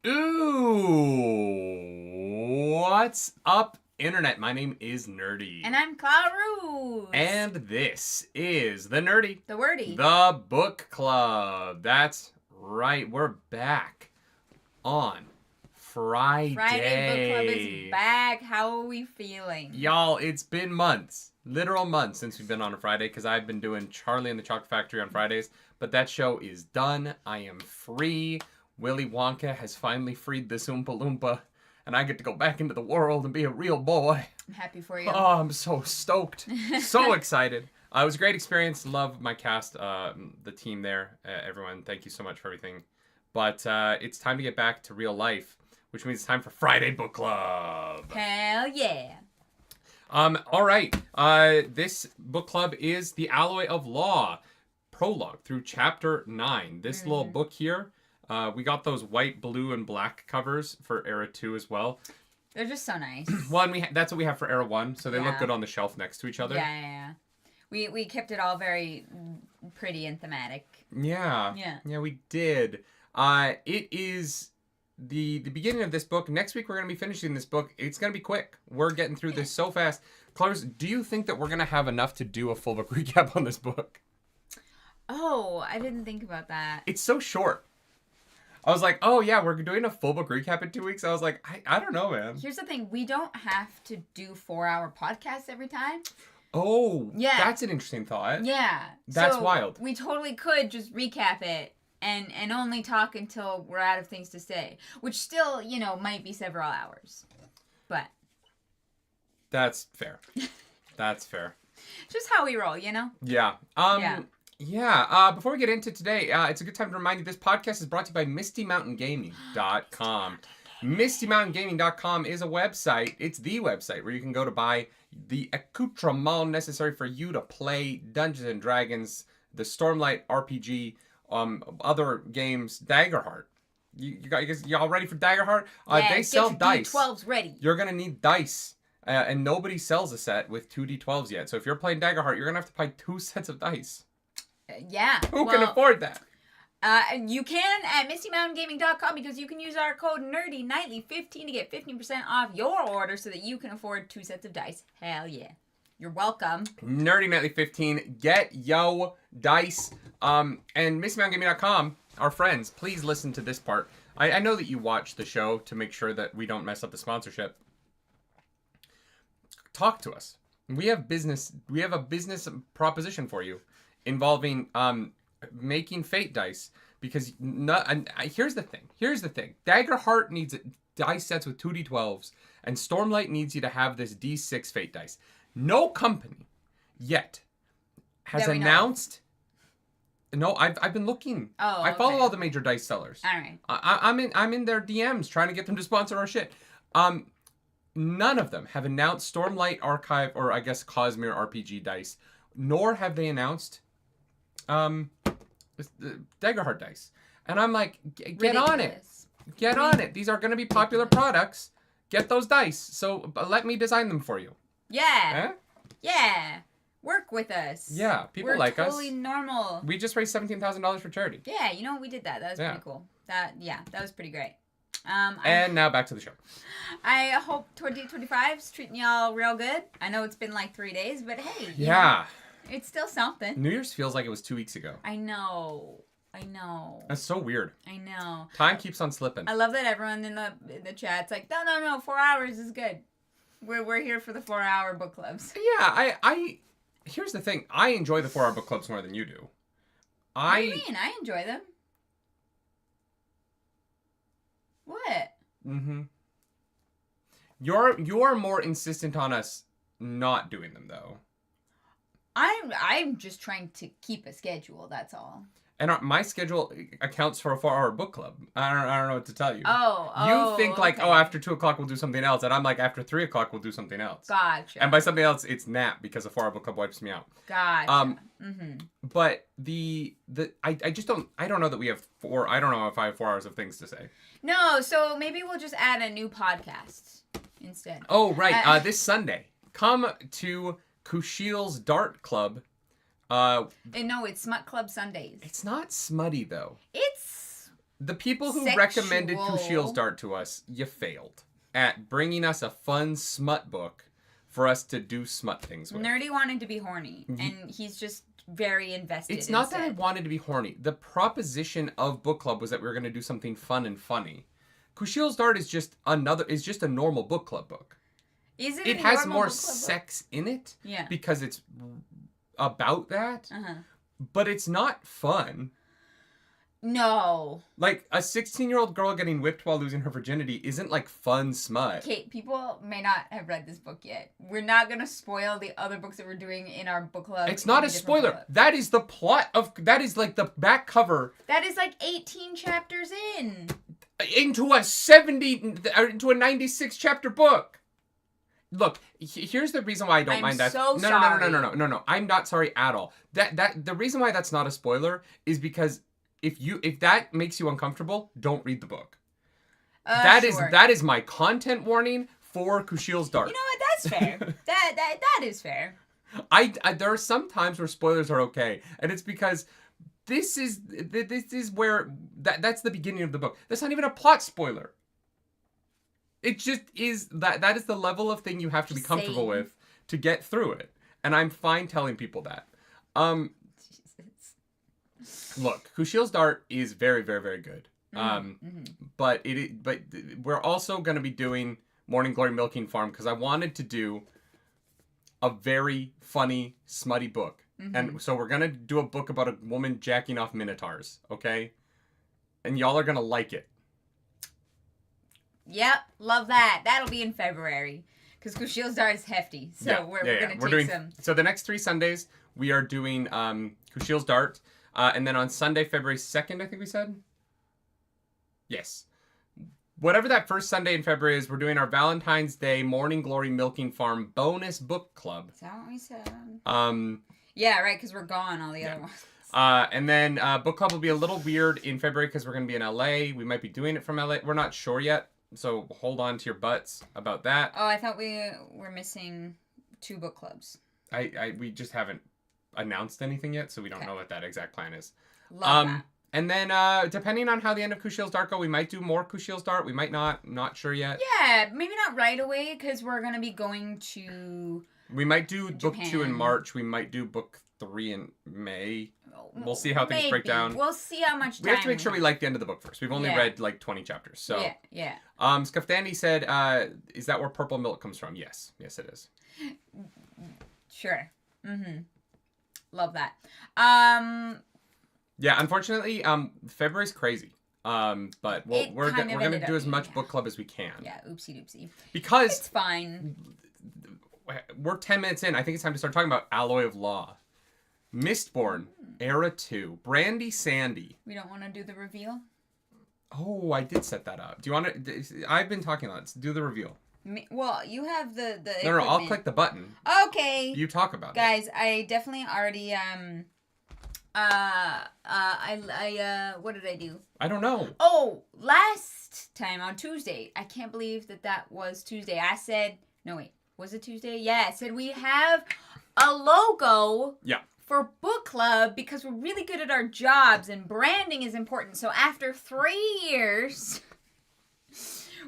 Ooh, what's up, Internet? My name is Nerdy. And I'm Clarus. And this is the Nerdy. The Wordy. The Book Club. That's right, we're back on Friday. Friday Book Club is back. How are we feeling? Y'all, it's been months. Literal months since we've been on a Friday because I've been doing Charlie and the Chocolate Factory on Fridays. But that show is done. I am free. Willy Wonka has finally freed this Oompa Loompa, and I get to go back into the world and be a real boy. I'm happy for you. Oh, I'm so stoked. So excited. It was a great experience. Love my cast, the team there. Everyone, thank you so much for everything. But it's time to get back to real life, which means it's time for Friday Book Club. Hell yeah. All right. This book club is The Alloy of Law, Prologue through Chapter 9. This little book here, we got those white, blue, and black covers for Era 2 as well. They're just so nice. Well, that's what we have for Era 1, so they look good on the shelf next to each other. Yeah. We kept it all very pretty and thematic. Yeah, we did. It is the beginning of this book. Next week, we're going to be finishing this book. It's going to be quick. We're getting through this so fast. Clarus, do you think that we're going to have enough to do a full book recap on this book? Oh, I didn't think about that. It's so short. I was like, oh yeah, we're doing a full book recap in 2 weeks. I was like, I don't know, man. Here's the thing. We don't have to do 4-hour podcasts every time. Oh, yeah. That's an interesting thought. Yeah. That's wild. We totally could just recap it and only talk until we're out of things to say, which still, might be several hours. But that's fair. That's fair. Just how we roll, Yeah. Before we get into today, it's a good time to remind you this podcast is brought to you by MistyMountainGaming.com. MistyMountainGaming.com is a website. It's the website where you can go to buy the accoutrement necessary for you to play Dungeons and Dragons, the Stormlight RPG, other games, Daggerheart. Y'all ready for Daggerheart? They sell dice. 2d12s ready. You're gonna need dice. And nobody sells a set with 2d12s yet. So if you're playing Daggerheart, you're gonna have to buy 2 sets of dice. Yeah. Who can afford that? You can at MistyMountainGaming.com because you can use our code nerdynightly15 to get 15% off your order so that you can afford 2 sets of dice. Hell yeah. You're welcome. nerdynightly15. Get yo dice. And MistyMountainGaming.com, our friends, please listen to this part. I know that you watch the show to make sure that we don't mess up the sponsorship. Talk to us. We have a business proposition for you involving making fate dice, because here's the thing. Daggerheart needs dice sets with 2d12s, and Stormlight needs you to have this d6 fate dice. No company yet has announced. No, I've been looking. Oh, I follow all the major dice sellers. All right. I'm in their DMs trying to get them to sponsor our shit. None of them have announced Stormlight Archive or I guess Cosmere RPG dice, nor have they announced Daggerheart dice. And I'm like, get on it. Get on it. These are going to be popular products. Get those dice. So let me design them for you. Yeah. Yeah. Work with us. Yeah. People like us. We're totally normal. We just raised $17,000 for charity. Yeah. We did that. That was pretty cool. That was pretty great. And now back to the show. I hope 2025's treating y'all real good. I know it's been like 3 days, but hey. It's still something. New Year's feels like it was 2 weeks ago. I know. That's so weird. I know. Time keeps on slipping. I love that everyone in the chat's like, no, 4 hours is good. We're here for the 4-hour book clubs. Yeah, I here's the thing. I enjoy the 4-hour book clubs more than you do. What do you mean? I enjoy them. What? Mm-hmm. You're more insistent on us not doing them though. I'm just trying to keep a schedule. That's all. And my schedule accounts for a 4-hour book club. I don't know what to tell you. Oh, you think like, after 2 o'clock we'll do something else, and I'm like, after 3 o'clock we'll do something else. Gotcha. And by something else, it's nap because a 4-hour book club wipes me out. Gotcha. But I don't know that we have 4. I don't know if I have 4 hours of things to say. No, so maybe we'll just add a new podcast instead. Oh right, this Sunday, come to Kushil's Dart Club. No, it's Smut Club Sundays. It's not smutty though. It's The people who Sexual. recommended Kushiel's Dart to us, you failed at bringing us a fun smut book for us to do smut things with. Nerdy wanted to be horny, and he's just very invested. It's not that I wanted to be horny. The proposition of book club was that we were going to do something fun and funny. Kushiel's Dart is just a normal book club book. Is it? It has more sex in it. Yeah. Because it's about that. Uh-huh. But it's not fun. No. Like, a 16-year-old girl getting whipped while losing her virginity isn't, like, fun smut. Okay, people may not have read this book yet. We're not going to spoil the other books that we're doing in our book club. It's not a spoiler. That is the plot of... That is, like, the back cover. That is, like, 18 chapters in. Into a 96-chapter book. Look, here's the reason why I don't mind that. I'm so sorry. No. I'm not sorry at all. The reason why that's not a spoiler is because... If that makes you uncomfortable, don't read the book. That is my content warning for Kushiel's Dart. You know what? That's fair. that is fair. There are some times where spoilers are okay, and it's because this is where that's the beginning of the book. That's not even a plot spoiler. It just is that is the level of thing you have to be comfortable with to get through it, and I'm fine telling people that. Look, Kushiel's Dart is very, very, very good. But we're also going to be doing Morning Glory Milking Farm because I wanted to do a very funny, smutty book. And so we're going to do a book about a woman jacking off minotaurs, okay? And y'all are going to like it. Yep, love that. That'll be in February because Kushiel's Dart is hefty. So we're going to take some. So the next 3 Sundays, we are doing Kushiel's Dart. And then on Sunday, February 2nd, I think we said? Yes. Whatever that first Sunday in February is, we're doing our Valentine's Day Morning Glory Milking Farm bonus book club. Is that what we said? Yeah, right, because we're gone all the other ones. And then book club will be a little weird in February because we're going to be in LA. We might be doing it from LA. We're not sure yet, so hold on to your butts about that. Oh, I thought we were missing 2 book clubs. We just haven't announced anything yet, so we don't know what that exact plan is. Love that. And then depending on how the end of Kushiel's Dart go, we might do more Kushiel's Dart. We might not. I'm not sure yet. Yeah, maybe not right away because we're going to be going to We might do Japan. book 2 in March. We might do book 3 in May. We'll see how things break down. We'll see how much time we have to make sure we like the end of the book first. We've only read like 20 chapters. So Yeah. Skafdani said, is that where purple milk comes from? Yes, it is. Sure. Love that. Yeah, unfortunately, February's crazy. But we're gonna do as much book club as we can. Yeah, oopsie doopsie. Because it's fine. We're 10 minutes in. I think it's time to start talking about Alloy of Law. Mistborn Era 2. Brandy Sandy. We don't want to do the reveal? Oh, I did set that up. Do you want to... I've been talking a lot. Let's do the reveal. Well, you have the No, I'll click the button. Okay. You talk about Guys, I definitely already, what did I do? I don't know. Oh, last time on Tuesday. I can't believe that was Tuesday. I said... No, wait. Was it Tuesday? Yeah, I said we have a logo... Yeah. For book club because we're really good at our jobs and branding is important. So after 3 years,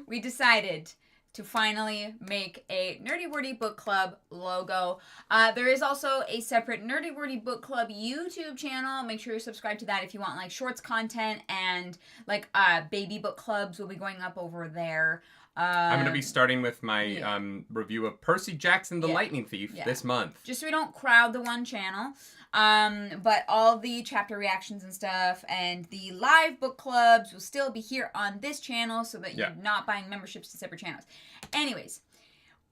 we decided to finally make a Nerdy Wordy Book Club logo. There is also a separate Nerdy Wordy Book Club YouTube channel. Make sure you're subscribed to that if you want like shorts content and like baby book clubs will be going up over there. I'm going to be starting with my review of Percy Jackson the Lightning Thief this month. Just so we don't crowd the one channel. But all the chapter reactions and stuff and the live book clubs will still be here on this channel so that you're not buying memberships to separate channels. Anyways,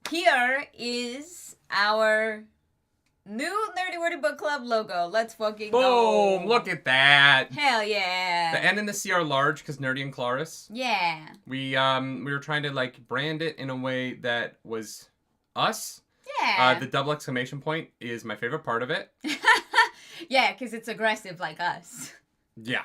here is our new Nerdy Wordy Book Club logo. Let's fucking go. Boom! Look at that. Hell yeah. The N and the C are large because Nerdy and Claris. Yeah. We were trying to like brand it in a way that was us. Yeah. The double exclamation point is my favorite part of it. Yeah, because it's aggressive like us. Yeah.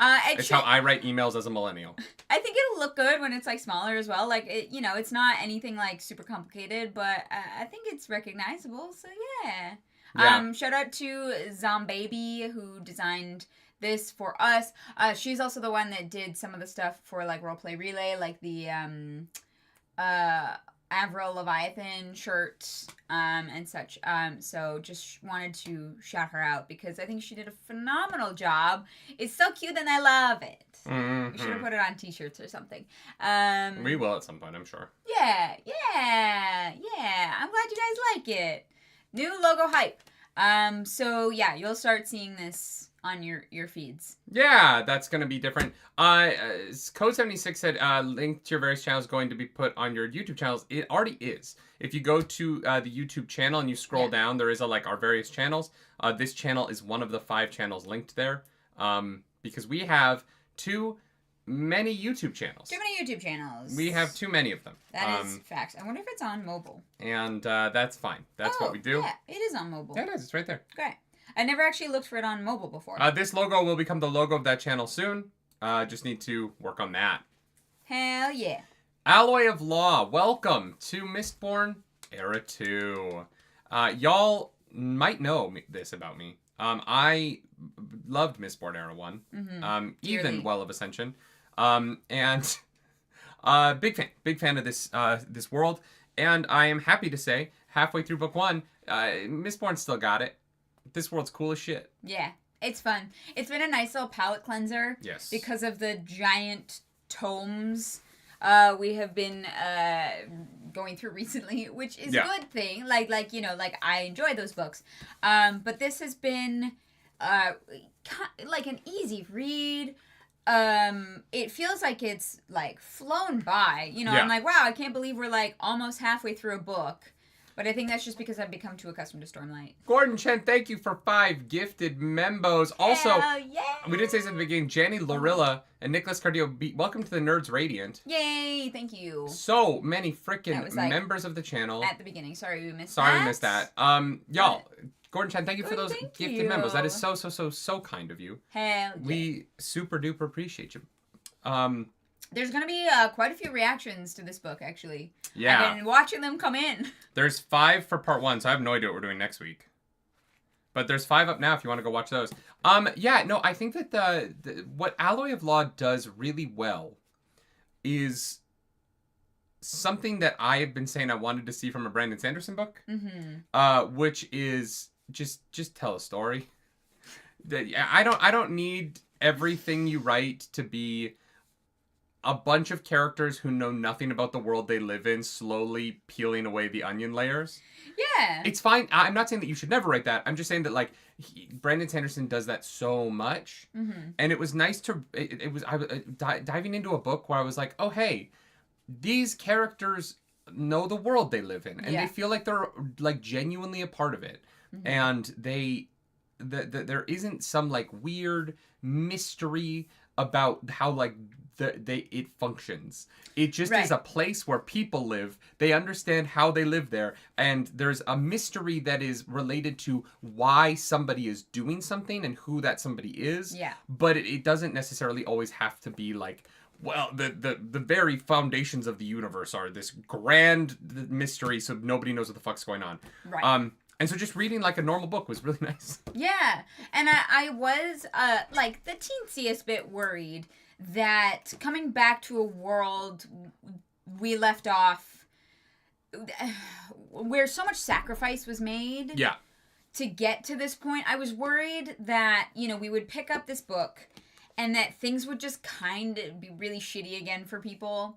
It's how I write emails as a millennial. I think it'll look good when it's like smaller as well. Like it, it's not anything like super complicated, but I think it's recognizable. So yeah. Shout out to Zombaby who designed this for us. She's also the one that did some of the stuff for like Roleplay Relay, like the Avril Leviathan shirt and such. So just wanted to shout her out because I think she did a phenomenal job. It's so cute and I love it. Mm-hmm. We should have put it on t-shirts or something. We will at some point, I'm sure. Yeah. I'm glad you guys like it. New logo hype. So yeah, you'll start seeing this on your feeds. Yeah, that's going to be different. Code 76 said link to your various channels going to be put on your YouTube channels. It already is. If you go to the YouTube channel and you scroll down, there is our various channels. This channel is one of the 5 channels linked there. Because we have too many YouTube channels. Too many YouTube channels. We have too many of them. That is facts. I wonder if it's on mobile. And that's fine. That's what we do. Yeah, it is on mobile. Yeah, it is. It's right there. Great. I never actually looked for it on mobile before. This logo will become the logo of that channel soon. Just need to work on that. Hell yeah. Alloy of Law, welcome to Mistborn Era 2. Y'all might know this about me. I loved Mistborn Era 1, even Well of Ascension. And big fan of this world. And I am happy to say, halfway through book 1, Mistborn still got it. This world's cool as shit. Yeah, it's fun. It's been a nice little palate cleanser. Yes. Because of the giant tomes we have been going through recently, which is a good thing. Like I enjoy those books. But this has been like an easy read. It feels like it's like flown by. I'm like, wow, I can't believe we're like almost halfway through a book. But I think that's just because I've become too accustomed to Stormlight. Gordon Chen, thank you for 5 gifted membos. Also, we did say this at the beginning, Janny Lorilla and Nicholas Cardio, welcome to the Nerds Radiant. Yay, thank you. So many freaking members of the channel. At the beginning. Sorry we missed that. Y'all, Gordon Chen, thank you for those gifted membos. That is so kind of you. Hell yeah. We super duper appreciate you. There's going to be quite a few reactions to this book, actually. Yeah. I've been watching them come in. There's 5 for part 1, so I have no idea what we're doing next week. But there's 5 up now if you want to go watch those. I think that what Alloy of Law does really well is something that I have been saying I wanted to see from a Brandon Sanderson book, which is just tell a story. I don't need everything you write to be a bunch of characters who know nothing about the world they live in slowly peeling away the onion layers. Yeah. It's fine. I'm not saying that you should never write that. I'm just saying that, Brandon Sanderson does that so much. And it was nice to... I was diving into a book where I was like, oh, hey, these characters know the world they live in. And they feel like they're, genuinely a part of it. And there isn't some, weird mystery about how, it functions. It just is a place where people live. They understand how they live there, and there's a mystery that is related to why somebody is doing something and who that somebody is. Yeah. But it doesn't necessarily always have to be the very foundations of the universe are this grand mystery, so nobody knows what the fuck's going on. Right. And so just reading a normal book was really nice. Yeah. And I was the teensiest bit worried that coming back to a world we left off where so much sacrifice was made to get to this point, I was worried that, we would pick up this book and that things would just kind of be really shitty again for people.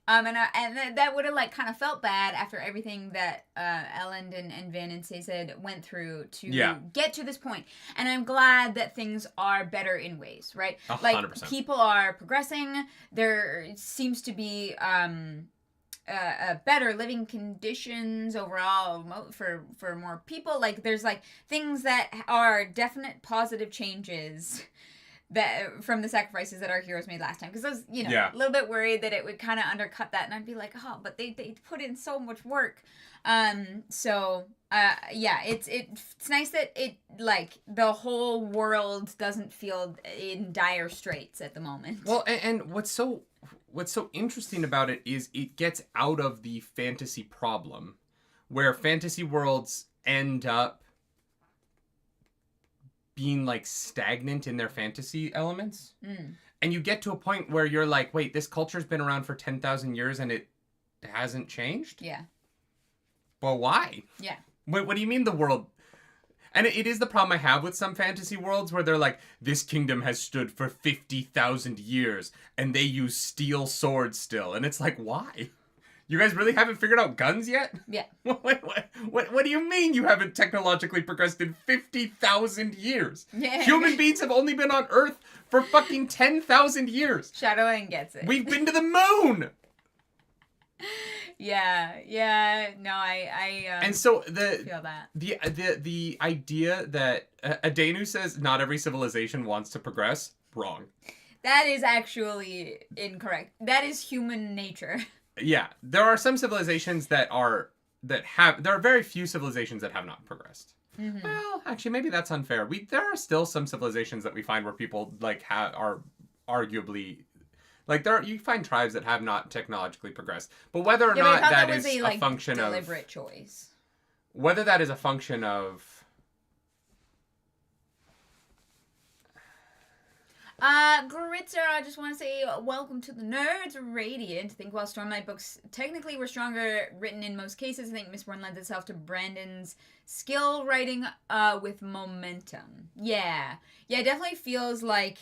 And that would have kind of felt bad after everything that Ellen and Vin and César went through to get to this point. And I'm glad that things are better in ways, right? 100%. People are progressing. There seems to be better living conditions overall for more people. There's things that are definite positive changes that from the sacrifices that our heroes made last time, because I was a little bit worried that it would kind of undercut that, and I'd be like, oh, but they put in so much work. It's nice that it the whole world doesn't feel in dire straits at the moment. Well, and what's so interesting about it is it gets out of the fantasy problem where fantasy worlds end up being like stagnant in their fantasy elements. And you get to a point where you're like, wait, this culture's been around for 10,000 years and it hasn't changed? Yeah. Well, why? Yeah. What do you mean the world? And it is the problem I have with some fantasy worlds where they're like, this kingdom has stood for 50,000 years and they use steel swords still. And it's like, why? You guys really haven't figured out guns yet? Yeah. What do you mean you haven't technologically progressed in 50,000 years? Yeah. Human beings have only been on Earth for fucking 10,000 years. Shadowing gets it. We've been to the moon. Yeah. No, I and so feel that. The idea that Adenu says not every civilization wants to progress, wrong. That is actually incorrect. That is human nature. Yeah, there are some civilizations there are very few civilizations that have not progressed. Well, actually, maybe that's unfair. There are still some civilizations that we find where people like are arguably like you find tribes that have not technologically progressed. But whether or not that is a function of deliberate choice. Whether that is a function of Gritzer, I just want to say welcome to the Nerds Radiant. I think while Stormlight books technically were stronger written in most cases, I think Mistborn lends itself to Brandon's skill writing with momentum. Yeah, it definitely feels like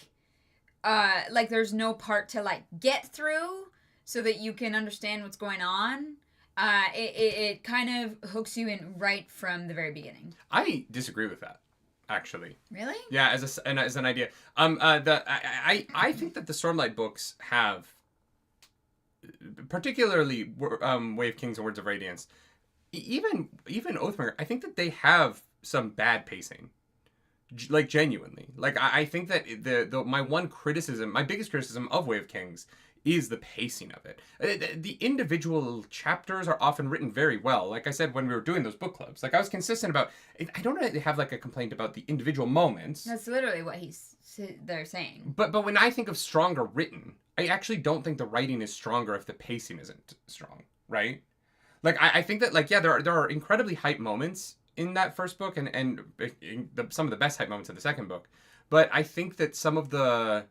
there's no part to like get through so that you can understand what's going on. It kind of hooks you in right from the very beginning. I disagree with that. Actually. Really? Yeah, as an idea. I think that the Stormlight books have, particularly Way of Kings and Words of Radiance, even Oathbringer, I think that they have some bad pacing. Like genuinely. Like I think that my biggest criticism of Way of Kings is the pacing of it. The individual chapters are often written very well. Like I said when we were doing those book clubs, like I was consistent about. I don't really have like a complaint about the individual moments. That's literally what they're saying. But when I think of stronger written, I actually don't think the writing is stronger if the pacing isn't strong, right? Like I think that like there are incredibly hype moments in that first book and some of the best hype moments in the second book, but I think that some of the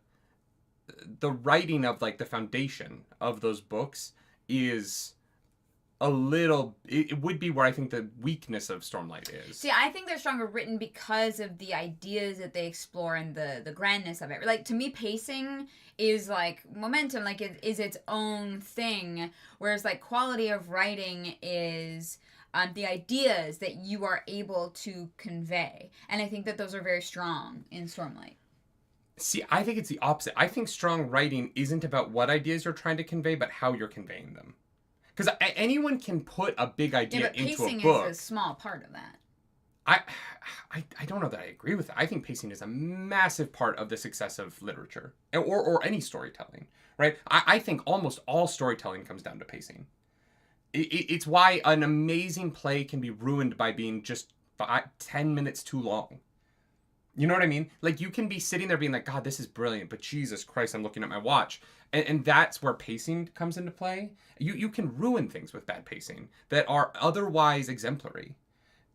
writing of like the foundation of those books is it would be where I think the weakness of Stormlight is. See, I think they're stronger written because of the ideas that they explore and the grandness of it. Like to me, pacing is like momentum, like it is its own thing, whereas like quality of writing is the ideas that you are able to convey, and I think that those are very strong in Stormlight. See, I think it's the opposite. I think strong writing isn't about what ideas you're trying to convey, but how you're conveying them. Because anyone can put a big idea into a book. Pacing is a small part of that. I don't know that I agree with that. I think pacing is a massive part of the success of literature or any storytelling, right? I think almost all storytelling comes down to pacing. It's why an amazing play can be ruined by being just 10 minutes too long. You know what I mean? Like, you can be sitting there being like, God, this is brilliant, but Jesus Christ, I'm looking at my watch. And that's where pacing comes into play. You can ruin things with bad pacing that are otherwise exemplary.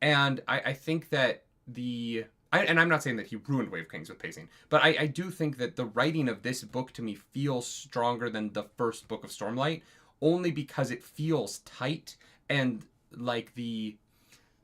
And I think that and I'm not saying that he ruined Way of Kings with pacing, but I do think that the writing of this book to me feels stronger than the first book of Stormlight, only because it feels tight and like a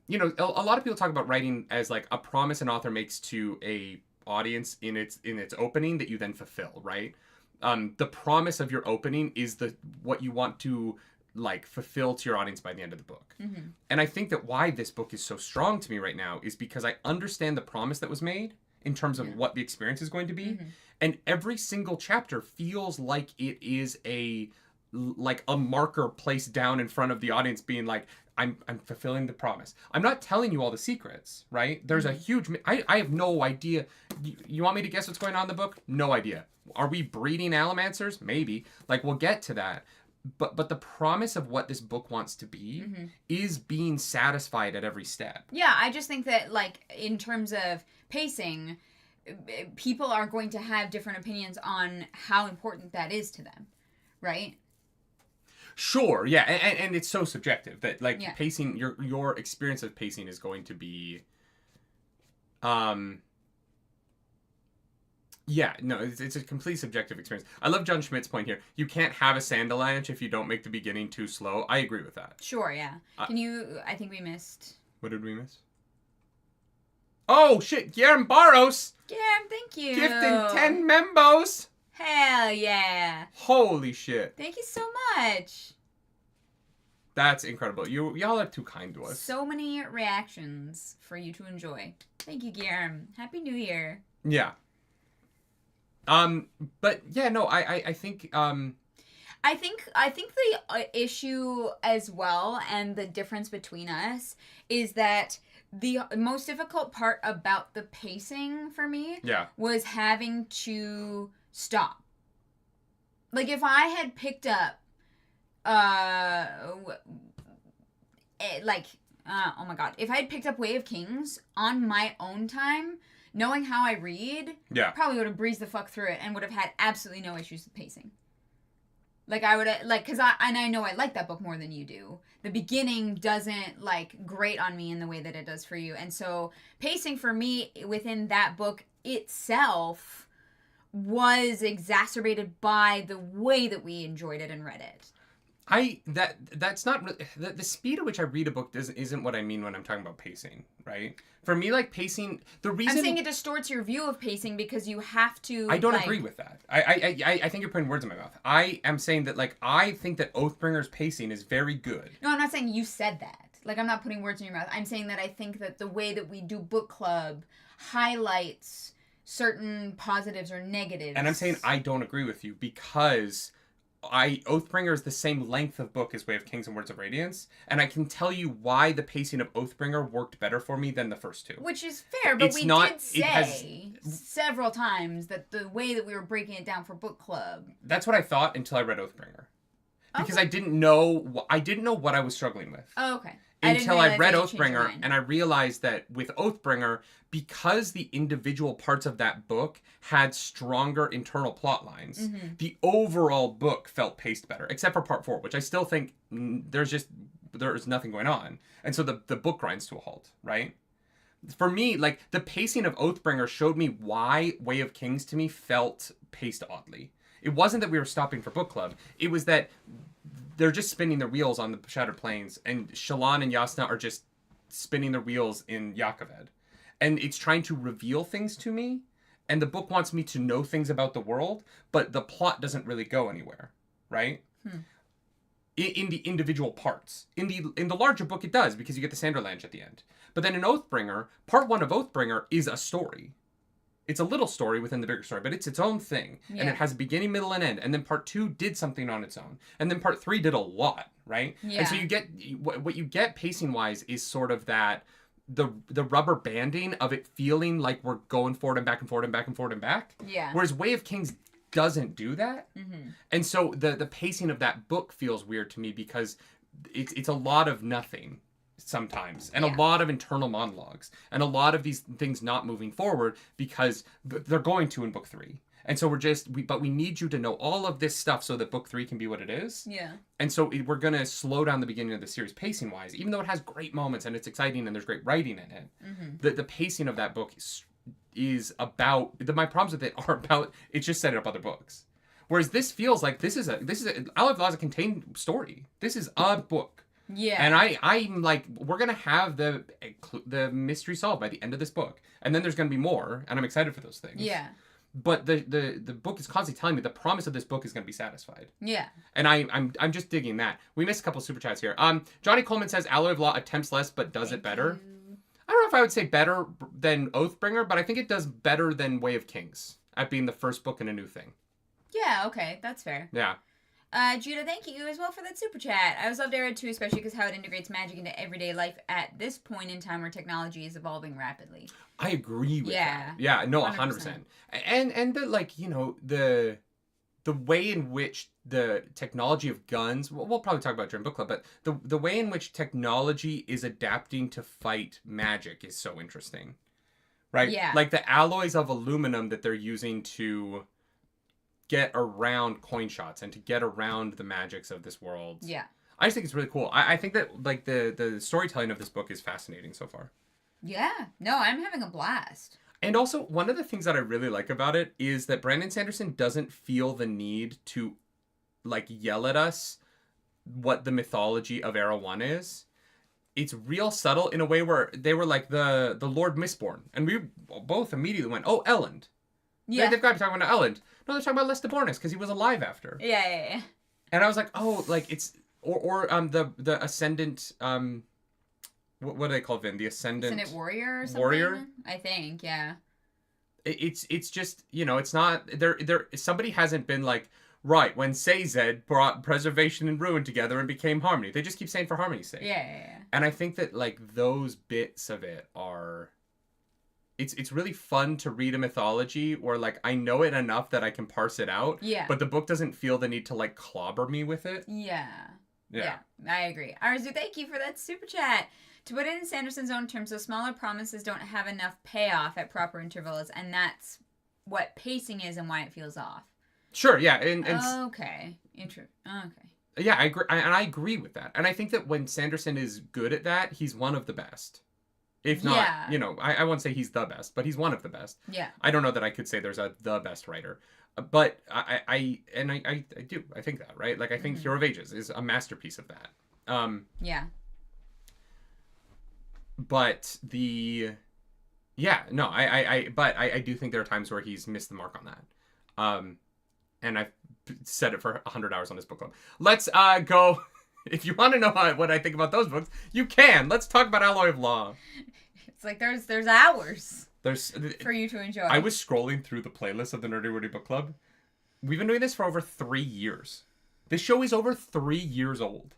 lot of people talk about writing as like a promise an author makes to a audience in its opening that you then fulfill, right? The promise of your opening is what you want to like fulfill to your audience by the end of the book. Mm-hmm. And I think that why this book is so strong to me right now is because I understand the promise that was made in terms of what the experience is going to be. Mm-hmm. And every single chapter feels like it is a marker placed down in front of the audience being like, I'm fulfilling the promise. I'm not telling you all the secrets, right? There's a huge... I have no idea. You want me to guess what's going on in the book? No idea. Are we breeding Allomancers? Maybe. Like, we'll get to that. But the promise of what this book wants to be is being satisfied at every step. Yeah, I just think that, like, in terms of pacing, people are going to have different opinions on how important that is to them, right? Sure, yeah, and it's so subjective that pacing, your experience of pacing is going to be, Yeah, no, it's a complete subjective experience. I love John Schmidt's point here. You can't have a Sandalanche if you don't make the beginning too slow. I agree with that. Sure, yeah. I think we missed... What did we miss? Oh, shit, Guillermo Barros! Guillermo, thank you. Gifting 10 membos! Hell yeah. Holy shit. Thank you so much. That's incredible. Y'all are too kind to us. So many reactions for you to enjoy. Thank you, Guillermo. Happy New Year. Yeah. But yeah, no, I think I think the issue as well, and the difference between us, is that the most difficult part about the pacing for me was having to stop. Like, if I had picked up, oh my god, if I had picked up Way of Kings on my own time, knowing how I read, probably would have breezed the fuck through it and would have had absolutely no issues with pacing. Like, I would have, like, because I know I like that book more than you do. The beginning doesn't, like, grate on me in the way that it does for you. And so, pacing for me within that book itself was exacerbated by the way that we enjoyed it and read it. That's not really, the speed at which I read a book isn't what I mean when I'm talking about pacing, right? For me, like, pacing, the reason... I'm saying it distorts your view of pacing because you have to... I don't agree with that. I think you're putting words in my mouth. I am saying that, like, I think that Oathbringer's pacing is very good. No, I'm not saying you said that. Like, I'm not putting words in your mouth. I'm saying that I think that the way that we do book club highlights certain positives or negatives. And I'm saying I don't agree with you because... Oathbringer is the same length of book as Way of Kings and Words of Radiance, and I can tell you why the pacing of Oathbringer worked better for me than the first two. Which is fair, but we did say several times that the way that we were breaking it down for book club. That's what I thought until I read Oathbringer, because I didn't know what I was struggling with. Oh, okay. Until I read Oathbringer, and I realized that with Oathbringer, because the individual parts of that book had stronger internal plot lines, the overall book felt paced better, except for part 4, which I still think there's nothing going on. And so the book grinds to a halt, right? For me, like, the pacing of Oathbringer showed me why Way of Kings to me felt paced oddly. It wasn't that we were stopping for book club. It was that they're just spinning their wheels on the Shattered Plains, and Shallan and Yasna are just spinning their wheels in Yavkaved. And it's trying to reveal things to me, and the book wants me to know things about the world, but the plot doesn't really go anywhere, right? In the individual parts. In the larger book, it does, because you get the Sanderlanche at the end. But then in Oathbringer, part 1 of Oathbringer is a story. It's a little story within the bigger story, but it's its own thing. Yeah. And it has a beginning, middle, and end. And then part 2 did something on its own. And then part 3 did a lot, right? Yeah. And so you get, what you get pacing-wise is sort of that, the rubber banding of it feeling like we're going forward and back and forward and back and forward and back. Yeah. Whereas Way of Kings doesn't do that. And so the pacing of that book feels weird to me because it's a lot of nothing. Sometimes, and a lot of internal monologues, and a lot of these things not moving forward because they're going to in book 3. And so but we need you to know all of this stuff so that book 3 can be what it is. Yeah. And so we're going to slow down the beginning of the series pacing wise, even though it has great moments and it's exciting and there's great writing in it. The pacing of that book is about, my problems with it are about, it's just setting up other books. Whereas this feels like this is a Isle of Laws a contained story. This is a book. Yeah. And I'm like, we're going to have the mystery solved by the end of this book. And then there's going to be more, and I'm excited for those things. Yeah. But the book is constantly telling me the promise of this book is going to be satisfied. Yeah. And I'm just digging that. We missed a couple super chats here. Johnny Coleman says Alloy of Law attempts less but does it better. I don't know if I would say better than Oathbringer, but I think it does better than Way of Kings at being the first book in a new thing. Yeah, okay. That's fair. Yeah. Judah, thank you as well for that super chat. I always loved Era 2, especially because how it integrates magic into everyday life at this point in time where technology is evolving rapidly. I agree with that. Yeah, no, 100%. And the, like, you know, the way in which the technology of guns, we'll probably talk about during book club, but the way in which technology is adapting to fight magic is so interesting. Right? Yeah. Like the alloys of aluminum that they're using to get around coin shots and to get around the magics of this world. Yeah. I just think it's really cool. I think that, like, the storytelling of this book is fascinating so far. Yeah. No, I'm having a blast. And also, one of the things that I really like about it is that Brandon Sanderson doesn't feel the need to, like, yell at us what the mythology of Era 1 is. It's real subtle in a way where they were like the Lord Mistborn. And we both immediately went, oh, Elend. Yeah. They've got to be talking about Elend. No, they're talking about Lestibornis because he was alive after. Yeah. And I was like, oh, like, it's... Or the Ascendant... What do they call Vin? The Ascendant Warrior or something? Warrior? I think, yeah. It's just, you know, it's not... Somebody hasn't been like, right, when Sazed brought preservation and ruin together and became harmony. They just keep saying for harmony's sake. Yeah. And I think that, like, those bits of it are... It's really fun to read a mythology where, like, I know it enough that I can parse it out. Yeah. But the book doesn't feel the need to, like, clobber me with it. Yeah, I agree. Arzu, thank you for that super chat. To put it in Sanderson's own terms, those smaller promises don't have enough payoff at proper intervals, and that's what pacing is and why it feels off. Sure, yeah. And okay. Okay. Yeah, I agree. And I agree with that. And I think that when Sanderson is good at that, he's one of the best. If not, you know, I won't say he's the best, but he's one of the best. Yeah. I don't know that I could say there's the best writer. But I do. I think that, right? Like, I think Hero of Ages is a masterpiece of that. Yeah. But I do think there are times where he's missed the mark on that. And I've said it for 100 hours on this book club. Let's go. If you want to know what I think about those books, you can. Let's talk about Alloy of Law. It's like there's hours for you to enjoy. I was scrolling through the playlist of the Nerdy Wordy Book Club. We've been doing this for over 3 years. This show is over 3 years old.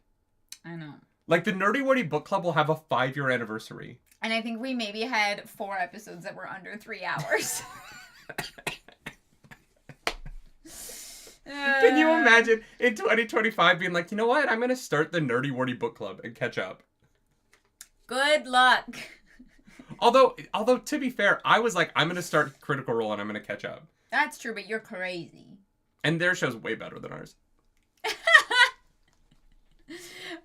I know. Like, the Nerdy Wordy Book Club will have a 5-year anniversary. And I think we maybe had 4 episodes that were under 3 hours. Can you imagine in 2025 being like, you know what? I'm going to start the Nerdy Wordy Book Club and catch up. Good luck. Although, to be fair, I was like, I'm going to start Critical Role and I'm going to catch up. That's true, but you're crazy. And their show's way better than ours.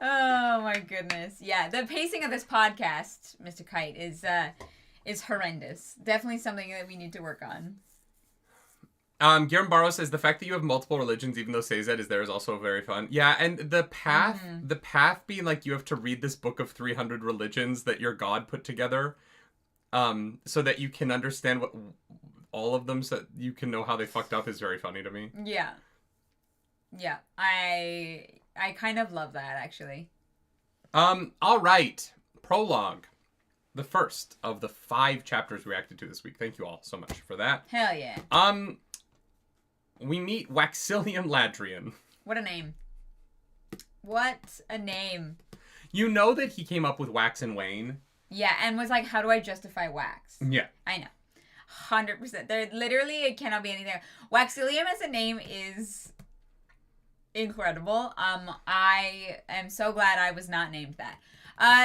Oh my goodness. Yeah, the pacing of this podcast, Mr. Kite, is horrendous. Definitely something that we need to work on. Guillermo Barrow says the fact that you have multiple religions, even though Sazed is there, is also very fun. Yeah, and the path being like you have to read this book of 300 religions that your God put together, so that you can understand what all of them, so that you can know how they fucked up, is very funny to me. Yeah. I kind of love that, actually. All right. Prologue. The first of the 5 chapters we reacted to this week. Thank you all so much for that. Hell yeah. We meet Waxillium Ladrian. What a name. What a name. You know that he came up with Wax and Wayne? Yeah, and was like, how do I justify wax? Yeah. I know. 100%. There literally, it cannot be anything. Waxillium as a name is incredible. I am so glad I was not named that.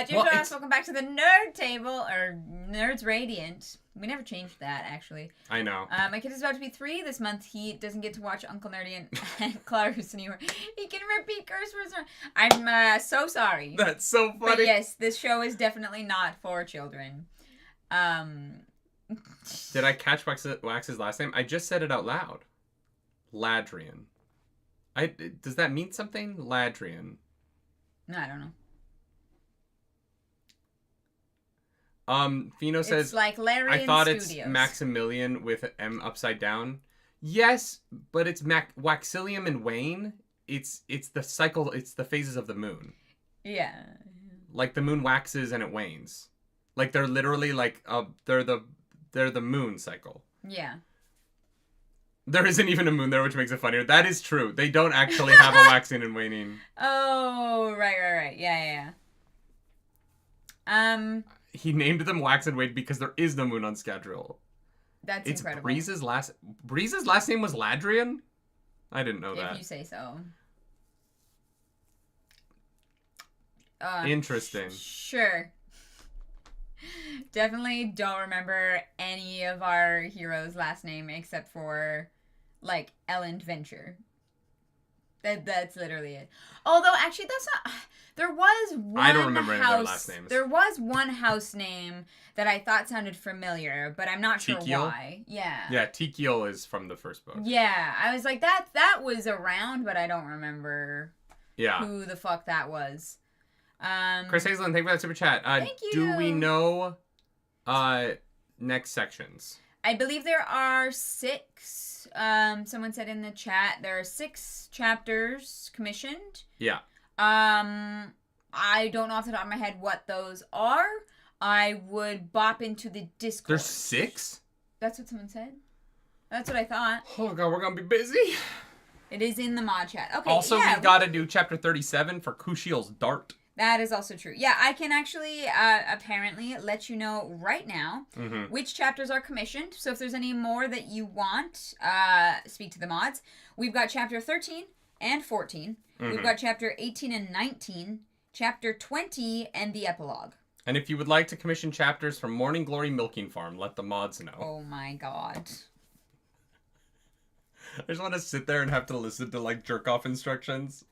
James Ross, welcome back to the Nerd Table, or Nerds Radiant. We never changed that, actually. I know. My kid is about to be 3 this month. He doesn't get to watch Uncle Nerdy and Clarus anymore. He can repeat curse words. I'm so sorry. That's so funny. But yes, this show is definitely not for children. Did I catch Wax's last name? I just said it out loud. Ladrian. Does that mean something? Ladrian. No, I don't know. Pheno says, it's like Larry I thought Studios. It's Maximilian with M upside down. Yes, but it's Waxillium and Wayne. It's the cycle. It's the phases of the moon. Yeah. Like the moon waxes and it wanes. Like they're literally like they're the moon cycle. Yeah. There isn't even a moon there, which makes it funnier. That is true. They don't actually have a waxing and waning. Oh, right. Yeah. He named them Wax and Wade because there is no moon on schedule. That's incredible. Breeze's last name was Ladrian? I didn't know that. If you say so. Interesting. Sure. Definitely don't remember any of our heroes' last name except for, like, Ellen Venture. That's literally it. Although, actually, that's not... There was one I don't remember house... any of their last names. There was one house name that I thought sounded familiar, but I'm not sure Tikiel? why. Yeah. Yeah, Tikiel is from the first book. Yeah, I was like, that was around, but I don't remember who the fuck that was. Chris Hazelin, thank you for that super chat. Thank you. Do we know next sections? I believe there are 6. Someone said in the chat there are 6 chapters commissioned. Yeah. I don't know off the top of my head what those are. I would bop into the Discord. There's 6? That's what someone said. That's what I thought. Oh god, we're gonna be busy. It is in the mod chat. Okay. Also, we've got to do chapter 37 for Kushiel's Dart. That is also true. Yeah, I can actually apparently let you know right now which chapters are commissioned. So if there's any more that you want, speak to the mods. We've got chapter 13 and 14. We've got chapter 18 and 19, chapter 20, and the epilogue. And if you would like to commission chapters from Morning Glory Milking Farm, let the mods know. Oh my god. I just want to sit there and have to listen to, like, jerk-off instructions.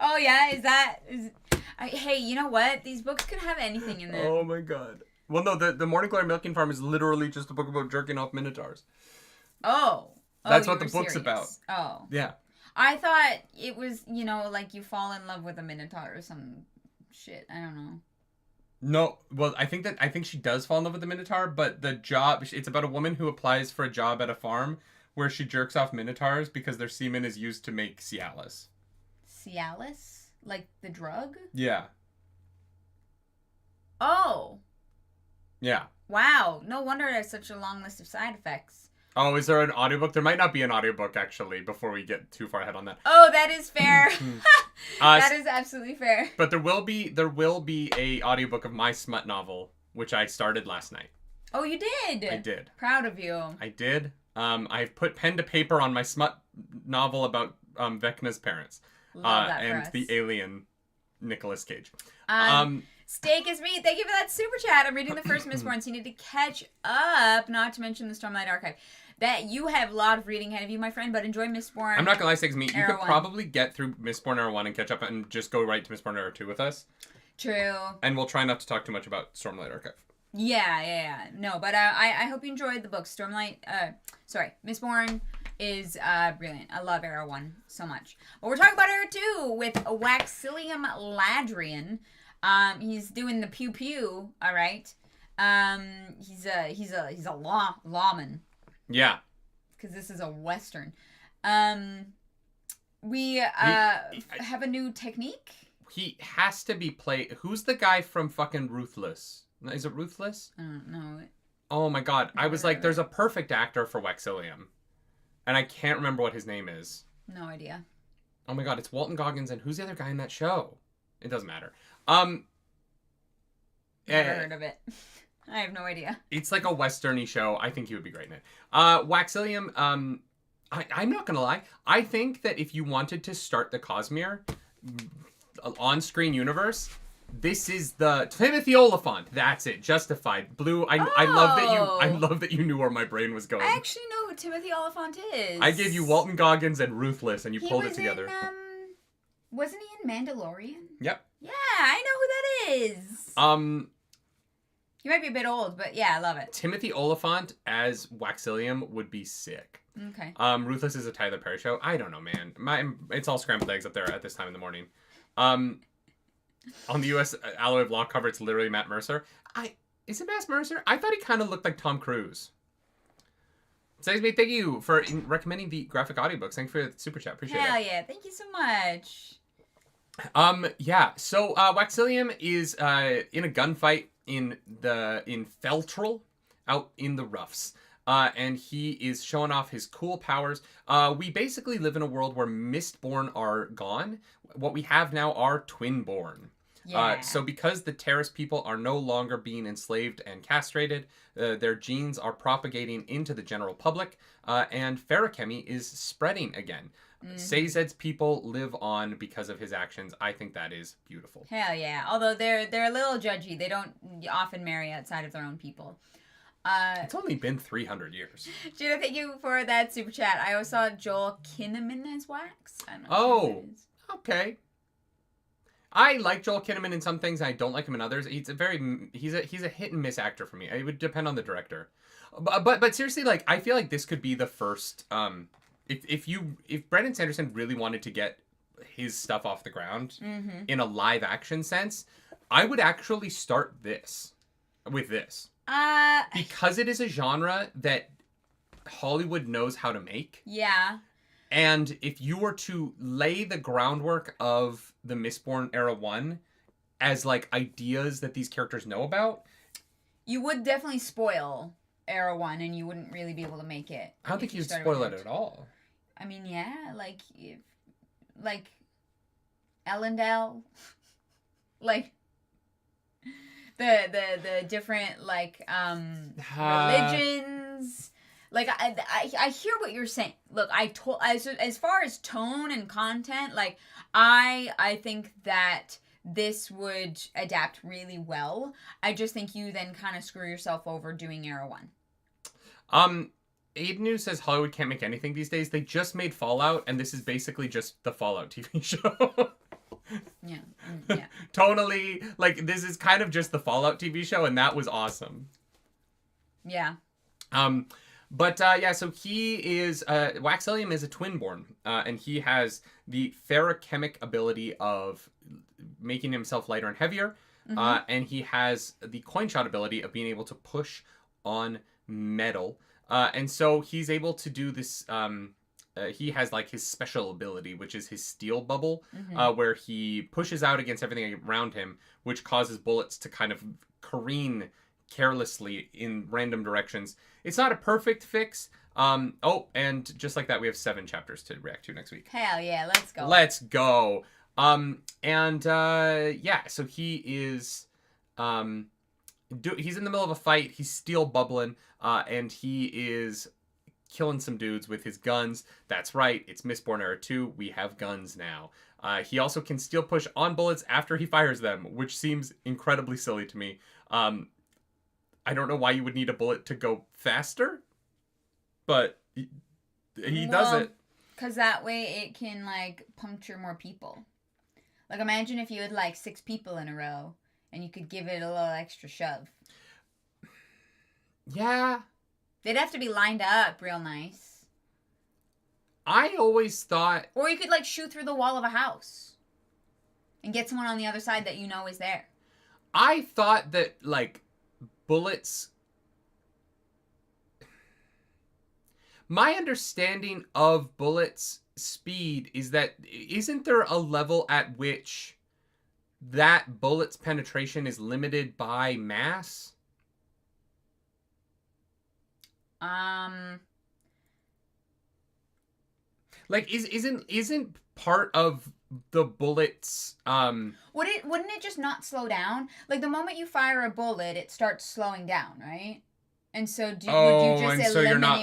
Oh yeah, hey, you know what? These books could have anything in them. Oh my god. Well, no, the Morning Glory Milking Farm is literally just a book about jerking off minotaurs. Oh. That's what the book's about. Oh. Yeah. I thought it was, like you fall in love with a minotaur or some shit. I don't know. No, well, I think she does fall in love with the minotaur, but the job, it's about a woman who applies for a job at a farm where she jerks off minotaurs because their semen is used to make Cialis. Cialis? Like the drug? Yeah. Oh. Yeah. Wow. No wonder it has such a long list of side effects. Oh, is there an audiobook? There might not be an audiobook, actually, before we get too far ahead on that. Oh, that is fair. That is absolutely fair. But there will be a audiobook of my smut novel, which I started last night. Oh, you did? I did. Proud of you. I did. I've put pen to paper on my smut novel about Vecna's parents. Love that and for us. the alien Nicolas Cage. Steak is meat. Thank you for that super chat. I'm reading the first Mistborn, so you need to catch up. Not to mention the Stormlight Archive. That you have a lot of reading ahead of you, my friend, but enjoy Mistborn. I'm not gonna lie, Steak is meat. You Era could 1. probably get through Mistborn Era 1 and catch up and just go right to Mistborn Era 2 with us. True. And we'll try not to talk too much about Stormlight Archive. Yeah. No, but I hope you enjoyed the book. Mistborn is brilliant. I love Era 1 so much. But we're talking about Era 2 with Waxilium Ladrian. He's doing the pew pew, all right. He's a lawman. Yeah. Because this is a Western. We have a new technique. He has to be played. Who's the guy from fucking Ruthless? Is it Ruthless? I don't know. Oh my god. I was like, there's a perfect actor for Waxilium. And I can't remember what his name is. No idea. Oh my god, it's Walton Goggins, and who's the other guy in that show? It doesn't matter. Never heard of it. I have no idea. It's like a westerny show. I think he would be great in it. Waxilium, I'm not gonna lie. I think that if you wanted to start the Cosmere on-screen universe, this is the Timothy Oliphant. That's it. Justified. Blue. I love that you knew where my brain was going. I actually know who Timothy Oliphant is. I gave you Walton Goggins and Ruthless, and you pulled it together. Wasn't he in Mandalorian? Yep. Yeah, I know who that is. He might be a bit old, but yeah, I love it. Timothy Oliphant as Waxilium would be sick. Okay. Ruthless is a Tyler Perry show. I don't know, man. It's all scrambled eggs up there at this time in the morning. On the U.S. Alloy of Law cover, it's literally Matt Mercer. Is it Matt Mercer? I thought he kind of looked like Tom Cruise. Thank you for recommending the graphic audiobooks. Thanks for the super chat. Appreciate it. Hell yeah. Thank you so much. Yeah. So, Waxilium is in a gunfight in Feltrel, out in the roughs. And he is showing off his cool powers. We basically live in a world where Mistborn are gone. What we have now are Twinborn. Yeah. So because the Terrace people are no longer being enslaved and castrated, their genes are propagating into the general public, and ferrochemy is spreading again. Sazed's people live on because of his actions. I think that is beautiful. Hell yeah. Although they're a little judgy. They don't often marry outside of their own people. It's only been 300 years. Gina, thank you for that super chat. I also saw Joel Kinnaman as Wax. I'm not sure Oh, who that is. okay. I like Joel Kinnaman in some things. I don't like him in others. He's a hit and miss actor for me. It would depend on the director. But seriously, like, I feel like this could be the first. If Brandon Sanderson really wanted to get his stuff off the ground in a live action sense, I would actually start with this. Because it is a genre that Hollywood knows how to make. Yeah. And if you were to lay the groundwork of the Mistborn Era 1 as, like, ideas that these characters know about... You would definitely spoil Era 1, and you wouldn't really be able to make it. I don't think you'd spoil it at all. I mean, yeah, like Ellendale. Like... The different, like, religions. Like, I hear what you're saying. Look, as far as tone and content, like, I think that this would adapt really well. I just think you then kind of screw yourself over doing Era 1. Aiden says Hollywood can't make anything these days. They just made Fallout, and this is basically just the Fallout TV show. Yeah. Tonally, like, this is kind of just the Fallout TV show, and that was awesome. Yeah. So he is, Waxillium is a twinborn, and he has the ferochemic ability of making himself lighter and heavier, and he has the coin shot ability of being able to push on metal, and so he's able to do this, he has, like, his special ability, which is his steel bubble, where he pushes out against everything around him, which causes bullets to kind of careen carelessly in random directions. It's not a perfect fix. And just like that, we have 7 chapters to react to next week. Hell yeah, let's go. Let's go. So he is... he's in the middle of a fight. He's steel bubbling, and he is... killing some dudes with his guns. That's right, it's Mistborn Era 2. We have guns now. He also can steel push on bullets after he fires them, which seems incredibly silly to me. I don't know why you would need a bullet to go faster, but he does it. Because that way it can, like, puncture more people. Like, imagine if you had, like, 6 people in a row, and you could give it a little extra shove. Yeah. They'd have to be lined up real nice. I always thought... Or you could, like, shoot through the wall of a house. And get someone on the other side that you know is there. I thought that, like, bullets... My understanding of bullets' speed is that... Isn't there a level at which that bullet's penetration is limited by mass? Like, isn't part of the bullets, Wouldn't it just not slow down? Like, the moment you fire a bullet, it starts slowing down, right? And so, would you just eliminate... so you're not...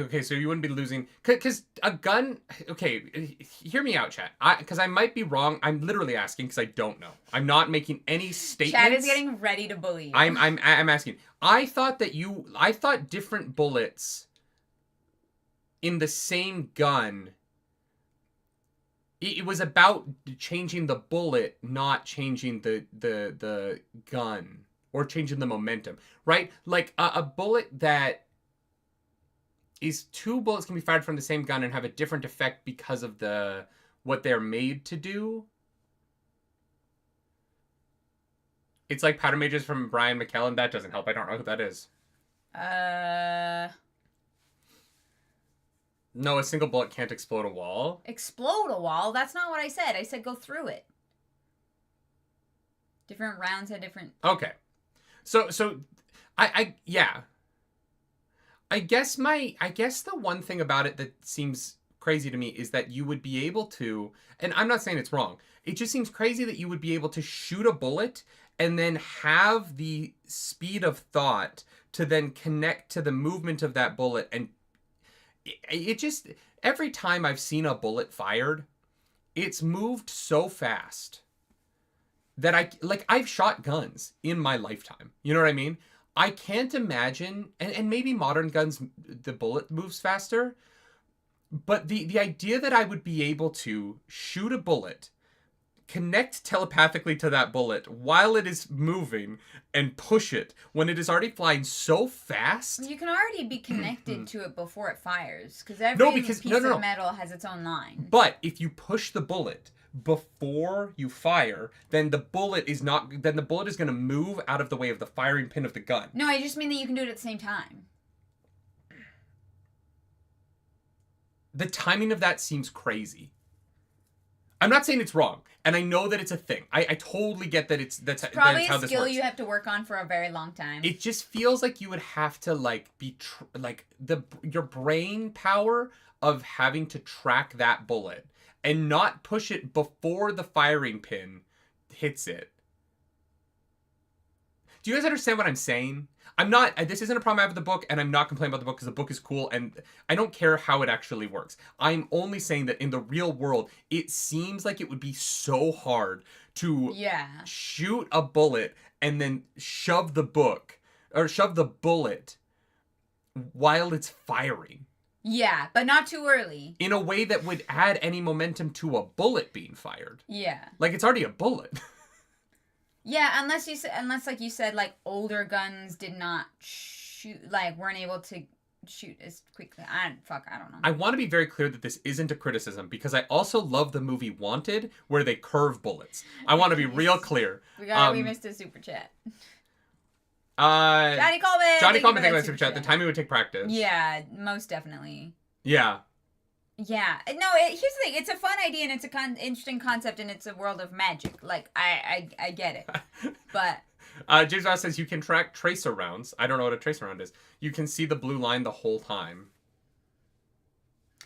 Okay, so you wouldn't be losing... Because a gun... Okay, hear me out, chat. Because I might be wrong. I'm literally asking because I don't know. I'm not making any statements. Chat is getting ready to bully you. I'm asking. I thought different bullets in the same gun... It was about changing the bullet, not changing the gun. Or changing the momentum, right? Like, a bullet that is 2 bullets can be fired from the same gun and have a different effect because of what they're made to do. It's like Powder Mages from Brian McKellen. That doesn't help. I don't know who that is. No, a single bullet can't explode a wall. Explode a wall? That's not what I said. I said go through it. Different rounds had different... Okay. So I guess the one thing about it that seems crazy to me is that you would be able to, and I'm not saying it's wrong, it just seems crazy that you would be able to shoot a bullet and then have the speed of thought to then connect to the movement of that bullet. And it just, every time I've seen a bullet fired, it's moved so fast that I've shot guns in my lifetime. You know what I mean? I can't imagine, and maybe modern guns, the bullet moves faster, but the idea that I would be able to shoot a bullet, connect telepathically to that bullet while it is moving, and push it when it is already flying so fast. You can already be connected to it before it fires, because piece of metal has its own line. But if you push the bullet before you fire, then the bullet is going to move out of the way of the firing pin of the gun. No, I just mean that you can do it at the same time. The timing of that seems crazy. I'm not saying it's wrong, and I know that it's a thing. I totally get that it's probably how this works. Probably a skill you have to work on for a very long time. It just feels like you would have to your brain power of having to track that bullet and not push it before the firing pin hits it. Do you guys understand what I'm saying? This isn't a problem I have with the book, and I'm not complaining about the book because the book is cool, and I don't care how it actually works. I'm only saying that in the real world, it seems like it would be so hard to shoot a bullet and then shove the bullet while it's firing. Yeah, but not too early. In a way that would add any momentum to a bullet being fired. Yeah. Like, it's already a bullet. Yeah, unless like you said, like, older guns did not shoot, like, weren't able to shoot as quickly. I don't know. I want to be very clear that this isn't a criticism, because I also love the movie Wanted, where they curve bullets. I want to be real clear. We missed a super chat. Johnny Coleman, thank you for that super chat. The timing would take practice. Yeah, most definitely. Yeah. Yeah. No, here's the thing. It's a fun idea, and it's a interesting concept, and it's a world of magic. Like, I get it. But... James Ross says you can track tracer rounds. I don't know what a tracer round is. You can see the blue line the whole time.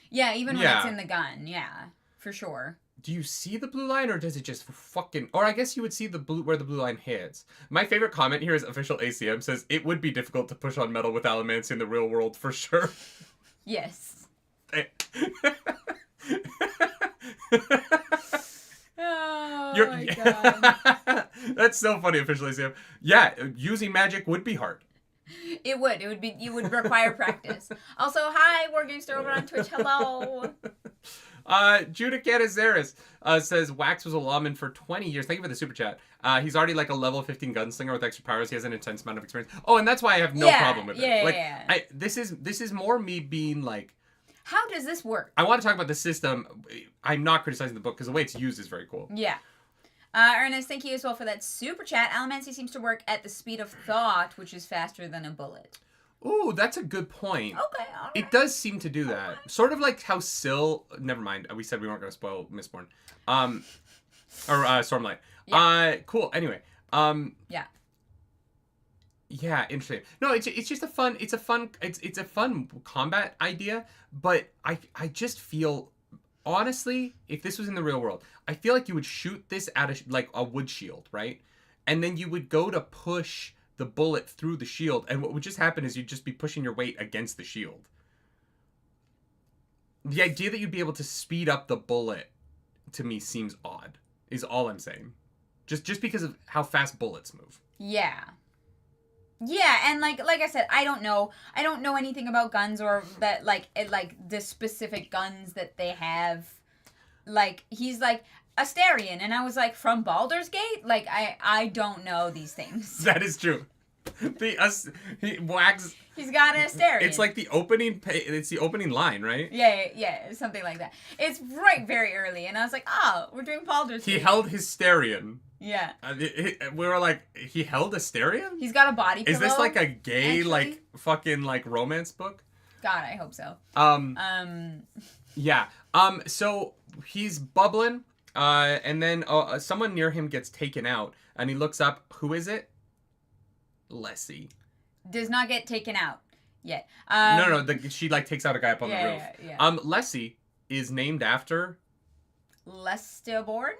Yeah, even when it's in the gun. Yeah, for sure. Do you see the blue line, or does it just fucking... Or I guess you would see where the blue line hits. My favorite comment here is official ACM says, it would be difficult to push on metal with Alamancy in the real world, for sure. Yes. Oh my god. That's so funny, official ACM. Yeah, using magic would be hard. It would. You would require practice. Also, hi, Wargamester over on Twitch. Hello. Judah Canizares says Wax was a lawman for 20 years. Thank you for the super chat. He's already like a level 15 gunslinger with extra powers. He has an intense amount of experience. Oh, and that's why I have no problem with it. Like, this is more me being like, how does this work? I want to talk about the system. I'm not criticizing the book because the way it's used is very cool. Yeah. Ernest, thank you as well for that super chat. Alamancy seems to work at the speed of thought, which is faster than a bullet. Ooh, that's a good point. Okay, all right. It does seem to do that. Okay. Sort of like how Syl... Never mind. We said we weren't going to spoil Mistborn. Or Stormlight. Yeah. Cool. Anyway. Yeah. Yeah, interesting. No, it's just a fun... It's a fun combat idea, but I just feel... Honestly, if this was in the real world, I feel like you would shoot this at a wood shield, right? And then you would go to push the bullet through the shield, and what would just happen is you'd just be pushing your weight against the shield. The idea that you'd be able to speed up the bullet, to me, seems odd, is all I'm saying. Just because of how fast bullets move. Yeah. Yeah, and like I said, I don't know anything about guns or that like the specific guns that they have. Like, he's like Astarion, and I was like, from Baldur's Gate? Like, I don't know these things. That is true. Wax. He's got an Astarion. It's like the opening. It's the opening line, right? Yeah, something like that. It's right very early, and I was like, oh, we're doing Baldur's Gate. He held Astarion. Yeah. We were like, he held Astarion? He's got a body pillow. Is this like a gay, actually? Like, fucking, like, romance book? God, I hope so. Yeah. So he's bubbling, and then someone near him gets taken out, and he looks up. Who is it? Lessie. Does not get taken out yet. No. She, like, takes out a guy up on the roof. Yeah. Lessie is named after... Mistborn?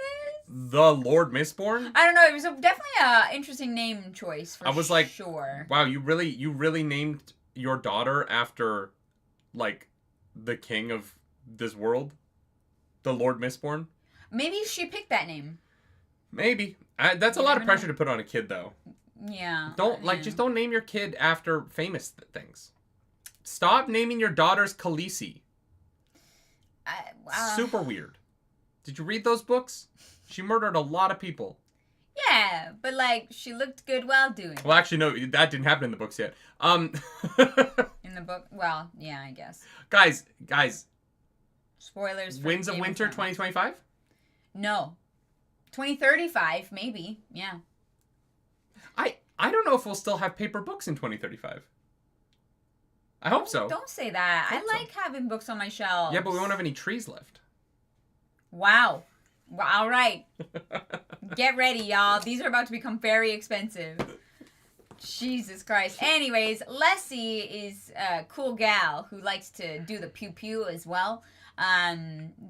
The Lord Mistborn? I don't know. It was definitely a interesting name choice for sure. I was like, wow, you really named your daughter after, like, the king of this world? The Lord Mistborn? Maybe she picked that name. Maybe. That's a lot of pressure to put on a kid, though. Yeah. Just don't name your kid after famous things. Stop naming your daughters Khaleesi. Super weird. Did you read those books? She murdered a lot of people. Yeah, but like she looked good while doing it. Well, actually, no, that didn't happen in the books yet. In the book, well, yeah, I guess. Guys. Spoilers. For Winds of Winter 2025? No, 2035 maybe. Yeah. I don't know if we'll still have paper books in 2035. I hope so. Don't say that. I like having books on my shelves. Yeah, but we won't have any trees left. Wow. Well, all right. Get ready, y'all. These are about to become very expensive. Jesus Christ. Anyways, Lessie is a cool gal who likes to do the pew-pew as well.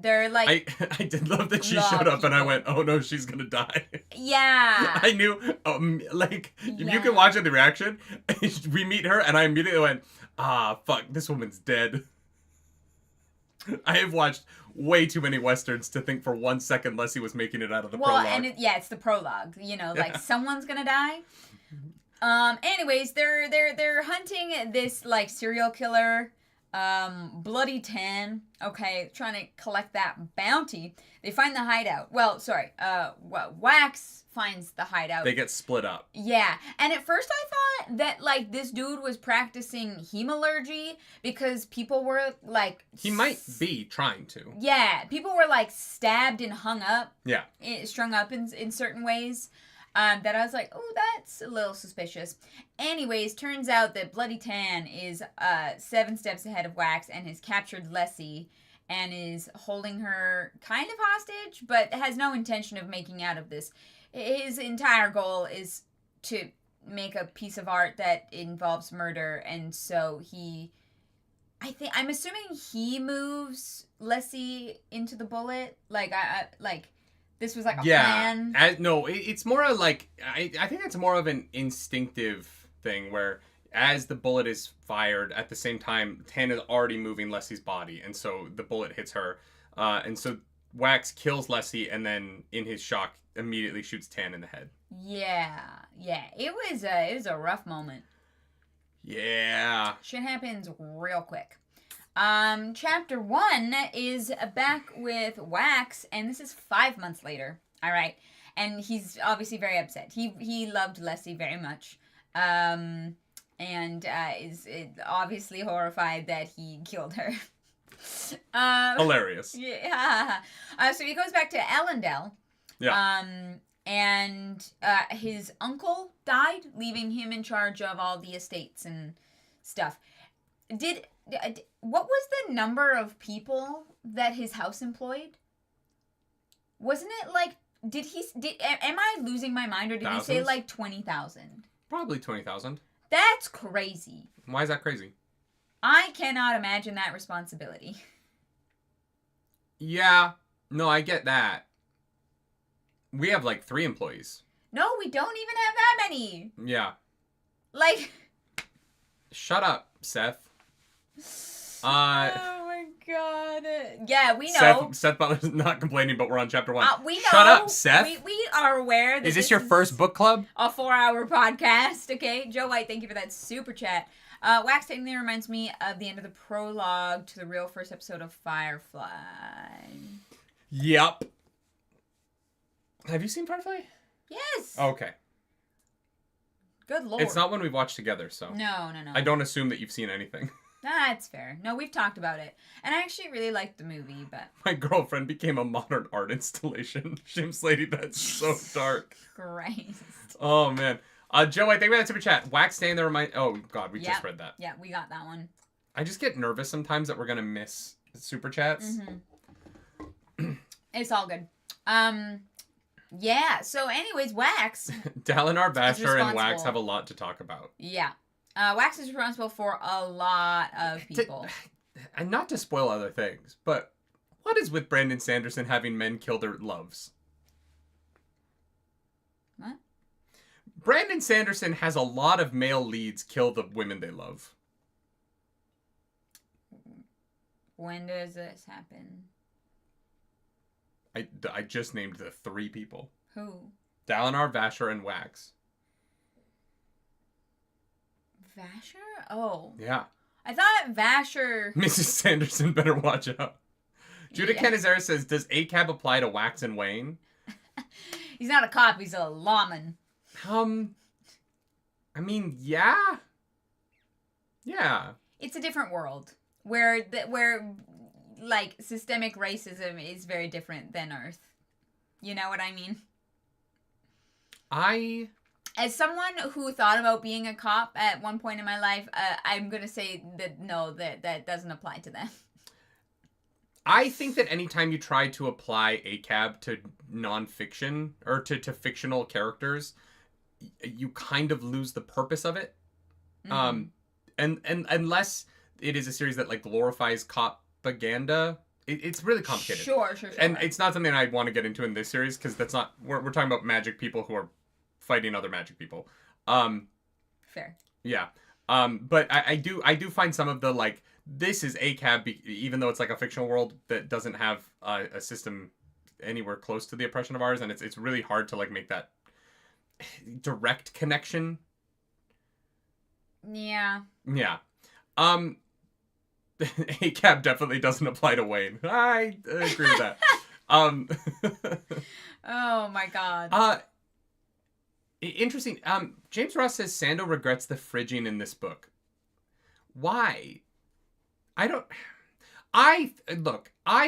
They're like... I did love that she showed up and I went, oh no, she's gonna die. Yeah. I knew, if you can watch the reaction, we meet her and I immediately went, fuck, this woman's dead. I have watched way too many Westerns to think for 1 second Leslie was making it out of the prologue. Well, and it's the prologue. You know, like someone's gonna die. Anyways, they're hunting this like serial killer, Bloody Tan. Okay, trying to collect that bounty. They find the hideout. Well, sorry. Wax finds the hideout. They get split up. Yeah, and at first I thought that like this dude was practicing hemalurgy because people were like he might be trying to. Yeah, people were like stabbed and hung up. Yeah, strung up in certain ways. That I was like, oh, that's a little suspicious. Anyways, turns out that Bloody Tan is 7 steps ahead of Wax and has captured Lessie and is holding her kind of hostage, but has no intention of making out of this. His entire goal is to make a piece of art that involves murder, and so I'm assuming he moves Lessie into the bullet. Like this was like a plan. It's more of like I think it's more of an instinctive thing where as the bullet is fired, at the same time Tan is already moving Leslie's body, and so the bullet hits her, and so Wax kills Leslie, and then in his shock immediately shoots Tan in the head. Yeah. It was a rough moment. Yeah. Shit happens real quick. Chapter 1 is back with Wax, and this is 5 months later. All right. And he's obviously very upset. He loved Leslie very much. And is obviously horrified that he killed her. Hilarious. Yeah. So he goes back to Ellendale. Yeah. And his uncle died, leaving him in charge of all the estates and stuff. What was the number of people that his house employed? Wasn't it like, am I losing my mind, or did he say like 20,000? Probably 20,000. That's crazy. Why is that crazy? I cannot imagine that responsibility. Yeah. No, I get that. We have like 3 employees. No, we don't even have that many. Yeah. Like. Shut up, Seth. Oh my god. Yeah, we know. Seth Butler's not complaining, but we're on chapter 1. We know. Shut up, Seth. We are aware that Is this your first book club? A 4-hour podcast, okay? Joe White, thank you for that super chat. Wax technically reminds me of the end of the prologue to the real first episode of Firefly. Yep. Have you seen Firefly? Yes. Okay. Good lord. It's not one we've watched together, so. No. I don't assume that you've seen anything. That's fair. No, we've talked about it. And I actually really liked the movie, but... My girlfriend became a modern art installation. Lady, that's so dark. Christ. Oh, man. Joe, I think we had a super chat. Wax staying there remind... Oh, God, we just read that. Yeah, we got that one. I just get nervous sometimes that we're going to miss super chats. Mm-hmm. It's all good. Yeah, so anyways, Wax... Dalinar, Basher, and Wax have a lot to talk about. Yeah. Wax is responsible for a lot of people. And not to spoil other things, but what is with Brandon Sanderson having men kill their loves? What? Brandon Sanderson has a lot of male leads kill the women they love. When does this happen? I just named the 3 people. Who? Dalinar, Vasher, and Wax. Vasher? Oh. Yeah. I thought Vasher... Mrs. Sanderson better watch out. Judah Yeah. Canizera says, does ACAB apply to Wax and Wayne? He's not a cop, he's a lawman. I mean, yeah. Yeah. It's a different world where like systemic racism is very different than Earth. You know what I mean? As someone who thought about being a cop at one point in my life, I'm going to say that no, that doesn't apply to them. I think that anytime you try to apply ACAB to nonfiction or to fictional characters, you kind of lose the purpose of it. Mm-hmm. And unless it is a series that like glorifies propaganda, it's really complicated. Sure. And it's not something I want to get into in this series because that's not. We're talking about magic people who are fighting other magic people. Fair. Yeah. But I do find some of the like this is ACAB even though it's like a fictional world that doesn't have a system anywhere close to the oppression of ours, and it's really hard to like make that direct connection. Yeah. Yeah. ACAB definitely doesn't apply to Wayne. I agree with that. Oh my god. Interesting. James Ross says Sando regrets the fridging in this book. Why? I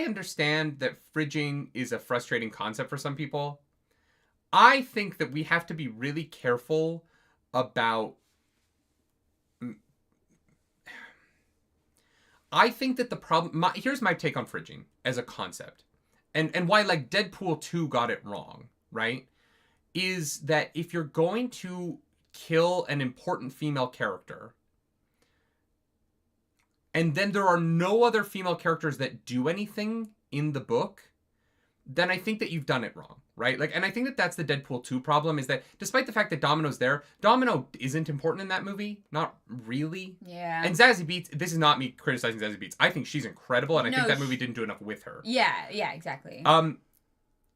understand that fridging is a frustrating concept for some people. I think that we have to be really careful about... I think that the problem... Here's my take on fridging as a concept. And why, like, Deadpool 2 got it wrong, right? Is that if you're going to kill an important female character, and then there are no other female characters that do anything in the book, then I think that you've done it wrong, right? Like, and I think that that's the Deadpool 2 problem, is that despite the fact that Domino's there, Domino isn't important in that movie. Not really. Yeah. And Zazie Beetz, this is not me criticizing Zazie Beetz. I think she's incredible, and I think that movie didn't do enough with her. Yeah, exactly.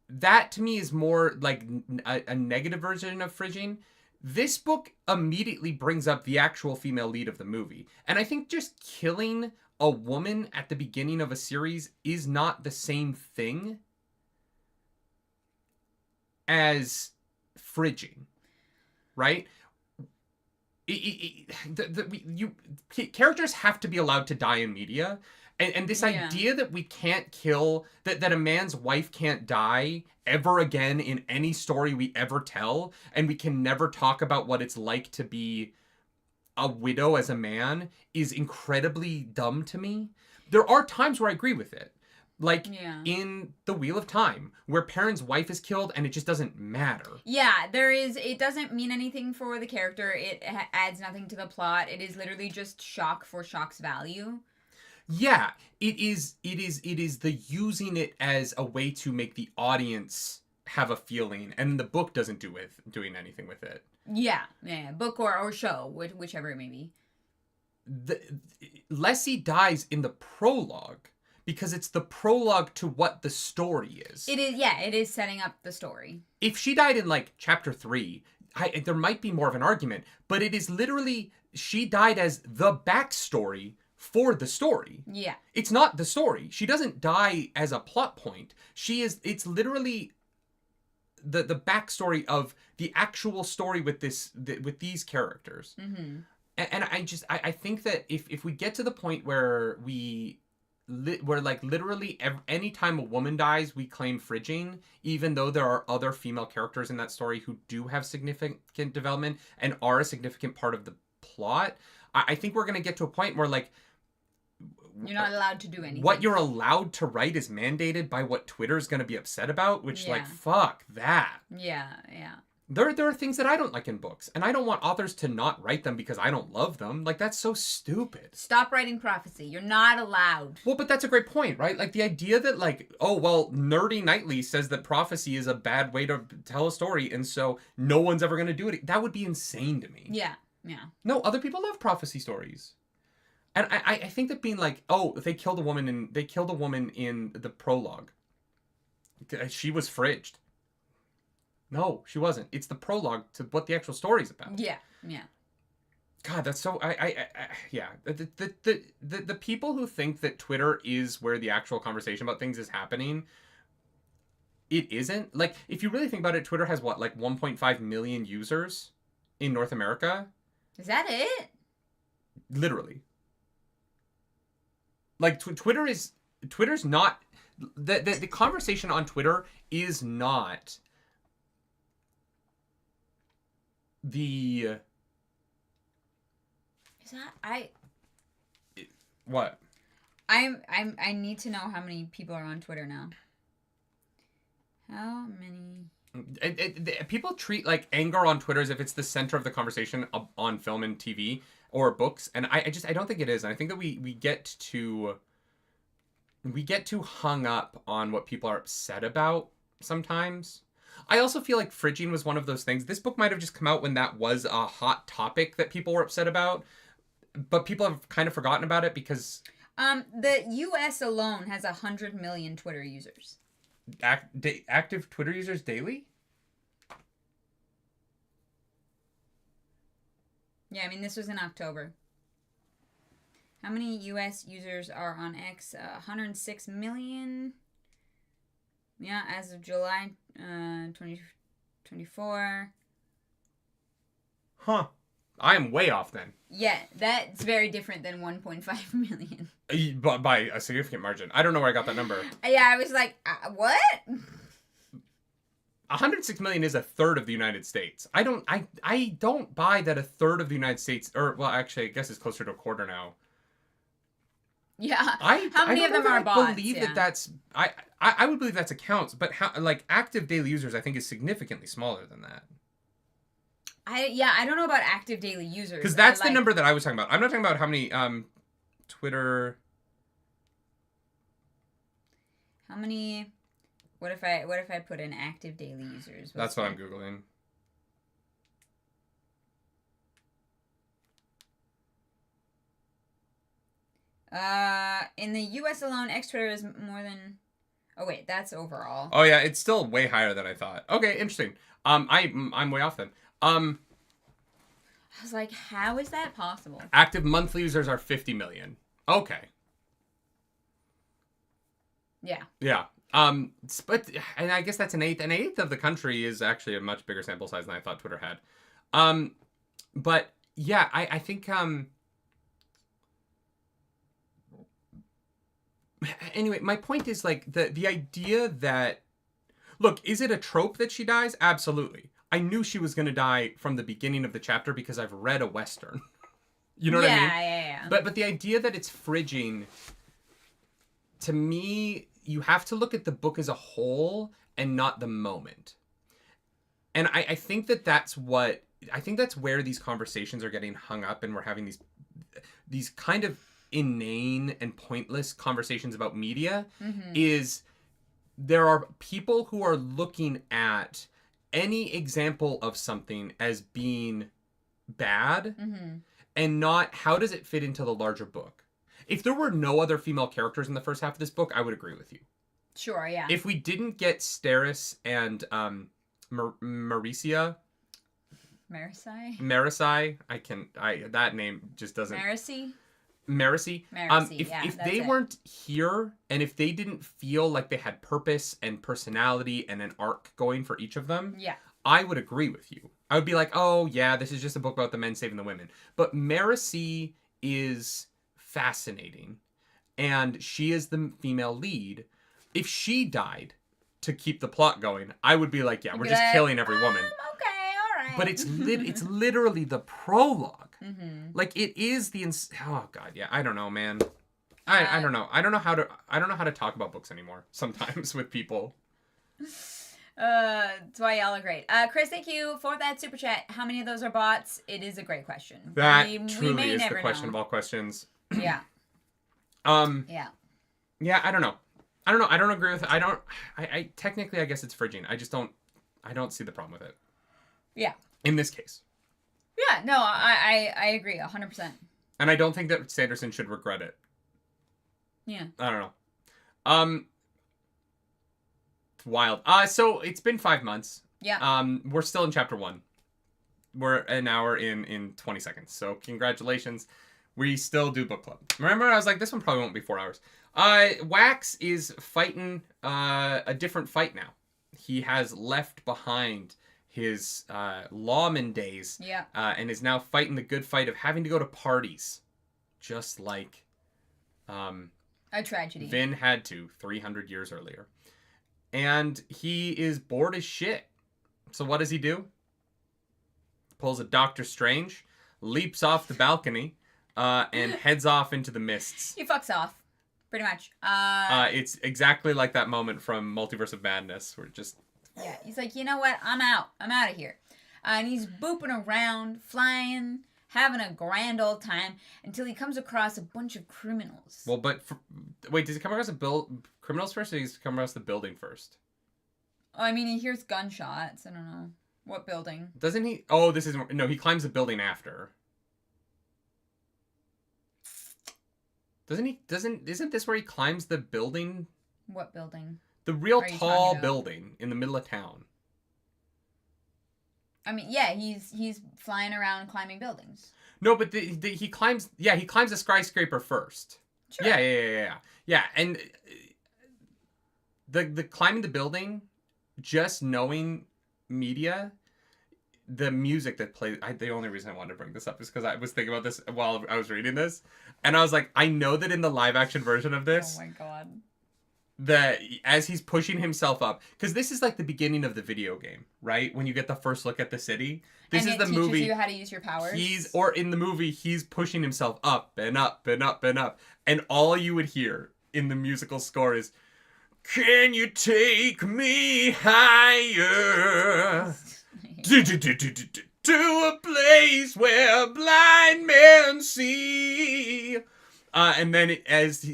That to me is more like a negative version of fridging. This book immediately brings up the actual female lead of the movie. And I think just killing a woman at the beginning of a series is not the same thing as fridging, right? Characters have to be allowed to die in media. And this idea that we can't kill, that a man's wife can't die ever again in any story we ever tell, and we can never talk about what it's like to be a widow as a man, is incredibly dumb to me. There are times where I agree with it. Like in The Wheel of Time, where Perrin's wife is killed and it just doesn't matter. Yeah, it doesn't mean anything for the character. It adds nothing to the plot. It is literally just shock for shock's value. Yeah, it is the using it as a way to make the audience have a feeling, and the book doesn't doing anything with it. Yeah, book or show, whichever it may be. Leslie dies in the prologue because it's the prologue to what the story is. It is setting up the story. If she died in like chapter 3, there might be more of an argument, but it is literally she died as the backstory for the story. Yeah. It's not the story. She doesn't die as a plot point. It's literally the backstory of the actual story with with these characters. Mm-hmm. And I think that if we get to the point where where like literally any time a woman dies, we claim fridging, even though there are other female characters in that story who do have significant development and are a significant part of the plot, I think we're going to get to a point where like, you're not allowed to do anything. What you're allowed to write is mandated by what Twitter's going to be upset about, which like, fuck that. Yeah. There are things that I don't like in books, and I don't want authors to not write them because I don't love them. Like, that's so stupid. Stop writing prophecy. You're not allowed. Well, but that's a great point, right? Like, the idea that, like, oh, well, Nerdy Nightly says that prophecy is a bad way to tell a story, and so no one's ever going to do it. That would be insane to me. Yeah. No, other people love prophecy stories. And I think that being like, oh, they killed a woman in the prologue. She was fridged. No, she wasn't. It's the prologue to what the actual story's about. Yeah. God, that's so. Yeah. The people who think that Twitter is where the actual conversation about things is happening, it isn't. Like, if you really think about it, Twitter has what, like 1.5 million users in North America? Is that it? Literally. Like, Twitter's not. The conversation on Twitter is not the. Is that What? I need to know how many people are on Twitter now. How many? People treat like anger on Twitter as if it's the center of the conversation on film and TV or books, and I don't think it is. And I think that we get too hung up on what people are upset about sometimes. I also feel like fridging was one of those things. This book might have just come out when that was a hot topic that people were upset about, but people have kind of forgotten about it because the U.S. alone has 100 million Twitter users. Active Twitter users daily? Yeah, I mean, this was in October. How many U.S. users are on X? 106 million. Yeah, as of July 2024. Huh. I am way off then. Yeah, that's very different than 1.5 million. But by a significant margin. I don't know where I got that number. Yeah, I was like, what? 106 million is a third of the United States. I don't buy that a third of the United States, or well, actually, I guess it's closer to a quarter now. Yeah. How many of them are bots? I believe that's I would believe that's accounts, but how, like, active daily users I think is significantly smaller than that. I don't know about active daily users. Because that's the number that I was talking about. I'm not talking about how many Twitter. How many? What if I put in active daily users? That's what I'm googling. In the U.S. alone, X Twitter is more than. Oh wait, that's overall. Oh yeah, it's still way higher than I thought. Okay, interesting. I'm way off then. I was like, how is that possible? Active monthly users are 50 million. Okay. Yeah. Yeah. But and I guess that's an eighth of the country is actually a much bigger sample size than I thought Twitter had. But yeah, I think anyway, my point is like the idea that, look, is it a trope that she dies? Absolutely. I knew she was going to die from the beginning of the chapter because I've read a Western. You know what I mean? Yeah. But the idea that it's fridging, to me, you have to look at the book as a whole and not the moment. And I think that's where these conversations are getting hung up, and we're having these kind of inane and pointless conversations about media. Mm-hmm. Is there are people who are looking at any example of something as being bad, mm-hmm. and not how does it fit into the larger book. If there were no other female characters in the first half of this book, I would agree with you. Sure, yeah. If we didn't get Steris and Marisia, that name just doesn't. Marisi. If they weren't here, and if they didn't feel like they had purpose and personality and an arc going for each of them, yeah, I would agree with you. I would be like, oh yeah, this is just a book about the men saving the women. But Marisi is fascinating, and she is the female lead. If she died to keep the plot going, I would be like, yeah, we're just killing every woman. Okay, all right. But it's literally the prologue. Mm-hmm. Like, it is oh god, yeah. I don't know, man. I don't know. I don't know how to talk about books anymore sometimes with people. That's why y'all are great. Chris, thank you for that super chat. How many of those are bots? It is a great question. That truly is the question of all questions. Yeah. Yeah. Yeah, I don't know. I don't agree with it. I technically, I guess it's fridging. I don't see the problem with it. Yeah. In this case. Yeah, no, I agree 100%. And I don't think that Sanderson should regret it. Yeah. I don't know. It's wild. So it's been 5 months. Yeah. We're still in chapter 1. we're an hour in 20 seconds. So congratulations. We still do book club. Remember, I was like, this one probably won't be 4 hours. Wax is fighting a different fight now. He has left behind his lawman days. Yeah. And is now fighting the good fight of having to go to parties. Just like a tragedy. Vin had to 300 years earlier. And he is bored as shit. So what does he do? Pulls a Doctor Strange, leaps off the balcony, and heads off into the mists. He fucks off, pretty much. It's exactly like that moment from Multiverse of Madness, where just... Yeah, he's like, you know what? I'm out. I'm out of here. And he's booping around, flying, having a grand old time, until he comes across a bunch of criminals. Well, but... Wait, does he come across criminals first, or does he come across the building first? Oh, I mean, he hears gunshots. I don't know. What building? Doesn't he? Oh, this is... No, he climbs the building after. Doesn't he? Isn't this where he climbs the building? What building? The real tall building in the middle of town. I mean, yeah, he's flying around climbing buildings. No, but he climbs... Yeah, he climbs a skyscraper first. Sure. Yeah, and the climbing the building, just knowing media, the music that plays... the only reason I wanted to bring this up is because I was thinking about this while I was reading this, and I was like, I know that in the live-action version of this... Oh my god. That as he's pushing himself up, because this is like the beginning of the video game, right? When you get the first look at the city, this is the movie. And it teaches you how to use your powers. In the movie, he's pushing himself up and up and up and up, and all you would hear in the musical score is, "Can you take me higher to a place where blind men see?" And then as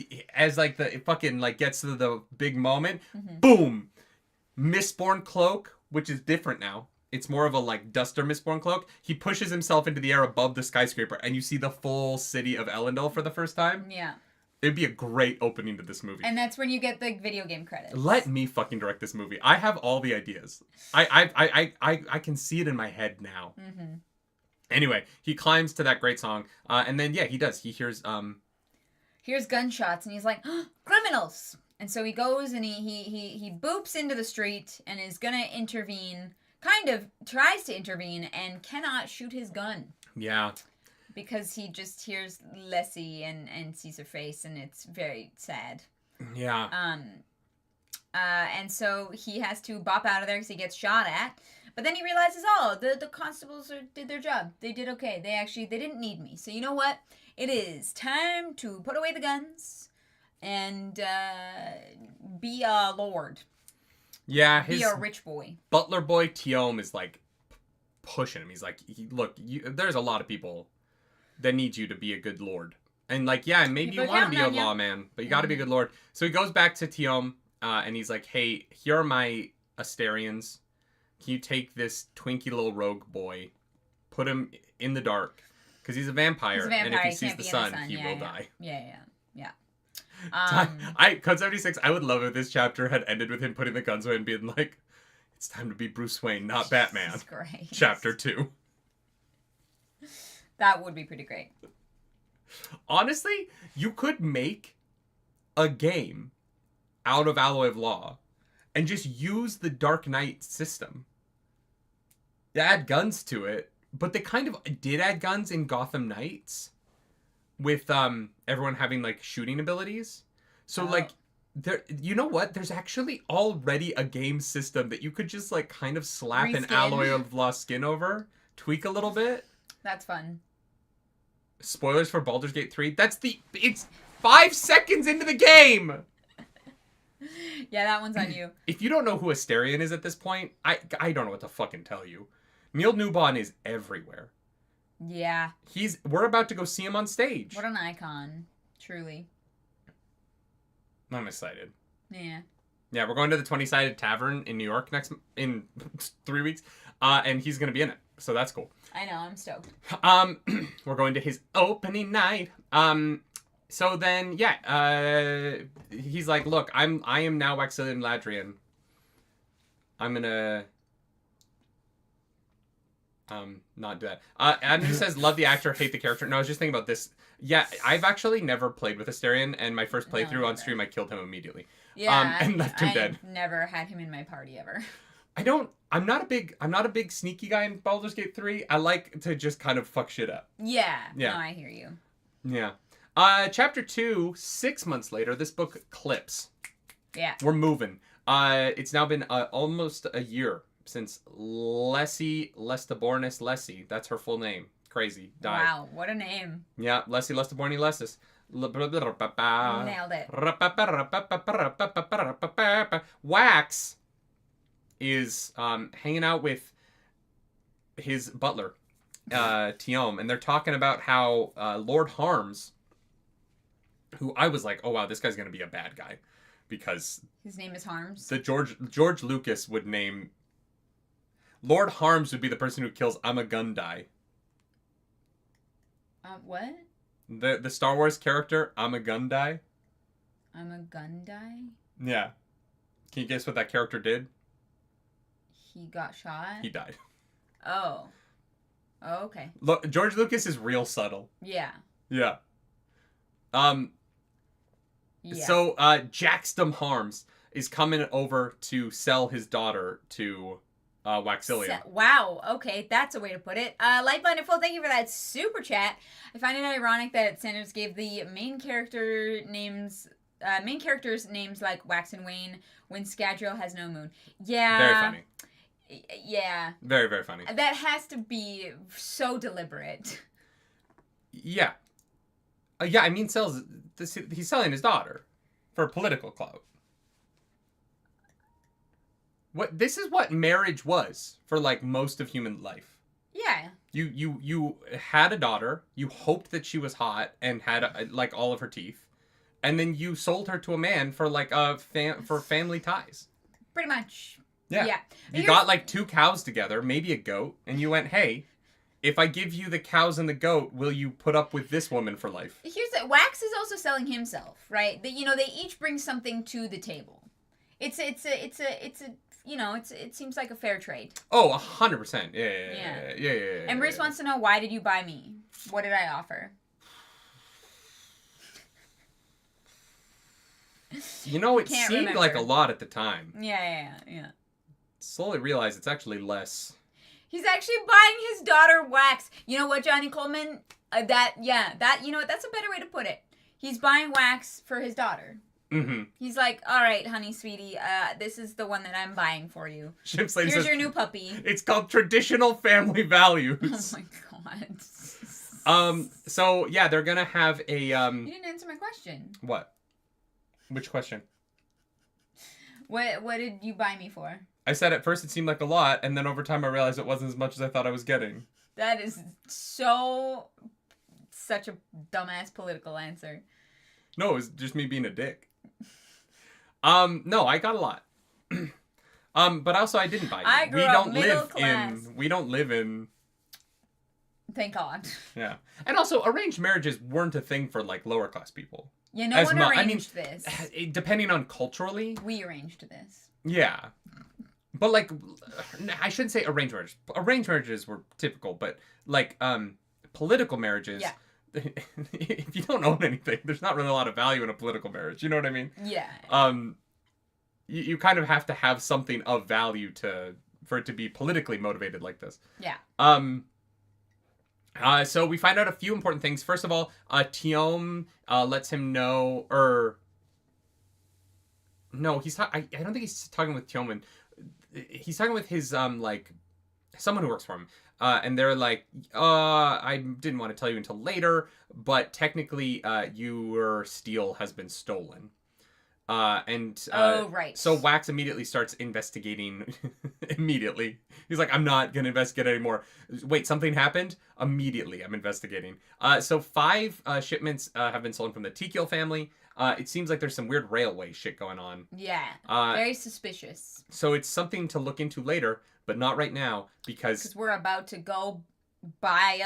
like the fucking like gets to the big moment, boom, Mistborn cloak, which is different now. It's more of a like duster Mistborn cloak. He pushes himself into the air above the skyscraper, and you see the full city of Elendil for the first time. Yeah. It'd be a great opening to this movie. And that's when you get the video game credits. Let me fucking direct this movie. I have all the ideas. I can see it in my head now. Mm-hmm. Anyway, he climbs to that great song, and then yeah, he does. He hears gunshots, and he's like, oh, criminals! And so he goes and he boops into the street and is gonna intervene, kind of tries to intervene, and cannot shoot his gun. Yeah. Because he just hears Lessie and sees her face, and it's very sad. Yeah. And so he has to bop out of there because he gets shot at. But then he realizes, oh, the constables did their job. They did okay. They didn't need me. So you know what? It is time to put away the guns and be a lord. Yeah, be a rich boy. Butler boy Tiom is like pushing him. He's like, look, there's a lot of people that need you to be a good lord. And like, yeah, maybe you want to be a lawman, but you got to be a good lord. So he goes back to Tiom and he's like, hey, here are my Asterians. Can you take this twinky little rogue boy, put him in the dark? Because he's a vampire, and if he sees the sun, he will die. Yeah. Code 76, I would love if this chapter had ended with him putting the guns away and being like, it's time to be Bruce Wayne, not Batman. Great. Chapter 2. That would be pretty great. Honestly, you could make a game out of Alloy of Law and just use the Dark Knight system. Add guns to it, but they kind of did add guns in Gotham Knights with everyone having like shooting abilities. So like there, you know what? There's actually already a game system that you could just like kind of slap an Alloy of Law skin over, tweak a little bit. That's fun. Spoilers for Baldur's Gate 3. It's 5 seconds into the game. Yeah, that one's on you. If you don't know who Asterion is at this point, I don't know what to fucking tell you. Neil Newbon is everywhere. Yeah. We're about to go see him on stage. What an icon. Truly. I'm excited. Yeah. Yeah, we're going to the 20-sided tavern in New York in 3 weeks. And he's going to be in it. So that's cool. I know, I'm stoked. We're going to his opening night. So then, yeah, he's like, look, I am now Waxillian Ladrian. I'm gonna not do that. Andrew says, love the actor, hate the character. No, I was just thinking about this. Yeah, I've actually never played with Astarion, and my first playthrough on stream, I killed him immediately. Yeah, and left him dead. I've never had him in my party ever. I'm not a big sneaky guy in Baldur's Gate 3. I like to just kind of fuck shit up. Yeah. No, I hear you. Yeah. Chapter 2, 6 months later, this book clips. Yeah. We're moving. It's now been almost a year since Lestibornis Lessie, that's her full name. Crazy. Died. Wow, what a name. Yeah, Lessie Lestiborni Lessis. Nailed it. Wax is hanging out with his butler, Tiom, and they're talking about how Lord Harms, who I was like, oh wow, this guy's gonna be a bad guy, because his name is Harms. The George Lucas would name Lord Harms would be the person who kills Amagundai. What? The Star Wars character Amagundai. Amagundai? Yeah. Can you guess what that character did? He got shot? He died. Oh. Oh, okay. Look, George Lucas is real subtle. Yeah. Yeah. Yeah. So, Jackstum Harms is coming over to sell his daughter to Waxillium. Wow. Okay, that's a way to put it. Light Blinded Full, thank you for that super chat. I find it ironic that Sanders gave the main characters names like Wax and Wayne when Scadrial has no moon. Yeah. Very funny. Yeah. Very, very funny. That has to be so deliberate. Yeah. Yeah, I mean, he's selling his daughter for political clout. This is what marriage was for like most of human life. Yeah. You had a daughter, you hoped that she was hot and had like all of her teeth, and then you sold her to a man for like for family ties. Pretty much. Yeah. You got like 2 cows together, maybe a goat, and you went, "Hey, if I give you the cows and the goat, will you put up with this woman for life?" Here's the Wax is also selling himself, right? They each bring something to the table. It seems like a fair trade. Oh, 100%. Yeah. And Bruce wants to know, why did you buy me? What did I offer? It seemed like a lot at the time. Yeah. Slowly realized it's actually less. He's actually buying his daughter Wax. You know what, Johnny Coleman? That's a better way to put it. He's buying Wax for his daughter. Mm-hmm. He's like, all right, honey, sweetie, this is the one that I'm buying for you. Ship's Lady Here's says, your new puppy. It's called traditional family values. Oh my god. So yeah, they're gonna have a You didn't answer my question. What? Which question? What did you buy me for? I said at first it seemed like a lot, and then over time I realized it wasn't as much as I thought I was getting. That is such a dumbass political answer. No, it was just me being a dick. No, I got a lot. But also I didn't buy you. We don't live in Thank God. Yeah. And also arranged marriages weren't a thing for like lower class people. Yeah, no one arranged this. Depending on culturally. We arranged this. Yeah. But like I shouldn't say arranged marriages. Arranged marriages were typical, but like political marriages. Yeah. If you don't own anything, there's not really a lot of value in a political marriage. You know what I mean? Yeah. You kind of have to have something of value for it to be politically motivated like this. Yeah. So we find out a few important things. First of all, Tiom lets him know, no, I don't think he's talking with Tiom. He's talking with his like someone who works for him. And they're like, I didn't want to tell you until later, but technically, your steel has been stolen. Right. So Wax immediately starts investigating. Immediately. He's like, I'm not going to investigate anymore. Wait, something happened? Immediately, I'm investigating. So 5 shipments have been stolen from the Tikil family. It seems like there's some weird railway shit going on. Yeah. Very suspicious. So it's something to look into later, but not right now because we're about to go buy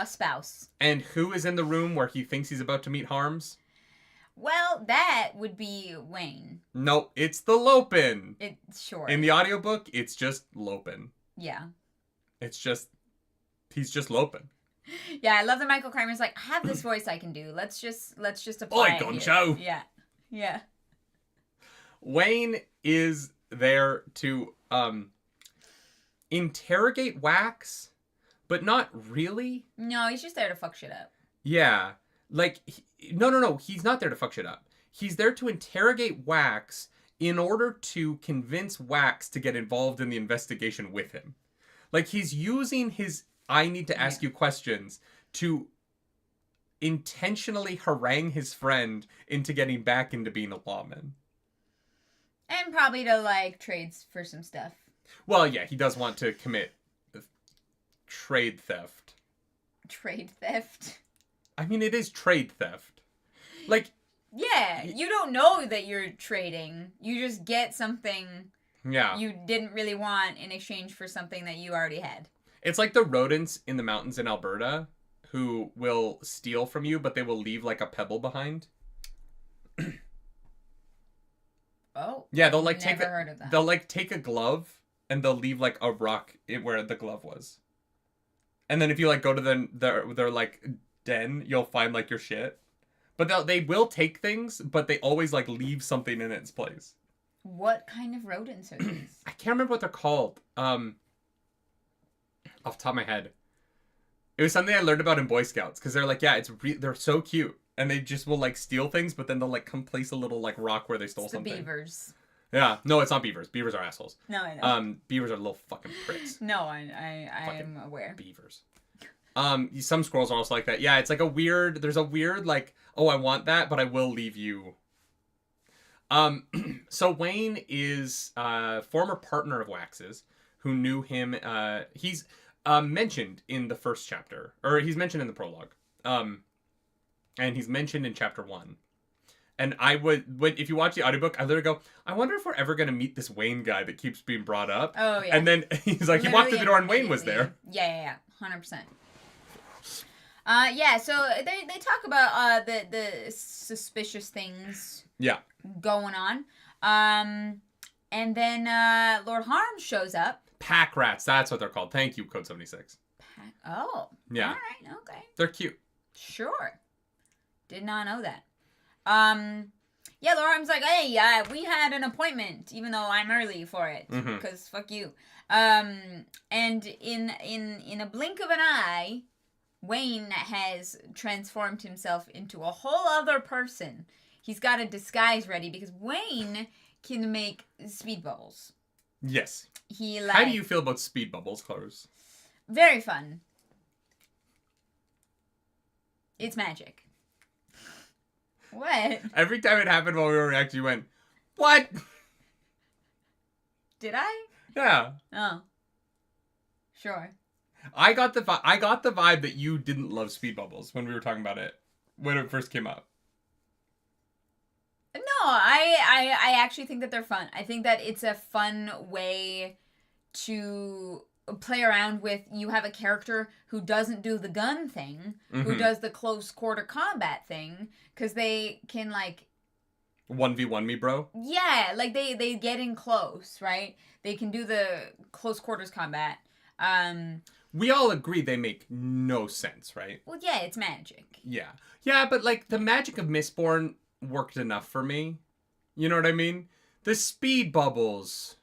a spouse. And who is in the room where he thinks he's about to meet Harms? Well, that would be Wayne. No, it's the Lopin. Sure. In the audiobook, it's just Lopin. Yeah. It's just He's just loping. Yeah, I love that Michael Kramer's like, I have this voice I can do. Let's just apply it here. Goncho. Yeah. Yeah. Wayne is there to interrogate Wax, but not really. No, he's just there to fuck shit up. Yeah. Like, no. He's not there to fuck shit up. He's there to interrogate Wax in order to convince Wax to get involved in the investigation with him. Like, he's using his I need to ask you questions to intentionally harangue his friend into getting back into being a lawman. And probably to, like, trades for some stuff. Well, yeah, he does want to commit trade theft. Trade theft? I mean, it is trade theft. Like... Yeah, you don't know that you're trading. You just get something you didn't really want in exchange for something that you already had. It's like the rodents in the mountains in Alberta who will steal from you, but they will leave, like, a pebble behind. Oh. Yeah, they'll, like, heard of that. They'll, like, take a glove, and they'll leave, like, a rock where the glove was. And then if you, like, go to their like, den, you'll find, like, your shit. But they will take things, but they always, like, leave something in its place. What kind of rodents are these? I can't remember what they're called. Off the top of my head. It was something I learned about in Boy Scouts. Because they're like, yeah, they're so cute. And they just will, like, steal things, but then they'll, like, come place a little, like, rock where they stole something. The beavers. Yeah. No, it's not beavers. Beavers are assholes. No, I know. Beavers are little fucking pricks. No, I am aware. Beavers. Some squirrels are also like that. Yeah, it's like there's a weird, like, oh, I want that, but I will leave you. So Wayne is a former partner of Wax's who knew him. He's mentioned in the first chapter, or he's mentioned in the prologue. And he's mentioned in chapter 1. And if you watch the audiobook, I literally go, I wonder if we're ever going to meet this Wayne guy that keeps being brought up. Oh, yeah. And then he's like, he walked through the door and Wayne was there. Yeah. 100%. So they talk about the suspicious things going on. And then Lord Harm shows up. Pack rats, that's what they're called. Thank you, Code 76. Oh. Yeah. All right, okay. They're cute. Sure. Did not know that. Yeah, Lord Harm's like, hey, we had an appointment, even though I'm early for it, because fuck you. And in a blink of an eye, Wayne has transformed himself into a whole other person. He's got a disguise ready because Wayne can make speed bubbles. Yes. How do you feel about speed bubbles, Close? Very fun. It's magic. What? Every time it happened while we were reacting, you went, what? Did I? Yeah. Oh. Sure. I got the vibe that you didn't love speed bubbles when we were talking about it when it first came up. No, I actually think that they're fun. I think that it's a fun way to play around with. You have a character who doesn't do the gun thing, who does the close quarter combat thing, because they can, like, 1v1 me, bro. Yeah, like they get in close, right? They can do the close quarters combat. We all agree they make no sense, right? Well, yeah, it's magic. Yeah. Yeah, but, like, the magic of Mistborn worked enough for me. You know what I mean? The speed bubbles.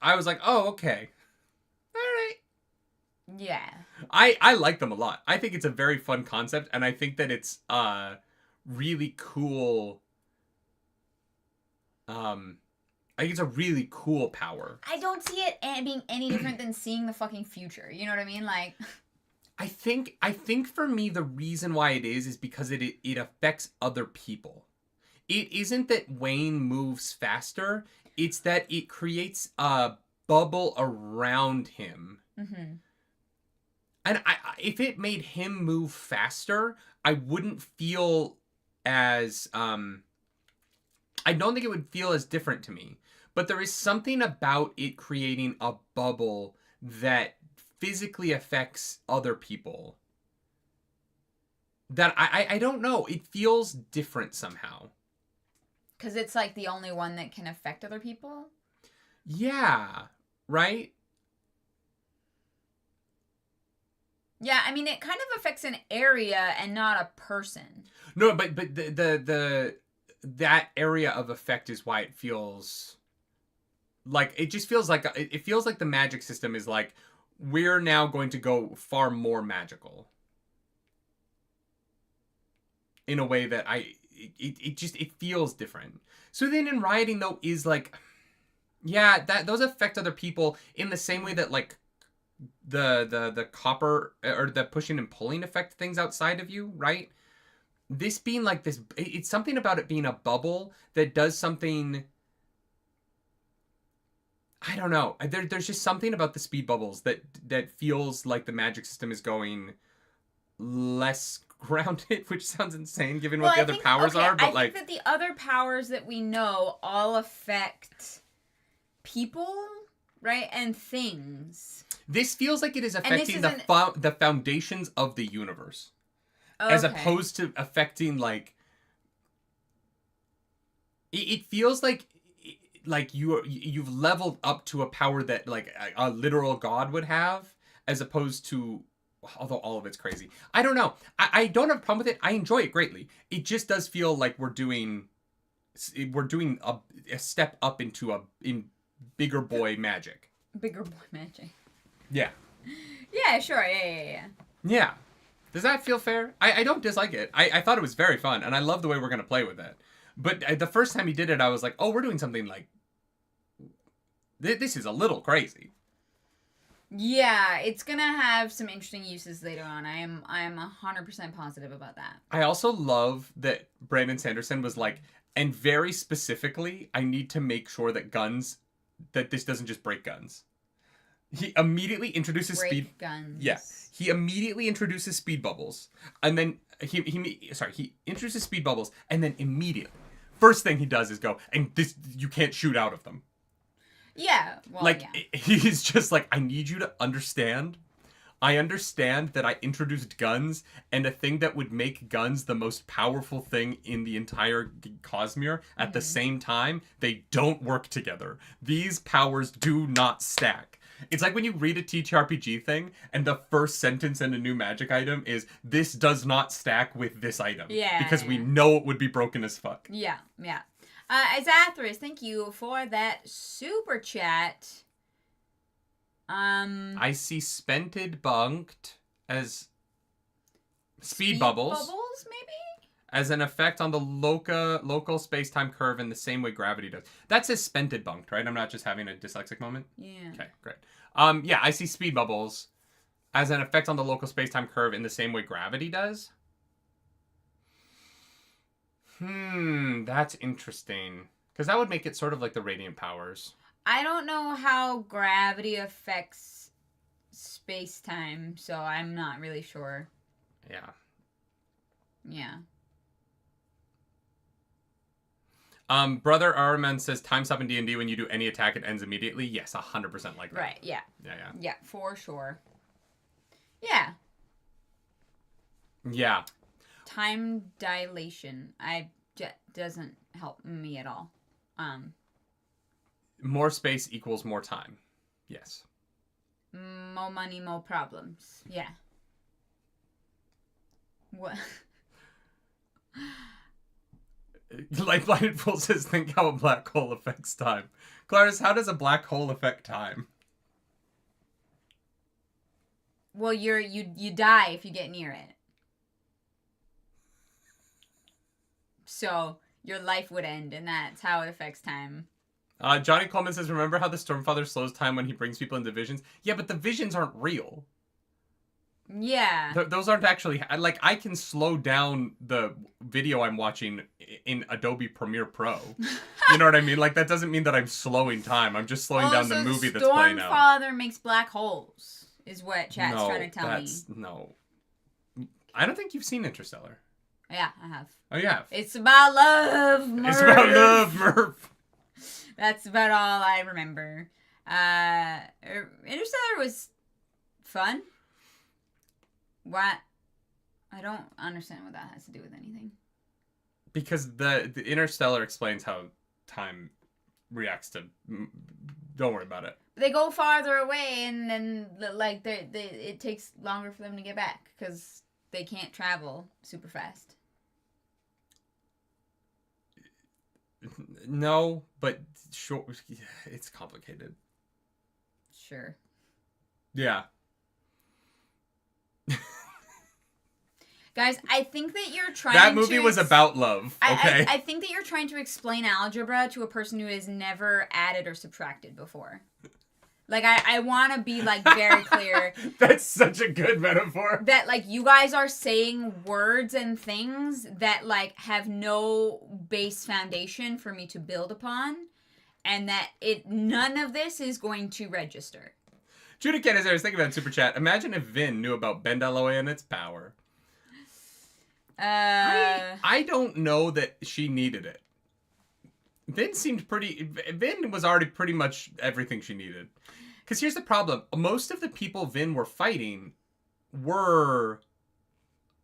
I was like, oh, okay. All right. Yeah. I like them a lot. I think it's a very fun concept, and I think that it's really cool. I think it's a really cool power. I don't see it being any different than seeing the fucking future. You know what I mean? Like, I think for me the reason why it is because it affects other people. It isn't that Wayne moves faster. It's that it creates a bubble around him. Mm-hmm. And if it made him move faster, I wouldn't feel as... I don't think it would feel as different to me. But there is something about it creating a bubble that physically affects other people that I don't know. It feels different somehow. Because it's like the only one that can affect other people? Yeah. Right? Yeah, I mean, it kind of affects an area and not a person. No, but the that area of effect is why it feels like it just feels like it feels like the magic system is like we're now going to go far more magical in a way that it just it feels different. So then in rioting though is like yeah, that those affect other people in the same way that like the copper or the pushing and pulling affect things outside of you, right? This being like this, it's something about it being a bubble that does something. I don't know. There's just something about the speed bubbles that feels like the magic system is going less grounded, which sounds insane given what the other powers are. But I think that the other powers that we know all affect people, right, and things. This feels like it is affecting the foundations of the universe, as opposed to affecting like. It feels like you've leveled up to a power that like a literal god would have, as opposed to. Although all of it's crazy. I don't know. I don't have a problem with it. I enjoy it greatly. It just does feel like we're doing a step up in bigger boy magic. Bigger boy magic. Yeah. Yeah, sure. Yeah. Yeah. Does that feel fair? I don't dislike it. I thought it was very fun, and I love the way we're going to play with it. But the first time he did it, I was like, oh, we're doing something like... This is a little crazy. Yeah, it's gonna have some interesting uses later on. I am 100% positive about that. I also love that Brandon Sanderson was like, and very specifically, I need to make sure that this doesn't just break guns. He immediately introduces break guns. Yeah, he immediately introduces speed bubbles, and then he introduces speed bubbles, and then immediately, first thing he does is go, and this you can't shoot out of them. Yeah, well, like he's just like, I need you to understand. I understand that I introduced guns, and a thing that would make guns the most powerful thing in the entire Cosmere at the same time, they don't work together. These powers do not stack. It's like when you read a TTRPG thing, and the first sentence in a new magic item is, this does not stack with this item. Yeah. Because we know it would be broken as fuck. Yeah. Zathras, thank you for that super chat. I see Spented Bunked as speed bubbles. Bubbles, maybe? As an effect on the local space-time curve in the same way gravity does. That says Spented Bunked, right? I'm not just having a dyslexic moment? Yeah. Okay, great. Yeah, I see speed bubbles as an effect on the local space-time curve in the same way gravity does. That's interesting. Because that would make it sort of like the radiant powers. I don't know how gravity affects space-time, so I'm not really sure. Yeah. Yeah. Brother Arman says, time stop in D&D when you do any attack, it ends immediately. Yes, 100% like that. Right, yeah. Yeah. Yeah, for sure. Yeah. Yeah. Time dilation. Doesn't help me at all. More space equals more time. Yes. More money, more problems. Yeah. What? Light Blinded Fool says, think how a black hole affects time. Clarice, how does a black hole affect time? Well, you die if you get near it. So your life would end, and that's how it affects time. Johnny Coleman says, remember how the Stormfather slows time when he brings people into visions? Yeah, but the visions aren't real. Yeah. Those aren't actually... Like, I can slow down the video I'm watching in Adobe Premiere Pro. You know what I mean? Like, that doesn't mean that I'm slowing time. I'm just slowing down the movie that's playing out. Stormfather makes black holes, is what chat's trying to tell me. No. I don't think you've seen Interstellar. Yeah, I have. Oh, you have? It's about love, Murph. It's about love, Murph. That's about all I remember. Interstellar was fun. What? I don't understand what that has to do with anything. Because the Interstellar explains how time reacts to Don't worry about it. They go farther away, and then like it takes longer for them to get back because they can't travel super fast. No, but sure, it's complicated. Sure. Yeah. Guys, I think that you're trying That movie was about love, okay? I think that you're trying to explain algebra to a person who has never added or subtracted before. Like, I want to be, like, very clear. That's such a good metaphor. That, like, you guys are saying words and things that, like, have no base foundation for me to build upon. And that none of this is going to register. Judah Kennedy, I was thinking about Super Chat. Imagine if Vin knew about Bendalloy and its power. I don't know that she needed it. Vin was already pretty much everything she needed. Because here's the problem. Most of the people Vin were fighting were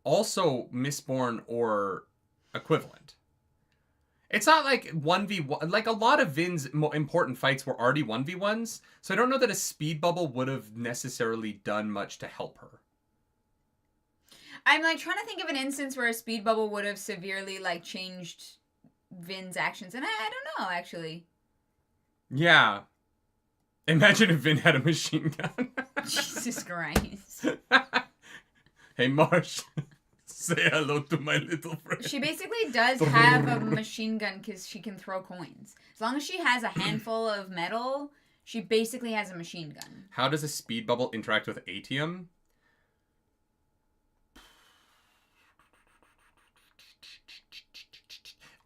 also Mistborn or equivalent. It's not like 1v1. Like, a lot of Vin's important fights were already 1v1s. So I don't know that a speed bubble would have necessarily done much to help her. I'm, like, trying to think of an instance where a speed bubble would have severely, like, changed Vin's actions. And I don't know, actually. Yeah. Imagine if Vin had a machine gun. Jesus Christ. Hey, Marsh. Say hello to my little friend. She basically does have a machine gun because she can throw coins. As long as she has a handful of metal, she basically has a machine gun. How does a speed bubble interact with atium?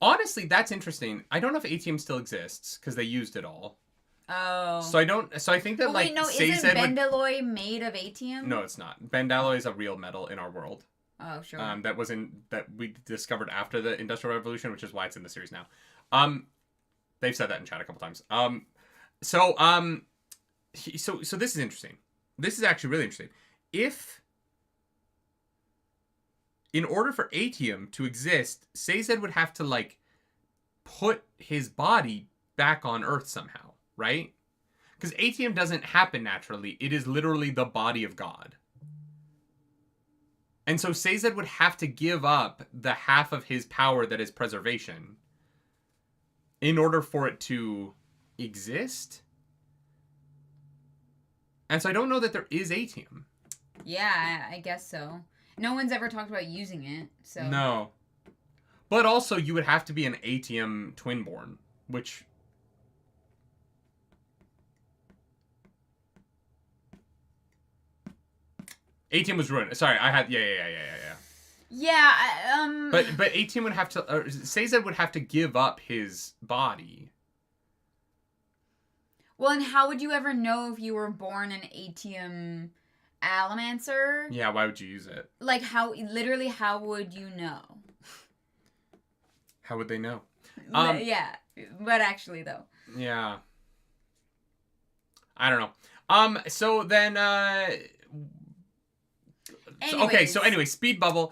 Honestly, that's interesting. I don't know if atium still exists because they used it all. Oh. So I think that, like, wait, no, isn't Bendalloy made of atium? No, it's not. Bendalloy is a real metal in our world. Oh, sure. That we discovered after the Industrial Revolution, which is why it's in the series now. They've said that in chat a couple times. So this is interesting. This is actually really interesting. If in order for atium to exist, Sazed would have to, like, put his body back on Earth somehow, right? Because atium doesn't happen naturally. It is literally the body of God. And so Sazed would have to give up the half of his power that is preservation in order for it to exist. And so I don't know that there is atium. Yeah, I guess so. No one's ever talked about using it, so... No. But also, you would have to be an atium twinborn, which... atium was ruined. Sorry, I had... Yeah. Yeah, But atium would have to... Sazed would have to give up his body. Well, and how would you ever know if you were born an atium... Allomancer? Yeah, why would you use it? Like, how would you know? How would they know? Yeah, but actually, though. Yeah. I don't know. So then, anyway, speed bubble.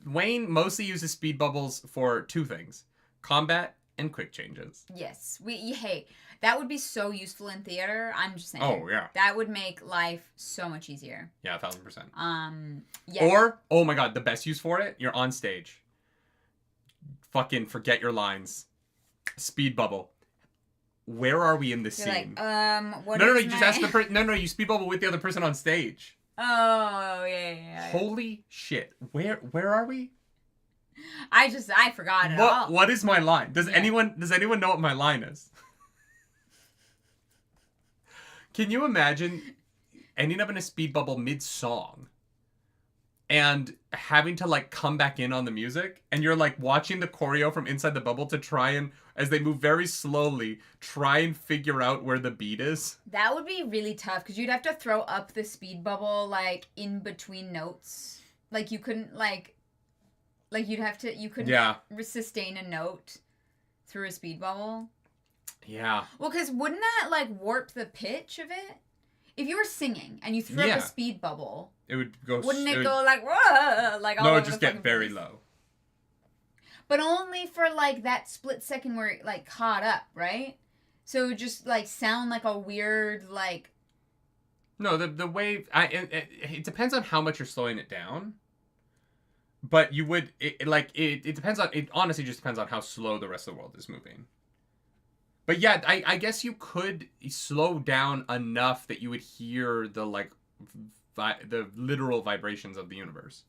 Wayne mostly uses speed bubbles for two things. Combat and quick changes. Yes. Hey, that would be so useful in theater. I'm just saying. Oh, yeah. That would make life so much easier. Yeah, 1,000%. Yeah. Or, oh my god, the best use for it, you're on stage. Fucking forget your lines. Speed bubble. Where are we in this scene? Like, what No, you just ask the person. No, you speed bubble with the other person on stage. Oh, yeah. Holy shit. Where are we? I forgot it all. What is my line? Does anyone know what my line is? Can you imagine ending up in a speed bubble mid-song and having to, like, come back in on the music, and you're, like, watching the choreo from inside the bubble to try and, as they move very slowly, try and figure out where the beat is? That would be really tough, because you'd have to throw up the speed bubble, like, in between notes. Like, you couldn't, you couldn't sustain a note through a speed bubble. Yeah. Well, because wouldn't that, like, warp the pitch of it? If you were singing and you threw up a speed bubble, it would go. Wouldn't it go like, whoa, like all over the place? No, it would just get very low. But only for, like, that split second where it, like, caught up, right? So it would just like sound like a weird like. No, the wave. It depends on how much you're slowing it down. But you would it depends on it. Honestly, just depends on how slow the rest of the world is moving. But yeah, I guess you could slow down enough that you would hear the like the literal vibrations of the universe.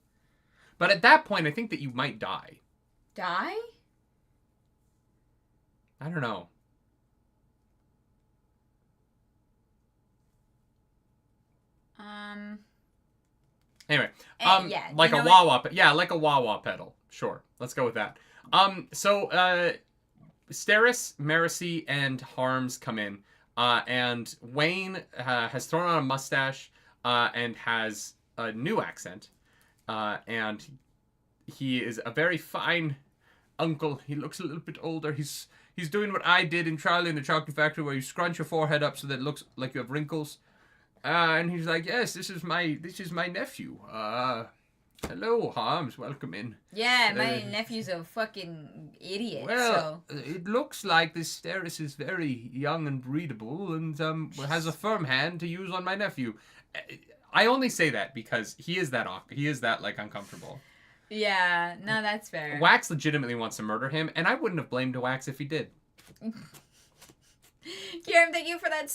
But at that point, I think that you might die. Die? I don't know. Anyway, yeah, like a wah-wah, like a wah-wah pedal. Sure, let's go with that. So Steris, Marisi, and Harms come in, and Wayne has thrown on a mustache, and has a new accent, and he is a very fine uncle. He looks a little bit older. He's doing what I did in Charlie and the Chocolate Factory, where you scrunch your forehead up so that it looks like you have wrinkles. And he's like, yes, this is my nephew. Hello, Harms, welcome in. Yeah, my nephew's a fucking idiot. Well, it looks like this Steris is very young and breedable, and has a firm hand to use on my nephew. I only say that because he is that like uncomfortable. Yeah, no, that's fair. Wax legitimately wants to murder him, and I wouldn't have blamed Wax if he did. Kieran, thank you for that.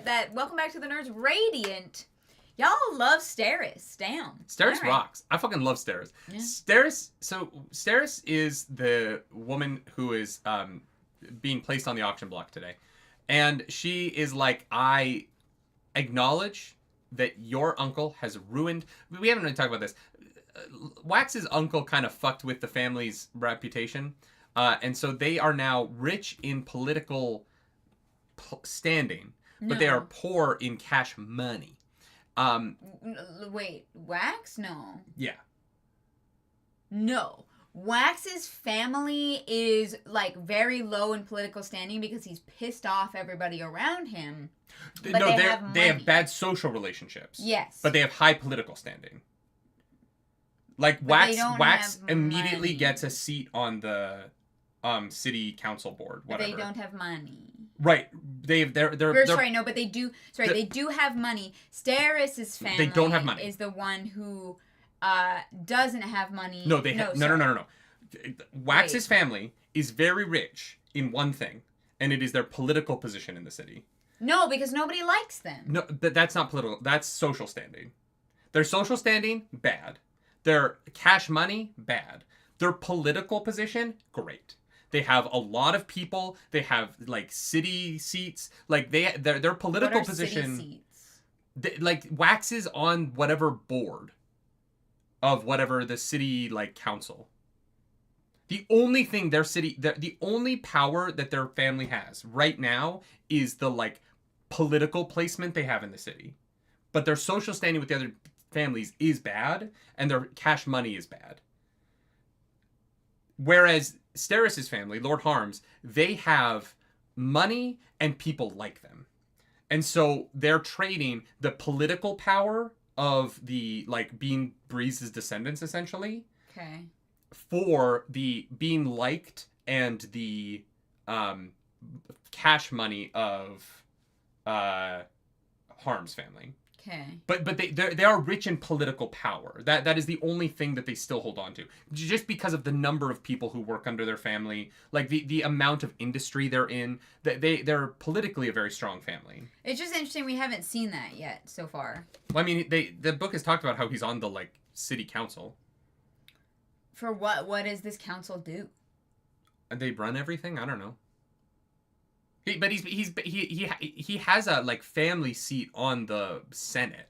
That welcome back to the Nerds Radiant. Y'all love Steris. Damn. Steris rocks. I fucking love Steris. Yeah. Steris is the woman who is being placed on the auction block today, and she is like, I acknowledge that your uncle has ruined. We haven't really talked about this. Wax's uncle kind of fucked with the family's reputation, and so they are now rich in political standing, but they are poor in cash money. Wait, Wax? No. Yeah. No. Wax's family is like very low in political standing because he's pissed off everybody around him. They have bad social relationships. Yes. But they have high political standing. Like Wax immediately gets a seat on the city council board. Whatever. But they don't have money. Right. But they do. Sorry, they do have money. Steris's family. They don't have money. Is the one who doesn't have money. No, they have no. Wax's family is very rich in one thing, and it is their political position in the city. No, because nobody likes them. No, that's not political. That's social standing. Their social standing, bad. Their cash money, bad. Their political position, great. They have a lot of people. They have like city seats. Like their political position. City seats? Like Wax is on whatever board of whatever the city like council. The only thing the only power that their family has right now is the like political placement they have in the city. But their social standing with the other families is bad, and their cash money is bad. Whereas Steris's family, Lord Harms, they have money and people like them. And so they're trading the political power of the, like, being Breeze's descendants, essentially. Okay. For the being liked and the cash money of Harm's family. Okay. But they are rich in political power. That is the only thing that they still hold on to. Just because of the number of people who work under their family, like the amount of industry they're in, they're politically a very strong family. It's just interesting we haven't seen that yet so far. Well, I mean, the book has talked about how he's on the like city council. For what? What does this council do? They run everything? I don't know. But he has a like family seat on the Senate.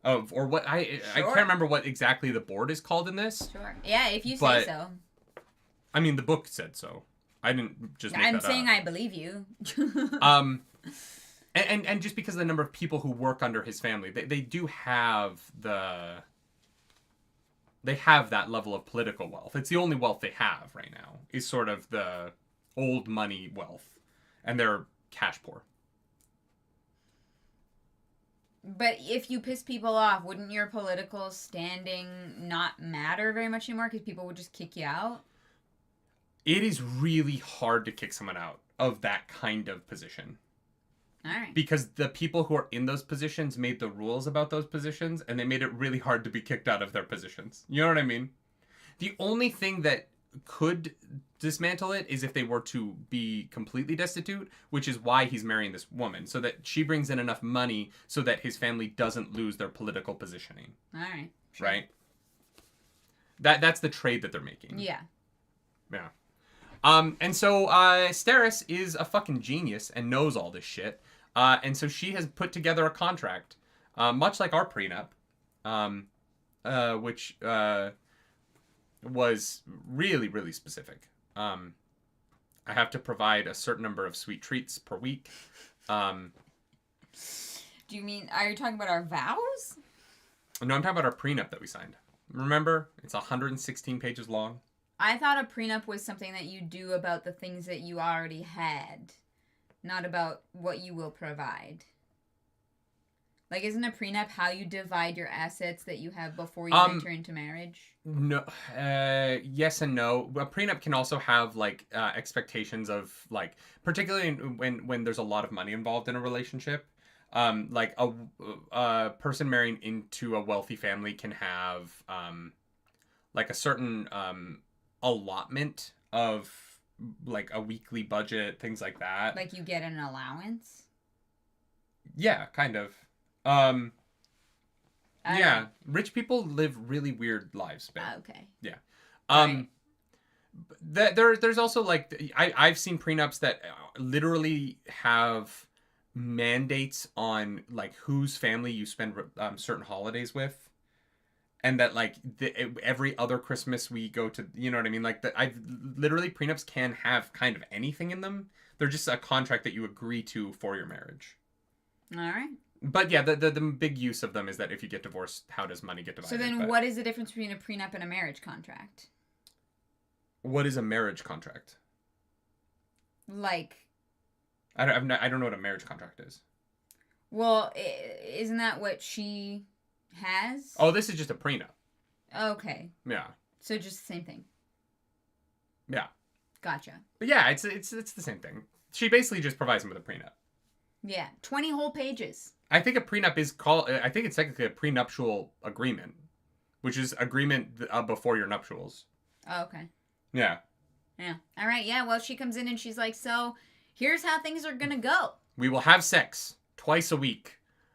Or what I can't remember what exactly the board is called in this. Sure. Yeah, if you say so. I mean, the book said so. I didn't just make that up. I'm saying I believe you. And just because of the number of people who work under his family, they do have they have that level of political wealth. It's the only wealth they have right now, is sort of the old money wealth. And they're cash poor. But if you piss people off, wouldn't your political standing not matter very much anymore because people would just kick you out? It is really hard to kick someone out of that kind of position. All right. Because the people who are in those positions made the rules about those positions, and they made it really hard to be kicked out of their positions. You know what I mean? The only thing that could dismantle it is if they were to be completely destitute, which is why he's marrying this woman, so that she brings in enough money so that his family doesn't lose their political positioning. All right. Sure. Right? That's the trade that they're making. Yeah. Yeah. And so Steris is a fucking genius and knows all this shit. And so she has put together a contract, much like our prenup, which was really, really specific. I have to provide a certain number of sweet treats per week. Do you mean, are you talking about our vows? No, I'm talking about our prenup that we signed. Remember? It's 116 pages long. I thought a prenup was something that you do about the things that you already had, not about what you will provide. Like, isn't a prenup how you divide your assets that you have before you enter into marriage? No, yes and no. A prenup can also have like expectations of like, particularly when there's a lot of money involved in a relationship. Like a person marrying into a wealthy family can have like a certain allotment of like a weekly budget, things like that. Like you get an allowance? Yeah, kind of. Yeah, rich people live really weird lives, babe. Okay. Yeah. Right. There's also like I've seen prenups that literally have mandates on like whose family you spend certain holidays with, and that like every other Christmas we go to, you know what I mean? Like that, I've literally prenups can have kind of anything in them. They're just a contract that you agree to for your marriage. All right. But yeah, the big use of them is that if you get divorced, how does money get divided? So then what is the difference between a prenup and a marriage contract? What is a marriage contract? Like... I don't know what a marriage contract is. Well, isn't that what she has? Oh, this is just a prenup. Okay. Yeah. So just the same thing. Yeah. Gotcha. But yeah, it's the same thing. She basically just provides him with a prenup. Yeah. 20 whole pages. I think a prenup is called... I think it's technically a prenuptial agreement, which is agreement before your nuptials. Oh, okay. Yeah. Yeah. All right. Yeah. Well, she comes in and she's like, so here's how things are going to go. We will have sex twice a week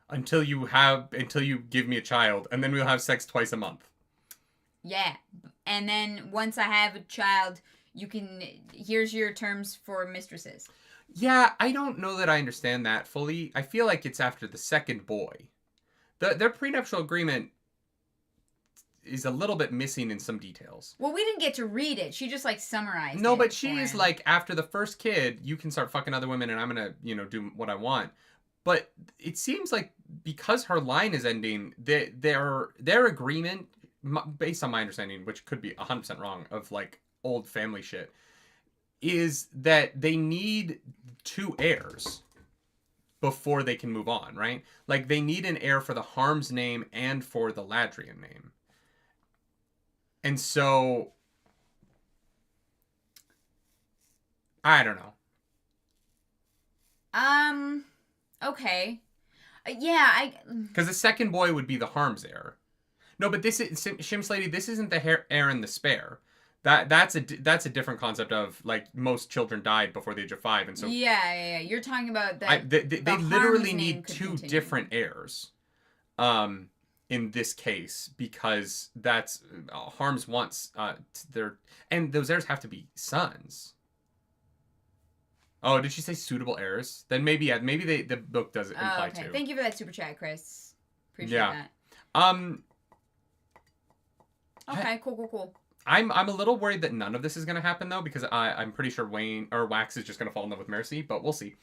until you give me a child, and then we'll have sex twice a month. Yeah. And then once I have a child, here's your terms for mistresses. Yeah, I don't know that I understand that fully. I feel like it's after the second boy. Their prenuptial agreement is a little bit missing in some details. Well, we didn't get to read it. She just, like, summarized it. No, but she is like, after the first kid, you can start fucking other women and I'm going to, do what I want. But it seems like because her line is ending, their agreement, based on my understanding, which could be 100% wrong, of, like, old family shit, is that they need 2 heirs before they can move on, right? Like, they need an heir for the Harm's name and for the Ladrian name. And so, I don't know. Okay. Yeah, Because the second boy would be the Harm's heir. No, but this is, Shim's Lady, this isn't the heir in the spare. That's a different concept of, like, most children died before the age of 5, and so... Yeah. You're talking about that... They literally need 2 different heirs. In this case, because that's Harms wants and those heirs have to be sons. Oh, did she say suitable heirs? Then maybe the book does imply okay. to. Thank you for that super chat, Chris. Appreciate that. Okay, cool. I'm a little worried that none of this is gonna happen though, because I'm pretty sure Wayne or Wax is just gonna fall in love with Mercy, but we'll see.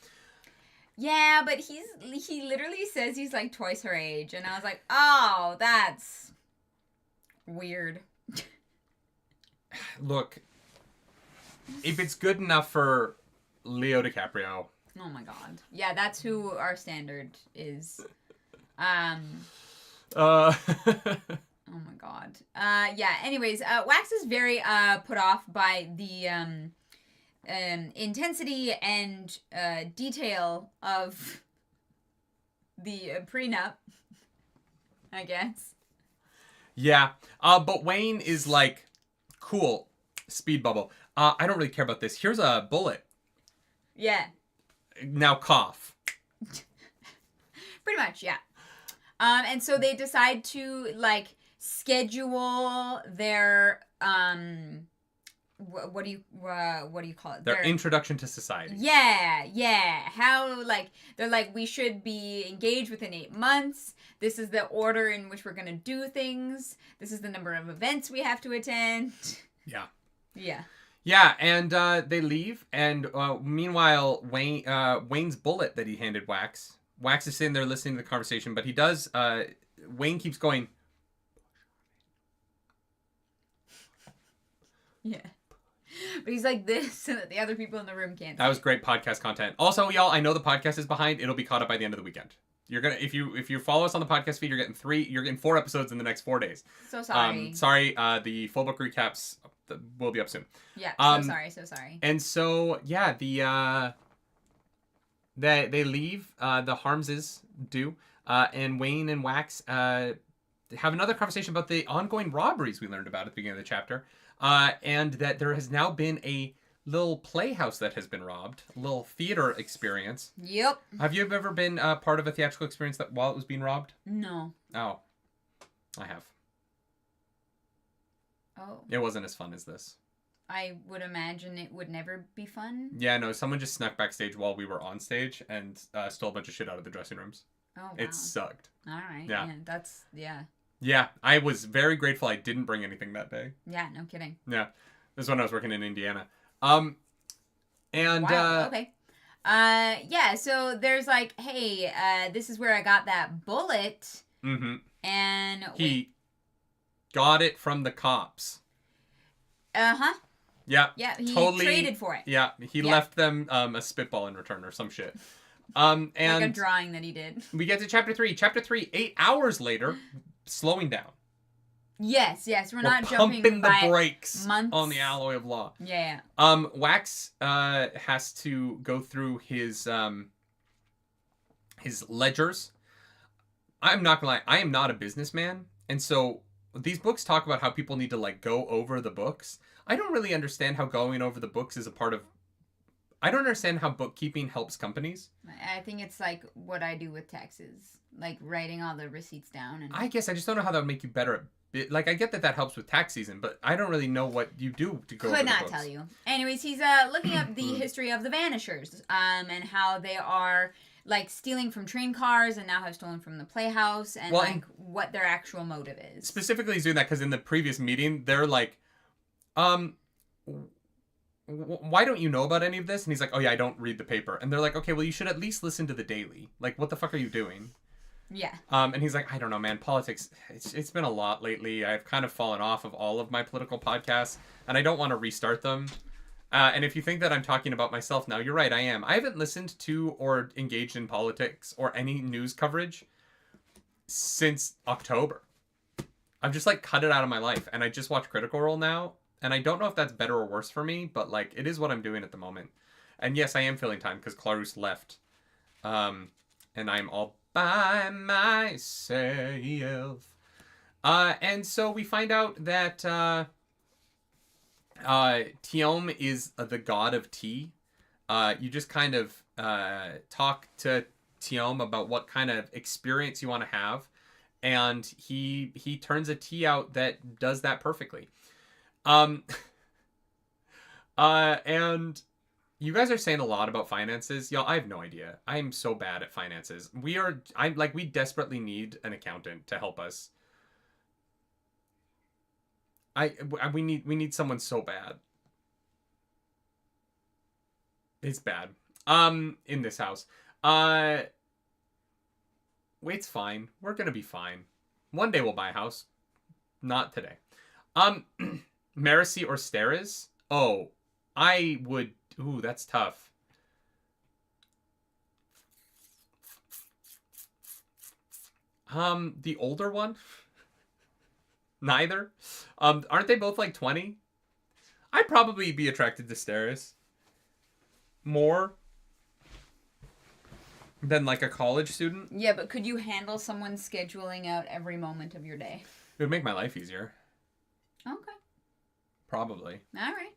Yeah, but he literally says he's like twice her age, and I was like, oh, that's weird. Look, if it's good enough for Leo DiCaprio. Oh my god. Yeah, that's who our standard is. Oh my god. Yeah, anyways, Wax is very put off by the intensity and detail of the prenup, I guess. Yeah. But Wayne is like, cool, speed bubble. I don't really care about this. Here's a bullet. Yeah. Now cough. Pretty much, yeah. And so they decide to like schedule their what do you call it? Their introduction to society. Yeah. How like they're like we should be engaged within 8 months. This is the order in which we're gonna do things. This is the number of events we have to attend. Yeah. Yeah. Yeah, and they leave, and meanwhile, Wayne's bullet that he handed Wax is sitting there listening to the conversation, but he does. Wayne keeps going. Yeah. But he's like this so that the other people in the room can't. That was great podcast content. Also, y'all, I know the podcast is behind. It'll be caught up by the end of the weekend. You're gonna if you follow us on the podcast feed, you're getting 4 episodes in the next 4 days. So sorry. The full book recaps will be up soon. Yeah. So sorry. And so yeah, they leave. The Harmses do, and Wayne and Wax have another conversation about the ongoing robberies we learned about at the beginning of the chapter, and that there has now been a little playhouse that has been robbed, a little theater experience. Yep. Have you ever been part of a theatrical experience that while it was being robbed? No. Oh, I have. Oh. It wasn't as fun as this. I would imagine it would never be fun. Yeah, no, someone just snuck backstage while we were on stage and stole a bunch of shit out of the dressing rooms. Oh, wow. It sucked. All right. Yeah. Yeah. Yeah, I was very grateful I didn't bring anything that day. Yeah, no kidding. Yeah. This is when I was working in Indiana. And wow. Okay. Yeah, so there's like, hey, this is where I got that bullet. Mm-hmm. And he got it from the cops. Uh-huh. Yeah. Yeah, he totally traded for it. Yeah, he left them a spitball in return or some shit. And like a drawing that he did. We get to chapter 3. Chapter 3, 8 hours later, slowing down. Yes, we're not pumping jumping the brakes months. on the alloy of law. Yeah. Wax has to go through his ledgers. I'm not gonna lie, I am not a businessman, and so these books talk about how people need to like go over the books. I don't really understand how going over the books is a part of. I don't understand how bookkeeping helps companies. I think it's like what I do with taxes, like writing all the receipts down. And I guess I just don't know how that would make you better at. Like, I get that helps with tax season, but I don't really know what you do to go over the books. Could not tell you. Anyways, he's looking up the history of the Vanishers, and how they are like stealing from train cars and now have stolen from the playhouse, and what their actual motive is. Specifically, he's doing that because in the previous meeting, they're like, why don't you know about any of this? And he's like, oh yeah, I don't read the paper. And they're like, okay, well, you should at least listen to the Daily. Like, what the fuck are you doing? Yeah. And he's like, I don't know, man. Politics, it's been a lot lately. I've kind of fallen off of all of my political podcasts, and I don't want to restart them. And if you think that I'm talking about myself now, you're right, I am. I haven't listened to or engaged in politics or any news coverage since October. I've just, like, cut it out of my life, and I just watch Critical Role now, and I don't know if that's better or worse for me, but, like, it is what I'm doing at the moment. And yes, I am filling time, because Clarus left. And I'm all by myself. And so we find out that Tiom is the god of tea. You just kind of talk to Tiom about what kind of experience you want to have, and he turns a tea out that does that perfectly. And you guys are saying a lot about finances. Y'all, I have no idea. I'm so bad at finances. We desperately need an accountant to help us. We need someone so bad. It's bad. In this house. It's fine. We're gonna be fine. One day we'll buy a house. Not today. Marisi or Steris? Oh, I would. Ooh, that's tough. The older one? Neither. Aren't they both like 20? I'd probably be attracted to Steris. more than like a college student. Yeah, but could you handle someone scheduling out every moment of your day? It would make my life easier. Okay. Probably. All right.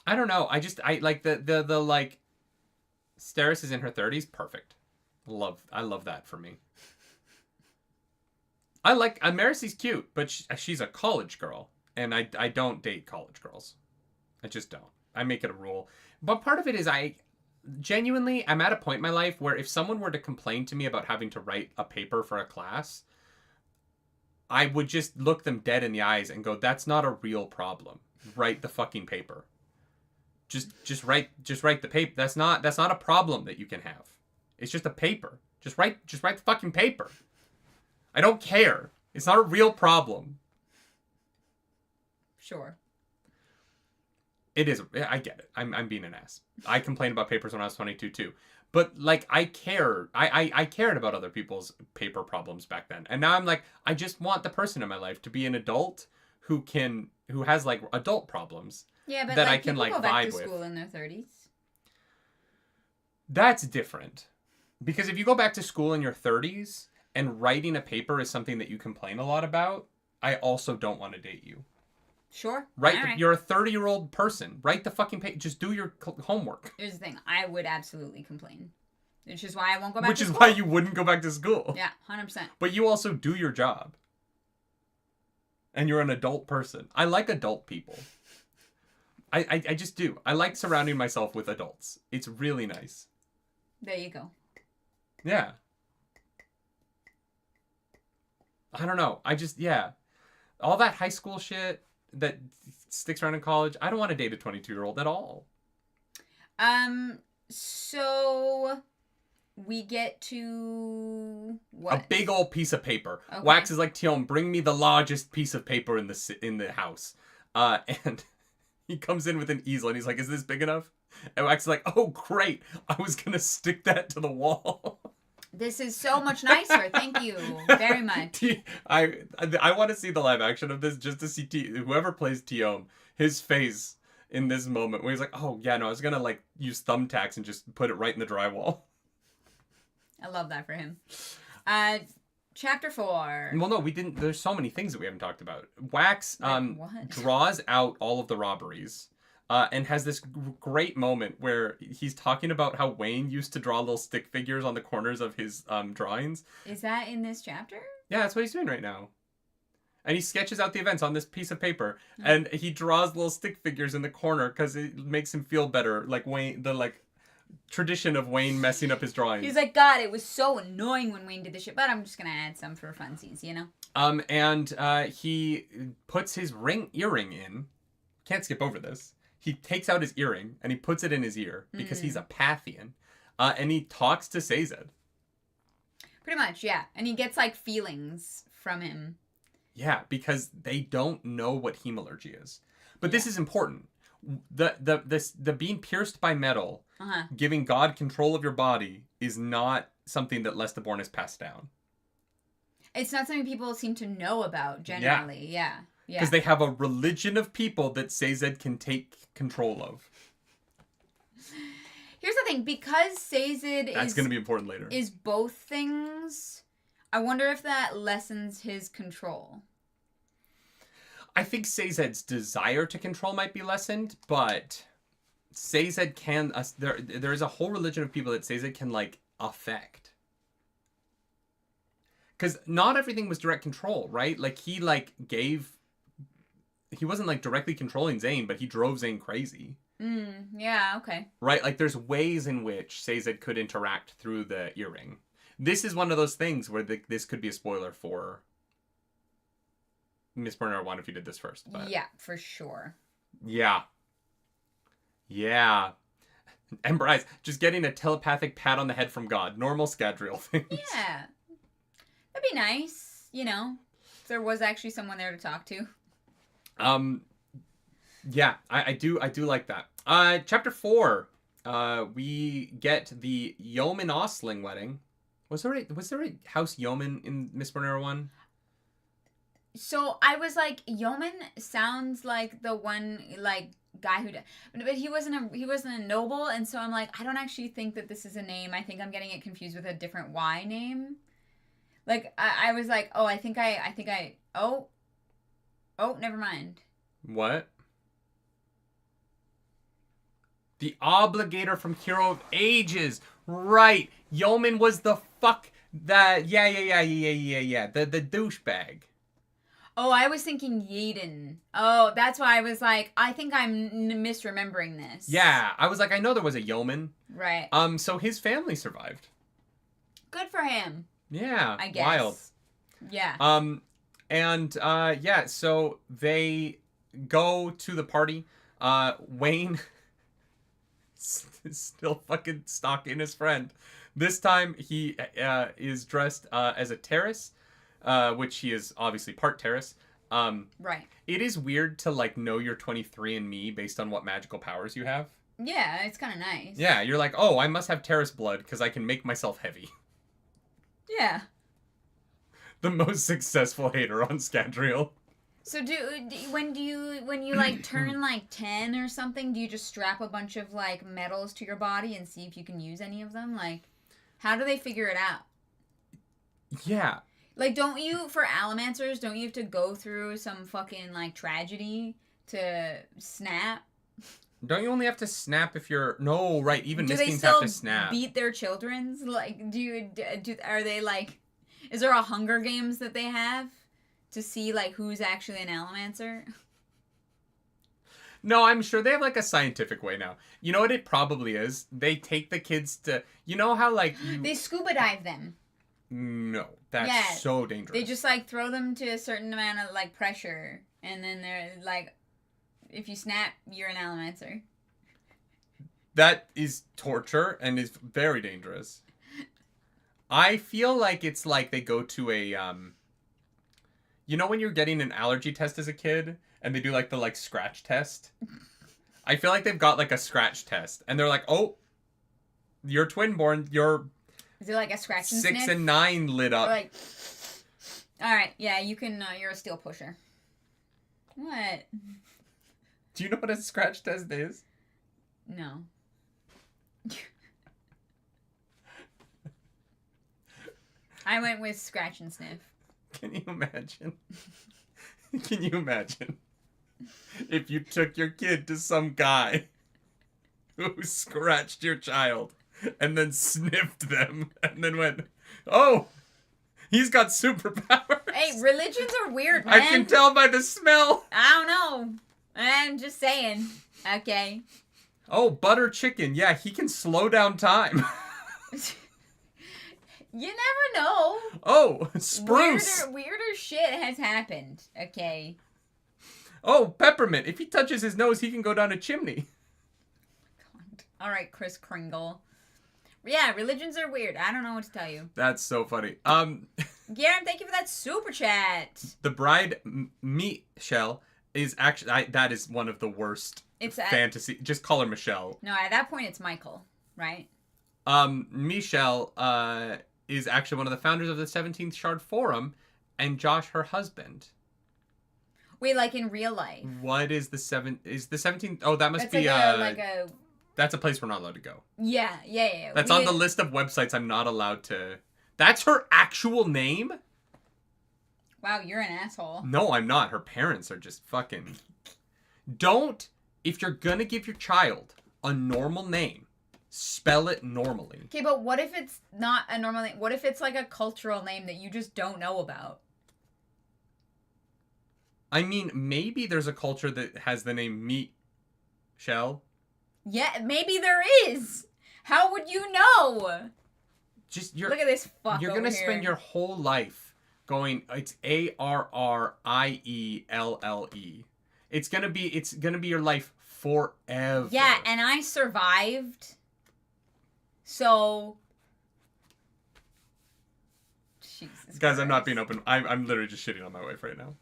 I don't know. I like the like Steris is in her 30s. Perfect. I love that for me. I like Marcy's cute, but she's a college girl, and I don't date college girls. I just don't. I make it a rule. But part of it is I'm at a point in my life where if someone were to complain to me about having to write a paper for a class, I would just look them dead in the eyes and go, "That's not a real problem. Write the fucking paper. Just write the paper. That's not a problem that you can have. It's just a paper. Just write the fucking paper. I don't care. It's not a real problem." Sure. It is. I get it. I'm being an ass. I complained about papers when I was 22 too. But like I care. I cared about other people's paper problems back then. And now I'm like, I just want the person in my life to be an adult who has like adult problems. Yeah, but that like, I can people like go back vibe to with. school in their 30s. That's different. Because if you go back to school in your 30s and writing a paper is something that you complain a lot about, I also don't want to date you. Sure. Right? You're a 30-year-old person. Write the fucking paper. Just do your homework. Here's the thing. I would absolutely complain. Which is why I won't go back to school. Which is why you wouldn't go back to school. Yeah, 100%. But you also do your job. And you're an adult person. I like adult people. I just do. I like surrounding myself with adults. It's really nice. There you go. Yeah. I don't know. Yeah. All that high school shit that sticks around in college, I don't want to date a 22-year-old at all. So we get to what? A big old piece of paper. Okay. Wax is like, Tion, bring me the largest piece of paper in the house. And he comes in with an easel and he's like, "Is this big enough?" And Wax is like, "Oh, great. I was going to stick that to the wall." This is so much nicer. Thank you very much. I want to see the live action of this just to see whoever plays Tion, his face in this moment where he's like, "Oh, yeah, no, I was going to like use thumbtacks and just put it right in the drywall." I love that for him. Chapter 4. Well, no, we didn't. There's so many things that we haven't talked about. Wax What? draws out all of the robberies and has this great moment where he's talking about how Wayne used to draw little stick figures on the corners of his drawings. Is that in this chapter? Yeah, that's what he's doing right now. And he sketches out the events on this piece of paper. And he draws little stick figures in the corner because it makes him feel better. Like Wayne, the like tradition of Wayne messing up his drawings. He's like, "God, it was so annoying when Wayne did this shit, but I'm just gonna add some for funsies, you know?" And he puts his earring in. Can't skip over this. He takes out his earring and he puts it in his ear because he's a Pathian. And he talks to Sazed. Pretty much, yeah. And he gets like feelings from him. Yeah, because they don't know what hemalurgy is. But this is important. The being pierced by metal, giving God control of your body, is not something that Lestaborn has passed down. It's not something people seem to know about generally. Yeah. Because they have a religion of people that Sazed can take control of. Here's the thing, because Sazed That's going to be important later. Is both things, I wonder if that lessens his control. I think Sazed's desire to control might be lessened, but Sazed can... there is a whole religion of people that Sazed can, like, affect. Because not everything was direct control, right? Like, he, like, gave... He wasn't, like, directly controlling Zane, but he drove Zane crazy. Yeah, okay. Right? Like, there's ways in which Sazed could interact through the earring. This is one of those things where this could be a spoiler for Mistborn Era 1 if you did this first. But... Yeah, for sure. Yeah. And Bryce, just getting a telepathic pat on the head from God. Normal Scadrial things. Yeah. That'd be nice, you know, if there was actually someone there to talk to. Yeah, I do like that. Chapter 4, we get the Yeoman Osling wedding. Was there a House Yeoman in Mistborn Era 1? So I was like, Yeoman sounds like the one like guy who, but he wasn't a noble, and so I'm like, I don't actually think that this is a name. I think I'm getting it confused with a different Y name. Like I was like, oh, I think I oh, never mind. What? The Obligator from Hero of Ages. Right. Yeoman was the fuck that. Yeah. The douchebag. Oh, I was thinking Yaden. Oh, that's why I was like, I think I'm misremembering this. Yeah, I was like, I know there was a yeoman. Right. So his family survived. Good for him. Yeah. I guess. Wild. Yeah. Yeah, so they go to the party. Wayne is still fucking stalking his friend. This time he is dressed as a terrace. Which he is obviously part Terrace. Right. It is weird to like know you're 23 and me based on what magical powers you have. Yeah, it's kind of nice. Yeah, you're like, oh, I must have Terrace blood because I can make myself heavy. Yeah. The most successful hater on Scandriel. So when you like turn like 10 or something, do you just strap a bunch of like metals to your body and see if you can use any of them? Like, how do they figure it out? Yeah. Like, don't you, for Allomancers, don't you have to go through some fucking, like, tragedy to snap? Don't you only have to snap if you're... No, right, even Mistbeams still have to snap. beat their children's? Like, are they, like... Is there a Hunger Games that they have to see, like, who's actually an Allomancer? No, I'm sure they have, like, a scientific way now. You know what it probably is? They take the kids to... You know how, like... They scuba dive them. No, that's so dangerous. They just, like, throw them to a certain amount of, like, pressure. And then they're, like, if you snap, you're an Allomancer. That is torture and is very dangerous. I feel like it's like they go to a, you know when you're getting an allergy test as a kid and they do, like, the, like, scratch test? I feel like they've got, like, a scratch test. And they're like, oh, you're twin-born, you're... Is it like a scratch and 6 sniff? and 9 lit up. Or like, all right, yeah, you can. You're a steel pusher. What? Do you know what a scratch test is? No. I went with scratch and sniff. Can you imagine? Can you imagine if you took your kid to some guy who scratched your child? And then sniffed them, and then went, oh, he's got superpowers. Hey, religions are weird, man. I can tell by the smell. I don't know. I'm just saying. Okay. Oh, butter chicken. Yeah, he can slow down time. You never know. Oh, spruce. Weirder shit has happened. Okay. Oh, peppermint. If he touches his nose, he can go down a chimney. All right, Kris Kringle. Yeah, religions are weird. I don't know what to tell you. That's so funny. Garen, thank you for that super chat. The bride, Michelle, is actually... that is one of the worst fantasy... Just call her Michelle. No, at that point, it's Michael, right? Michelle is actually one of the founders of the 17th Shard Forum, and Josh, her husband. Wait, like in real life? What is the 17th... Oh, that must be... That's a place we're not allowed to go. Yeah. That's on the list of websites I'm not allowed to... That's her actual name? Wow, you're an asshole. No, I'm not. Her parents are just fucking... Don't... If you're gonna give your child a normal name, spell it normally. Okay, but what if it's not a normal name? What if it's like a cultural name that you just don't know about? I mean, maybe there's a culture that has the name Shell. Yeah, maybe there is. How would you know? Look at this fuck. You're gonna spend your whole life going. It's Arielle. It's gonna be your life forever. Yeah, and I survived. So. Jesus Guys, Christ. I'm not being open. I'm literally just shitting on my wife right now.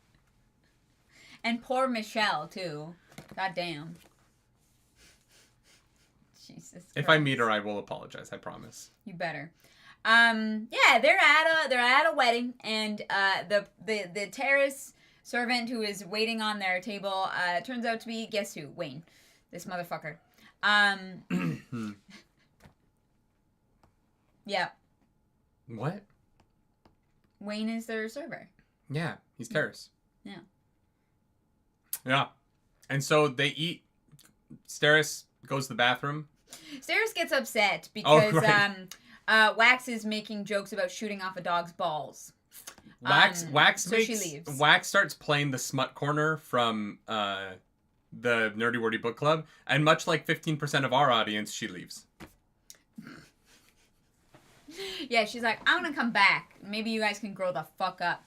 And poor Michelle too. God damn. Jesus Christ. If I meet her, I will apologize. I promise. You better. Yeah, they're at a wedding, and the terrace servant who is waiting on their table turns out to be, guess who? Wayne. This motherfucker. Yeah. What? Wayne is their server. Yeah, he's Terrace. Yeah. Yeah. And so they eat. Steris goes to the bathroom. Steris gets upset because right. Wax is making jokes about shooting off a dog's balls. Wax she leaves. Wax starts playing the smut corner from the Nerdy Wordy Book Club, and much like 15% of our audience, she leaves. Yeah, she's like, I'm gonna come back. Maybe you guys can grow the fuck up.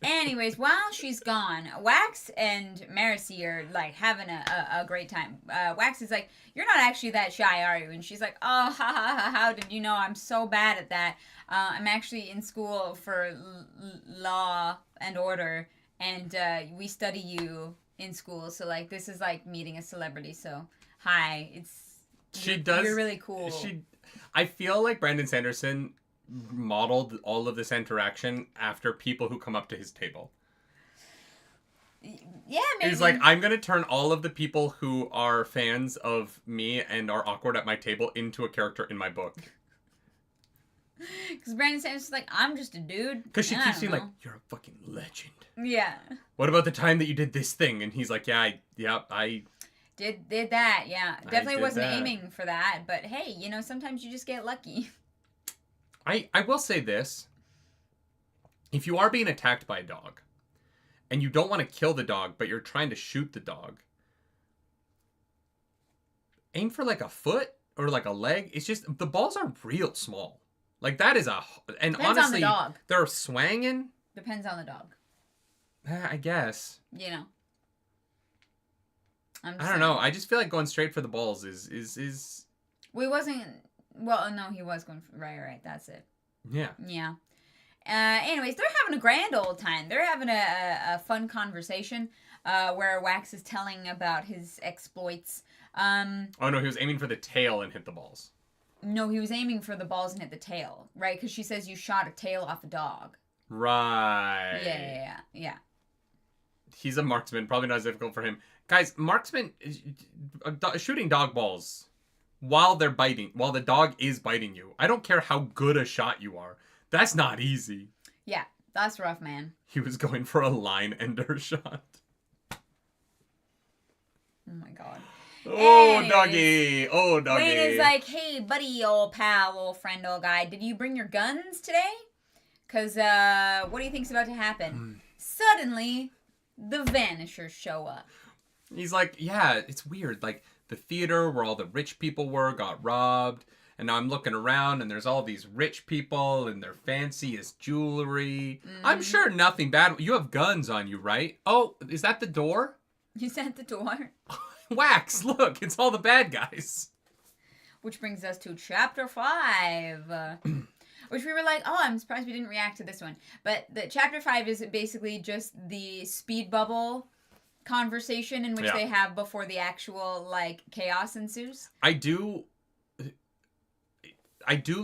Anyways, while she's gone, Wax and Marcy are like having a great time. Wax is like, you're not actually that shy, are you? And she's like, oh, ha ha ha, how did you know? I'm so bad at that. I'm actually in school for law and order, and we study you in school. So like, this is like meeting a celebrity. So hi, you're really cool. I feel like Brandon Sanderson modeled all of this interaction after people who come up to his table. Yeah, maybe. He's like, I'm going to turn all of the people who are fans of me and are awkward at my table into a character in my book. Because Brandon Sanderson's like, I'm just a dude. Because she keeps being like, you're a fucking legend. Yeah. What about the time that you did this thing? And he's like, I did that, yeah. Definitely wasn't aiming for that, but hey, sometimes you just get lucky. I will say this. If you are being attacked by a dog, and you don't want to kill the dog, but you're trying to shoot the dog, aim for like a foot or like a leg. It's just, the balls are real small. Like that is and Depends honestly, on the dog. They're swanging. Depends on the dog. I guess. I don't know. I just feel like going straight for the balls is. Well, he wasn't. Well, no, he was going for, right. That's it. Yeah. Yeah. Anyways, they're having a grand old time. They're having a fun conversation where Wax is telling about his exploits. Oh no, he was aiming for the tail and hit the balls. No, he was aiming for the balls and hit the tail, right? Because she says you shot a tail off a dog. Right. Yeah. He's a marksman. Probably not as difficult for him. Guys, marksman, shooting dog balls while the dog is biting you. I don't care how good a shot you are. That's not easy. Yeah, that's rough, man. He was going for a line ender shot. Oh my god. Oh, anyways, doggy. Oh, doggy. Wayne is like, hey, buddy, old pal, old friend, old guy, did you bring your guns today? Because, what do you think's about to happen? Suddenly, the Vanishers show up. He's like, yeah, it's weird. Like, the theater where all the rich people were got robbed. And now I'm looking around and there's all these rich people and their fanciest jewelry. I'm sure nothing bad. You have guns on you, right? Oh, is that the door? Is that the door? Wax, look, it's all the bad guys. Which brings us to chapter 5. Which we were like, oh, I'm surprised we didn't react to this one. But the chapter 5 is basically just the speed bubble conversation in which they have before the actual, like, chaos ensues. I do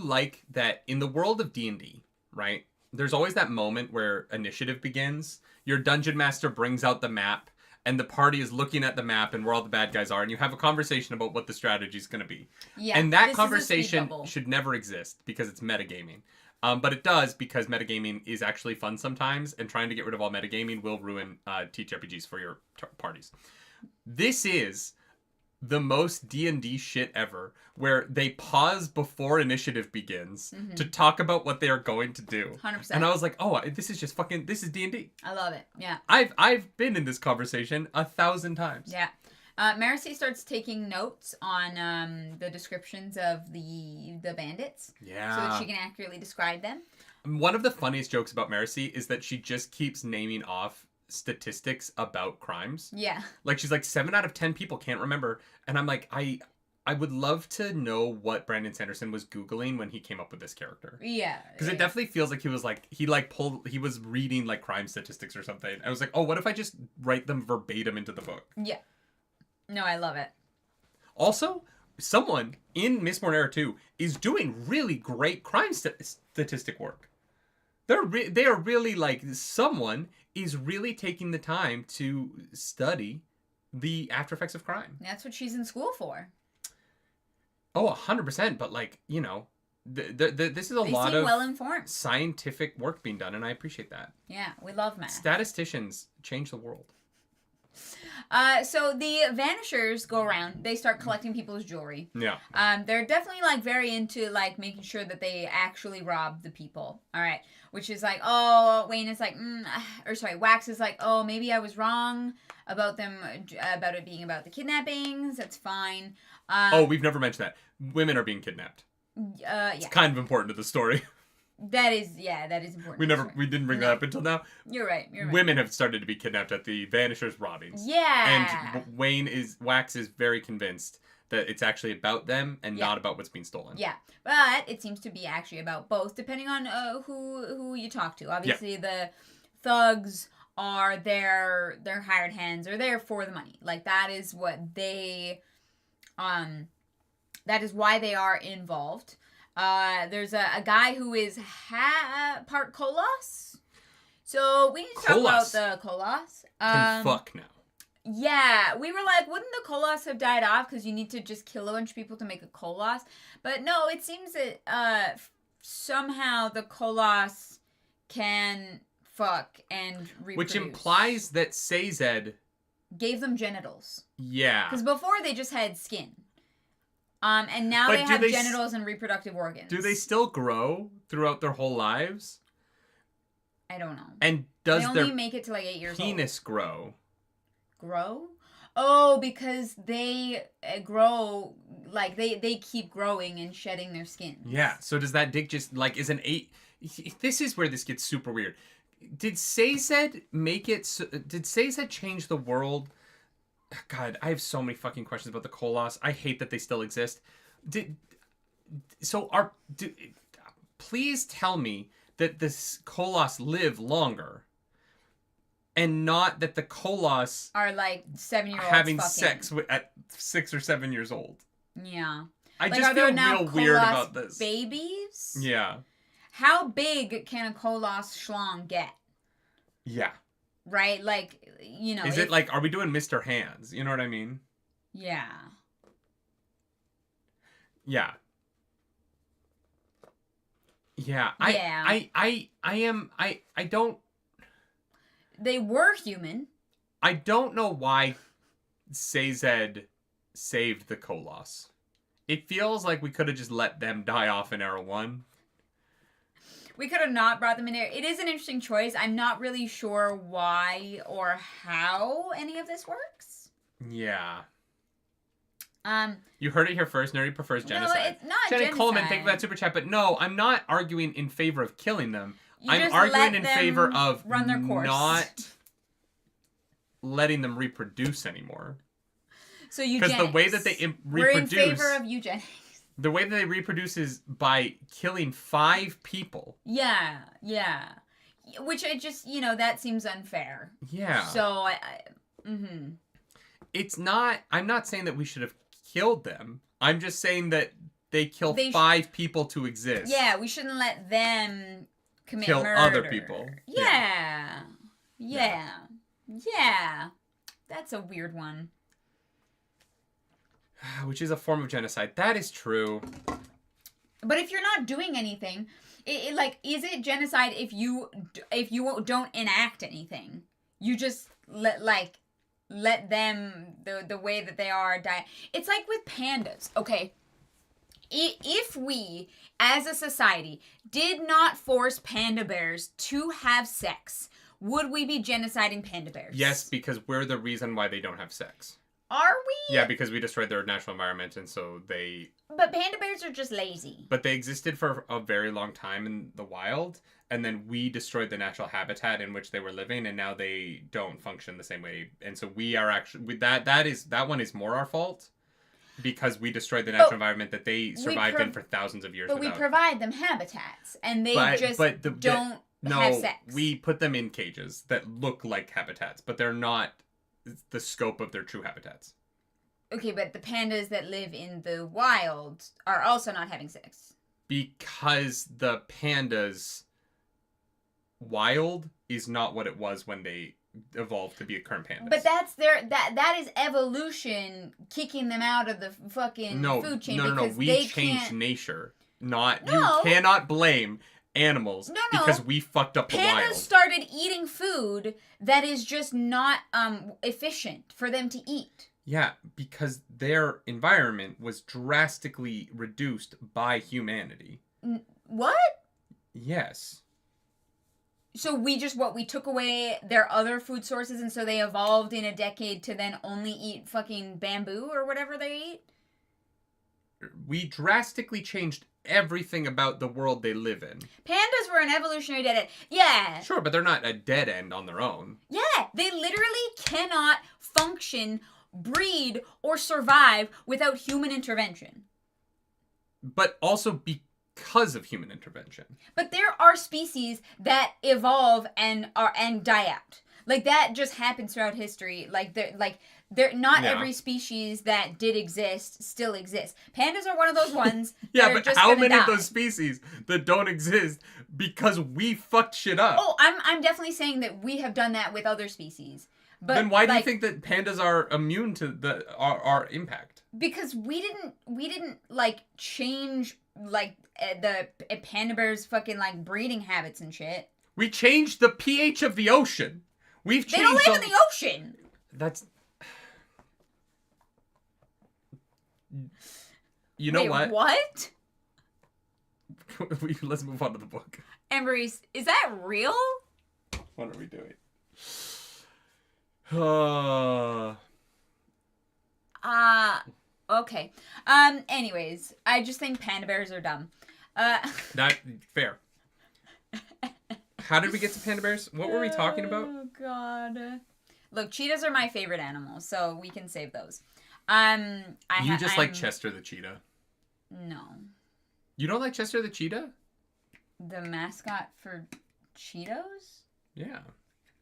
like that in the world of D&D, right? There's always that moment where initiative begins. Your dungeon master brings out the map, and the party is looking at the map and where all the bad guys are, and you have a conversation about what the strategy is going to be. Yeah, and that conversation should never exist because it's metagaming. But it does because metagaming is actually fun sometimes, and trying to get rid of all metagaming will ruin TTRPGs for your parties. This is the most D&D shit ever, where they pause before initiative begins to talk about what they are going to do. 100%. And I was like, oh, this is D&D. I love it. Yeah. I've been in this conversation 1,000 times. Yeah. Marcy starts taking notes on the descriptions of the bandits. Yeah. So that she can accurately describe them. One of the funniest jokes about Marcy is that she just keeps naming off statistics about crimes. Yeah. Like, she's like, 7 out of 10 people can't remember. And I'm like, I would love to know what Brandon Sanderson was Googling when he came up with this character. Yeah. Because it definitely feels like he was reading like crime statistics or something. I was like, oh, what if I just write them verbatim into the book? Yeah. No, I love it. Also, someone in Mistborn Era 2 is doing really great crime statistic work. They are really like, someone is really taking the time to study the after effects of crime. That's what she's in school for. Oh, 100%. But like, you know, this is a lot of well-informed scientific work being done, and I appreciate that. Yeah, we love math. Statisticians change the world. So the Vanishers go around. They start collecting people's jewelry. Yeah. They're definitely like very into like making sure that they actually rob the people. All right. Which is like, oh, Wayne is like, Wax is like, oh, maybe I was wrong about it being about the kidnappings. That's fine. We've never mentioned that. Women are being kidnapped. Yeah. It's kind of important to the story. That is important. We didn't bring that up until now. You're right. Women have started to be kidnapped at the Vanishers' robbings. Yeah. And Wax is very convinced that it's actually about them and not about what's being stolen. Yeah, but it seems to be actually about both, depending on who you talk to. Obviously, the thugs are their hired hands, or they're for the money. Like that is what they, that is why they are involved. There's a guy who is part Kolos. So we need to talk about the Kolos. Can fuck now. Yeah, we were like, wouldn't the Kolos have died off because you need to just kill a bunch of people to make a Kolos? But no, it seems that somehow the Kolos can fuck and reproduce. Which implies that Sazed gave them genitals. Yeah. Because before they just had skin. And now they have genitals and reproductive organs. Do they still grow throughout their whole lives? I don't know. And does they their only make it to like 8 years old? Penis grow? Grow? Oh, because they grow, like, they keep growing and shedding their skin. Yeah, so does that dick just, like, is an 8... This is where this gets super weird. Did Sazed make it... Did Sazed change the world? God, I have so many fucking questions about the Kolos. I hate that they still exist. Please tell me that the Kolos live longer. And not that the Kolos are like 7-year-olds having fucking sex at 6 or 7 years old. Yeah. I just feel real weird about this. Babies? Yeah. How big can a Kolos schlong get? Yeah. Right? Like, you know. Is it like, are we doing Mr. Hands? You know what I mean? Yeah. Yeah. Yeah. I don't. They were human. I don't know why Sazed saved the Kolos. It feels like we could have just let them die off in Era 1. We could have not brought them in here. It is an interesting choice. I'm not really sure why or how any of this works. Yeah. You heard it here first. Nerdy prefers genocide. No, it's not Jenny genocide. Coleman, thank you for that super chat. But no, I'm not arguing in favor of killing them. I'm arguing in favor of run their course. Not letting them reproduce anymore. So eugenics. Because the way that they reproduce... We're in favor of eugenics. The way that they reproduce is by killing 5 people. Yeah. Which I just, that seems unfair. Yeah. So, It's not... I'm not saying that we should have killed them. I'm just saying that they kill 5 people to exist. Yeah, we shouldn't let them kill murder. Other people. Yeah. That's a weird one. Which is a form of genocide. That is true. But if you're not doing anything, is it genocide if you don't enact anything? You just let them the way that they are die. It's like with pandas. Okay. If we, as a society, did not force panda bears to have sex, would we be genociding panda bears? Yes, because we're the reason why they don't have sex. Are we? Yeah, because we destroyed their natural environment, and so they... But panda bears are just lazy. But they existed for a very long time in the wild, and then we destroyed the natural habitat in which they were living, and now they don't function the same way. And so we are actually... That one is more our fault. Because we destroyed the natural environment that they survived in for thousands of years. But we provide them habitats, and they don't have sex. We put them in cages that look like habitats, but they're not the scope of their true habitats. Okay, but the pandas that live in the wild are also not having sex. Because the pandas wild is not what it was when they evolved to be a current pandas. But that's that is evolution kicking them out of the fucking food chain. No. Because We they changed can't... nature. Not No. You cannot blame animals because we fucked up the wild. Pandas started eating food that is just not efficient for them to eat. Yeah, because their environment was drastically reduced by humanity. What? Yes. So we took away their other food sources, and so they evolved in a decade to then only eat fucking bamboo or whatever they eat? We drastically changed everything about the world they live in. Pandas were an evolutionary dead end. Yeah. Sure, but they're not a dead end on their own. Yeah, they literally cannot function, breed, or survive without human intervention. But also because of human intervention. But there are species that evolve and die out. Like that just happens throughout history. They're not every species that did exist still exists. Pandas are one of those ones. Yeah, that but are just how gonna many die. of those species that don't exist because we fucked shit up? Oh, I'm definitely saying that we have done that with other species. But then why do you think that pandas are immune to our impact? Because we didn't like change like the panda bears fucking like breeding habits and shit. We changed the pH of the ocean. We've changed. They don't live in the ocean. That's. You know Wait, what? Let's move on to the book. Embers, is that real? What are we doing? Okay. Anyways, I just think panda bears are dumb. That fair. How did we get to panda bears? What were we talking about? Oh god. Look, cheetahs are my favorite animals, so we can save those. You just like Chester the cheetah. No. You don't like Chester the cheetah? The mascot for Cheetos? Yeah.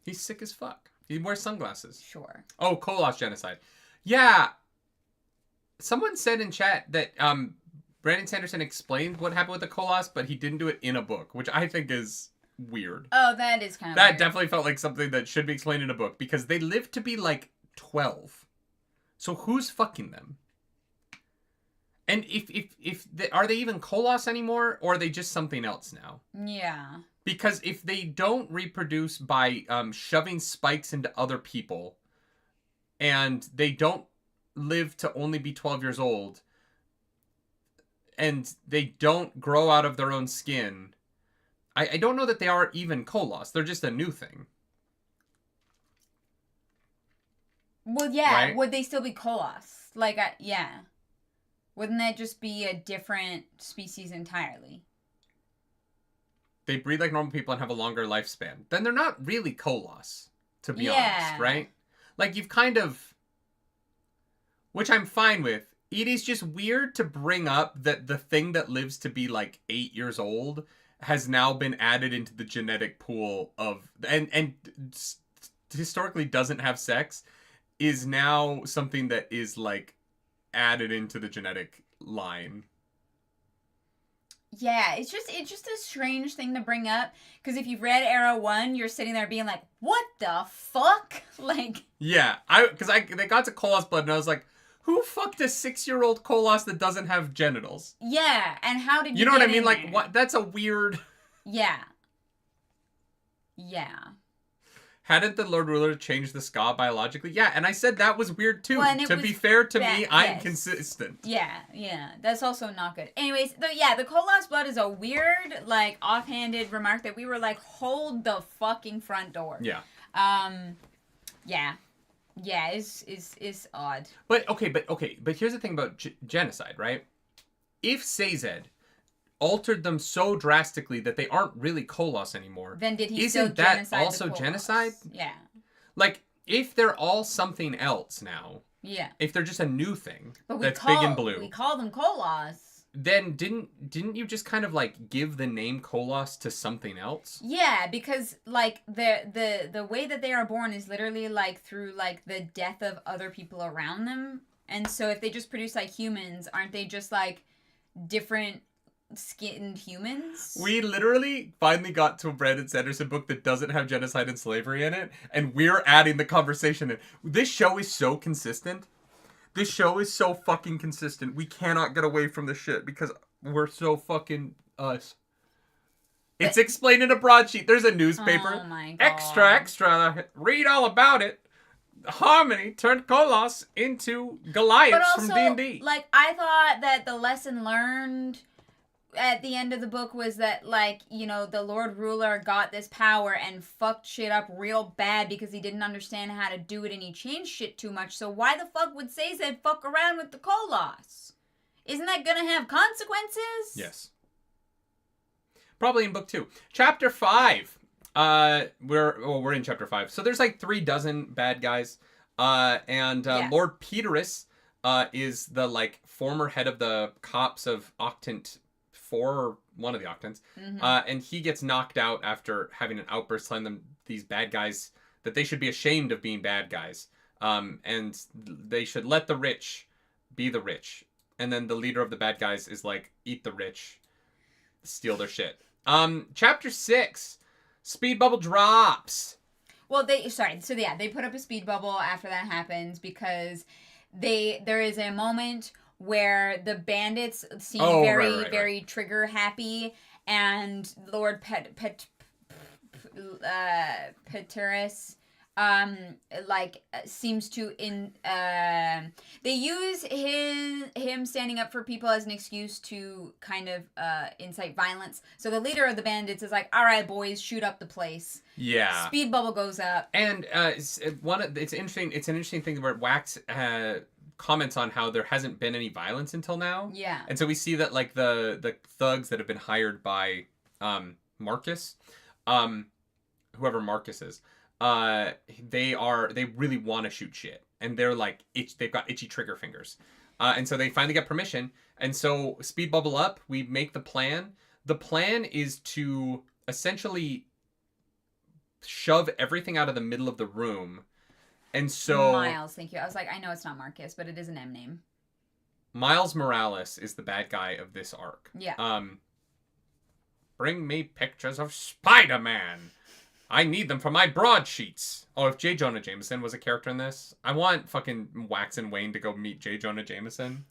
He's sick as fuck. He wears sunglasses. Sure. Oh, Koloss genocide. Yeah. Someone said in chat that Brandon Sanderson explained what happened with the Koloss, but he didn't do it in a book, which I think is weird. Oh, that is kind of That weird. definitely felt like something that should be explained in a book, because they lived to be like 12. So who's fucking them? And if they, are they even Koloss anymore, or are they just something else now? Yeah. Because if they don't reproduce by shoving spikes into other people, and they don't live to only be 12 years old, and they don't grow out of their own skin, I don't know that they are even Koloss. They're just a new thing. Well, yeah. Right? Would they still be Koloss? Like, yeah. Wouldn't that just be a different species entirely? They breed like normal people and have a longer lifespan. Then they're not really Koloss, to be honest, right? Like, you've kind of... Which I'm fine with. It is just weird to bring up that the thing that lives to be like 8 years old has now been added into the genetic pool of... And historically doesn't have sex, is now something that is like added into the genetic line. Yeah, it's just a strange thing to bring up, because if you've read Era 1, you're sitting there being like, what the fuck? Like... Yeah, they got to Koloss blood and I was like, who fucked a 6-year-old Koloss that doesn't have genitals? Yeah, and how did you know what I mean? in Like, there? what? That's a weird... Yeah. Yeah. Hadn't the Lord Ruler changed the ska biologically? Yeah, and I said that was weird too. Well, to be fair to me, I'm yes. consistent. Yeah. That's also not good. Anyways, the Koloss blood is a weird, like, offhanded remark that we were like, hold the fucking front door. Yeah. Yeah, it's odd. But here's the thing about genocide, right? If Sazed altered them so drastically that they aren't really Koloss anymore, then did he isn't still that genocide also the Koloss? genocide? Yeah. Like, if they're all something else now, yeah, if they're just a new thing but that's big and blue, we call them Koloss. Then didn't you just kind of like give the name Koloss to something else? Yeah, because like the way that they are born is literally like through like the death of other people around them, and so if they just produce like humans, aren't they just like different skinned humans. We literally finally got to a Brandon Sanderson book that doesn't have genocide and slavery in it, and we're adding the conversation in. This show is so consistent. This show is so fucking consistent. We cannot get away from this shit because we're so fucking us. It's explained in a broadsheet. There's a newspaper. Oh my God. Extra. Read all about it. Harmony turned Kolos into Goliaths from D&D. Like, I thought that the lesson learned at the end of the book was that, like, you know, the Lord Ruler got this power and fucked shit up real bad because he didn't understand how to do it and he changed shit too much. So why the fuck would Sazed fuck around with the Kolos? Isn't that gonna have consequences? Yes. Probably in book 2. Chapter 5. We're in chapter 5. So there's like 36 bad guys. Lord Peterus is the like former head of the cops of Octant 4, or one of the Octants. Mm-hmm. And he gets knocked out after having an outburst telling them, these bad guys, that they should be ashamed of being bad guys. And they should let the rich be the rich. And then the leader of the bad guys is like, eat the rich, steal their shit. Chapter 6. Speed bubble drops. Well, they put up a speed bubble after that happens because there is a moment where the bandits seem very trigger happy, and Lord Peterus seems to they use him standing up for people as an excuse to kind of incite violence. So the leader of the bandits is like, all right, boys, shoot up the place. Yeah. Speed bubble goes up. And it's interesting. It's an interesting thing where Wax comments on how there hasn't been any violence until now. Yeah. And so we see that like the thugs that have been hired by Marcus, whoever Marcus is, they really want to shoot shit, and they're like they've got itchy trigger fingers, and so they finally get permission, and so speed bubble up. We make the plan. The plan is to essentially shove everything out of the middle of the room, and so Miles, thank you. I was like, I know it's not Marcus, but it is an M name. Miles Morales is the bad guy of this arc. Yeah. Bring me pictures of Spider-Man. I need them for my broadsheets. Oh, if J. Jonah Jameson was a character in this, I want fucking Wax and Wayne to go meet J. Jonah Jameson.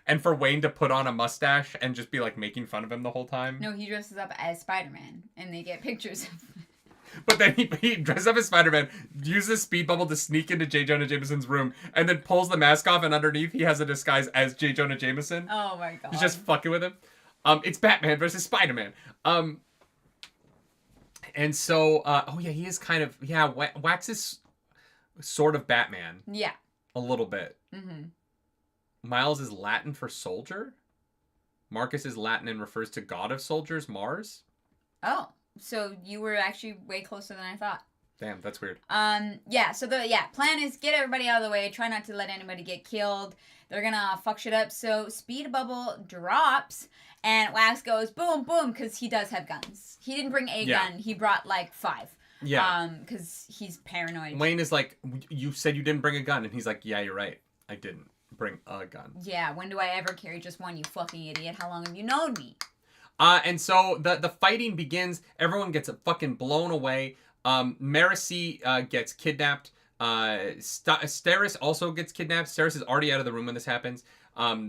And for Wayne to put on a mustache and just be like making fun of him the whole time. No, he dresses up as Spider-Man and they get pictures of him. But then he dresses up as Spider-Man, uses speed bubble to sneak into J. Jonah Jameson's room, and then pulls the mask off, and underneath he has a disguise as J. Jonah Jameson. Oh my God. He's just fucking with him. It's Batman versus Spider-Man. And so, he is kind of, Wax is sort of Batman. Yeah. A little bit. Mm-hmm. Miles is Latin for soldier. Marcus is Latin and refers to god of soldiers, Mars. Oh, so you were actually way closer than I thought. Damn, that's weird. So plan is get everybody out of the way, try not to let anybody get killed. They're gonna fuck shit up, so speed bubble drops, and Wax goes boom, boom, because he does have guns. He didn't bring a gun, he brought like 5. Yeah. Because he's paranoid. Wayne is like, you said you didn't bring a gun, and he's like, yeah, you're right, I didn't bring a gun. Yeah, when do I ever carry just one, you fucking idiot? How long have you known me? And so the fighting begins, everyone gets fucking blown away. Marisi gets kidnapped. Steris also gets kidnapped. Steris is already out of the room when this happens.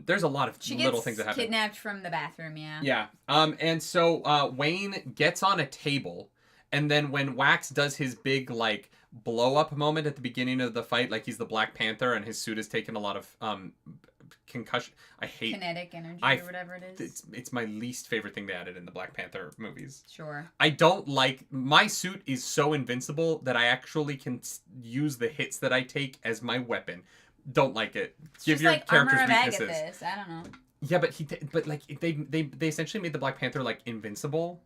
There's a lot of little things that happen. She gets kidnapped from the bathroom, yeah. Yeah. And so Wayne gets on a table, and then when Wax does his big, like, blow-up moment at the beginning of the fight, like he's the Black Panther and his suit has taken a lot of concussion. I hate kinetic energy or whatever it is. It's my least favorite thing they added in the Black Panther movies. Sure. I don't like, my suit is so invincible that I actually can use the hits that I take as my weapon. Don't like it. It's Give just your like characters Armor of weaknesses. Agathis. I don't know. Yeah, but they essentially made the Black Panther like invincible,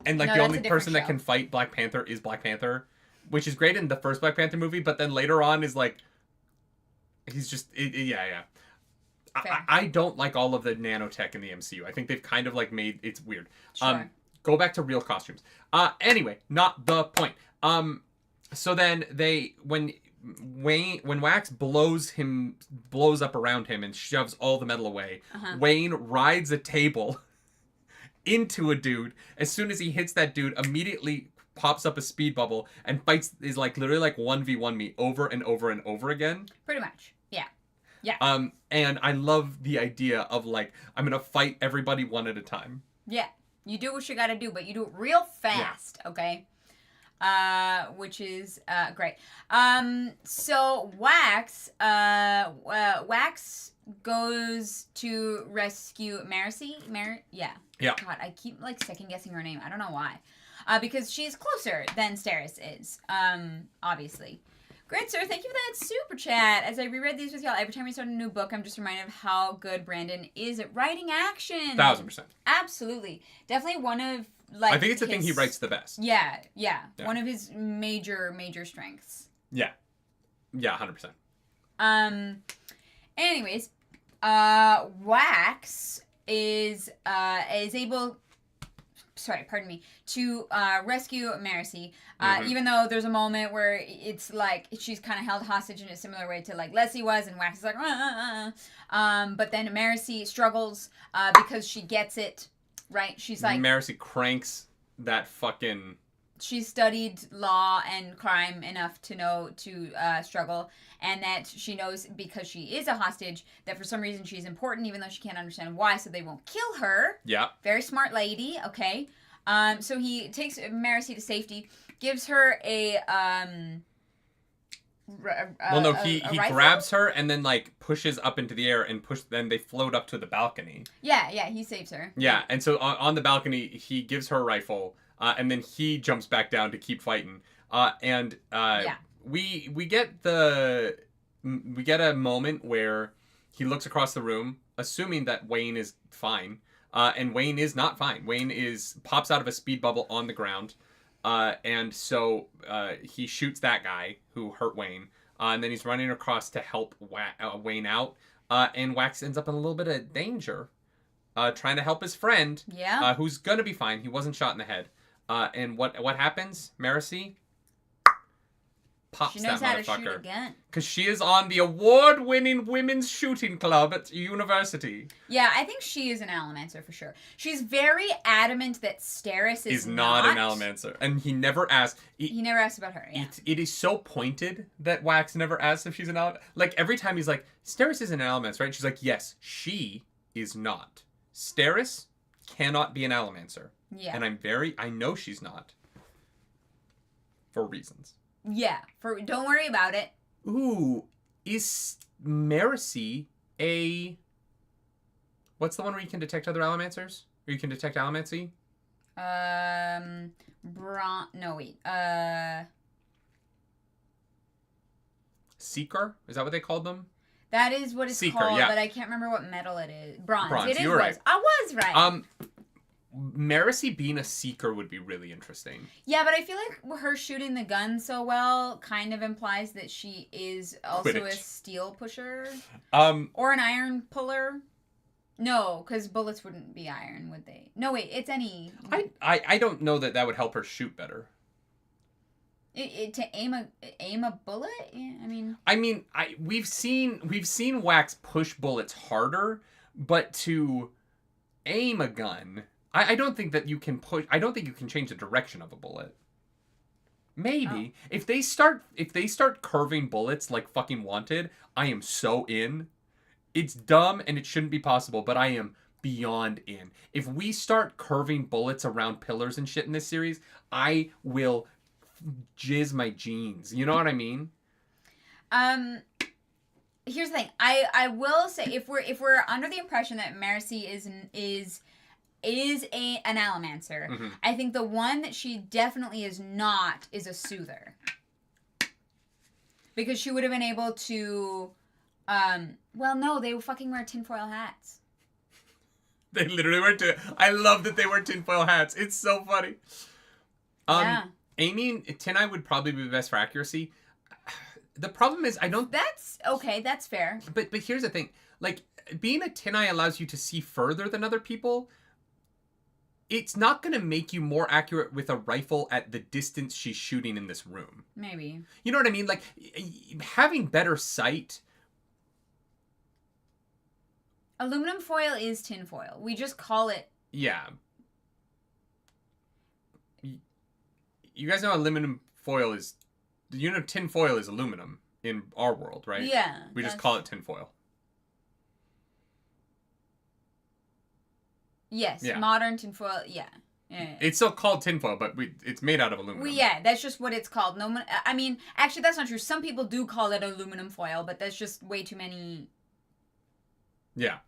and like the only person that can fight Black Panther is Black Panther, which is great in the first Black Panther movie, but then later on is like, he's just yeah. I don't like all of the nanotech in the MCU. I think they've kind of like made it's weird. Sure. Go back to real costumes. Anyway, not the point. So then when Wax blows up around him and shoves all the metal away, Wayne rides a table into a dude. As soon as he hits that dude, immediately pops up a speed bubble and fights is like literally like 1v1 me over and over and over again. Pretty much. Yeah. Yeah. And I love the idea of like, I'm gonna fight everybody one at a time. Yeah. You do what you gotta do, but you do it real fast, okay? Which is great. So Wax goes to rescue Marcy. Yeah. God, I keep like second guessing her name. I don't know why. Because she's closer than Steris is. Obviously. Great, sir. Thank you for that super chat. As I reread these with y'all, every time we start a new book, I'm just reminded of how good Brandon is at writing action. 1000%. Absolutely. Definitely one of, like, I think it's the thing he writes the best. Yeah. One of his major strengths. Yeah. Yeah, 100%. Anyways, Wax is able... Sorry, pardon me. To rescue Marcy, even though there's a moment where it's like she's kind of held hostage in a similar way to like Leslie was, and Wax is like, but then Marcy struggles because she gets it right. She's like, Marcy cranks that fucking. She studied law and crime enough to know to struggle, and that she knows because she is a hostage that for some reason she's important, even though she can't understand why, so they won't kill her. Yeah. Very smart lady, okay. So he takes Marcy to safety, gives her he grabs her and then like pushes up into the air and then they float up to the balcony. Yeah, he saves her. Yeah, and so on the balcony, he gives her a rifle. And then he jumps back down to keep fighting. We get a moment where he looks across the room, assuming that Wayne is fine. And Wayne is not fine. Wayne pops out of a speed bubble on the ground. And so he shoots that guy who hurt Wayne. And then he's running across to help Wayne out. And Wax ends up in a little bit of danger. Trying to help his friend. Yeah. Who's gonna be fine. He wasn't shot in the head. And what happens? Marcy pops that motherfucker. She knows how to shoot a gun. Because she is on the award-winning women's shooting club at university. Yeah, I think she is an Allomancer for sure. She's very adamant that Steris is not an Allomancer. And he never asks. He never asks about her, yeah. It is so pointed that Wax never asks if she's an Allomancer. Like, every time he's like, Steris is an Allomancer, right? She's like, yes, she is not. Steris cannot be an Allomancer. Yeah. And I know she's not. For reasons. Yeah. Don't worry about it. Ooh. Is Marcy a... What's the one where you can detect other Allomancers? Or you can detect Allomancy? No, wait. Seeker? Is that what they called them? That is what it's Seeker, called, yeah. but I can't remember what metal it is. Bronze. It you were right. I was right. Marcy being a Seeker would be really interesting. Yeah, but I feel like her shooting the gun so well kind of implies that she is also a steel pusher. Or an iron puller. No, because bullets wouldn't be iron, would they? No, wait, it's any... I don't know that would help her shoot better. To aim a bullet? Yeah, we've seen Wax push bullets harder, but to aim a gun... I don't think that you can push. I don't think you can change the direction of a bullet. Maybe if they start curving bullets like fucking Wanted, I am so in. It's dumb and it shouldn't be possible, but I am beyond in. If we start curving bullets around pillars and shit in this series, I will jizz my jeans. You know what I mean? Here's the thing. I will say if we're under the impression that Marcy is an Allomancer. Mm-hmm. I think the one that she definitely is not is a soother. Because she would have been able to... no, they fucking wear tinfoil hats. They literally wear I love that they wear tinfoil hats. It's so funny. Yeah. Aiming Tin-Eye would probably be the best for accuracy. The problem is I don't... That's... Okay, that's fair. But here's the thing. Like, being a Tin-Eye allows you to see further than other people... It's not going to make you more accurate with a rifle at the distance she's shooting in this room. Maybe. You know what I mean? Like, having better sight... Aluminum foil is tinfoil. We just call it... Yeah. you guys know aluminum foil is, the unit of tin foil is aluminum in our world, right? Yeah. We just call it tin foil. Yes, Yeah. modern tinfoil. Yeah. It's still called tinfoil, but it's made out of aluminum. Yeah, that's just what it's called. No one. I mean, actually, that's not true. Some people do call it aluminum foil, but that's just way too many. Yeah.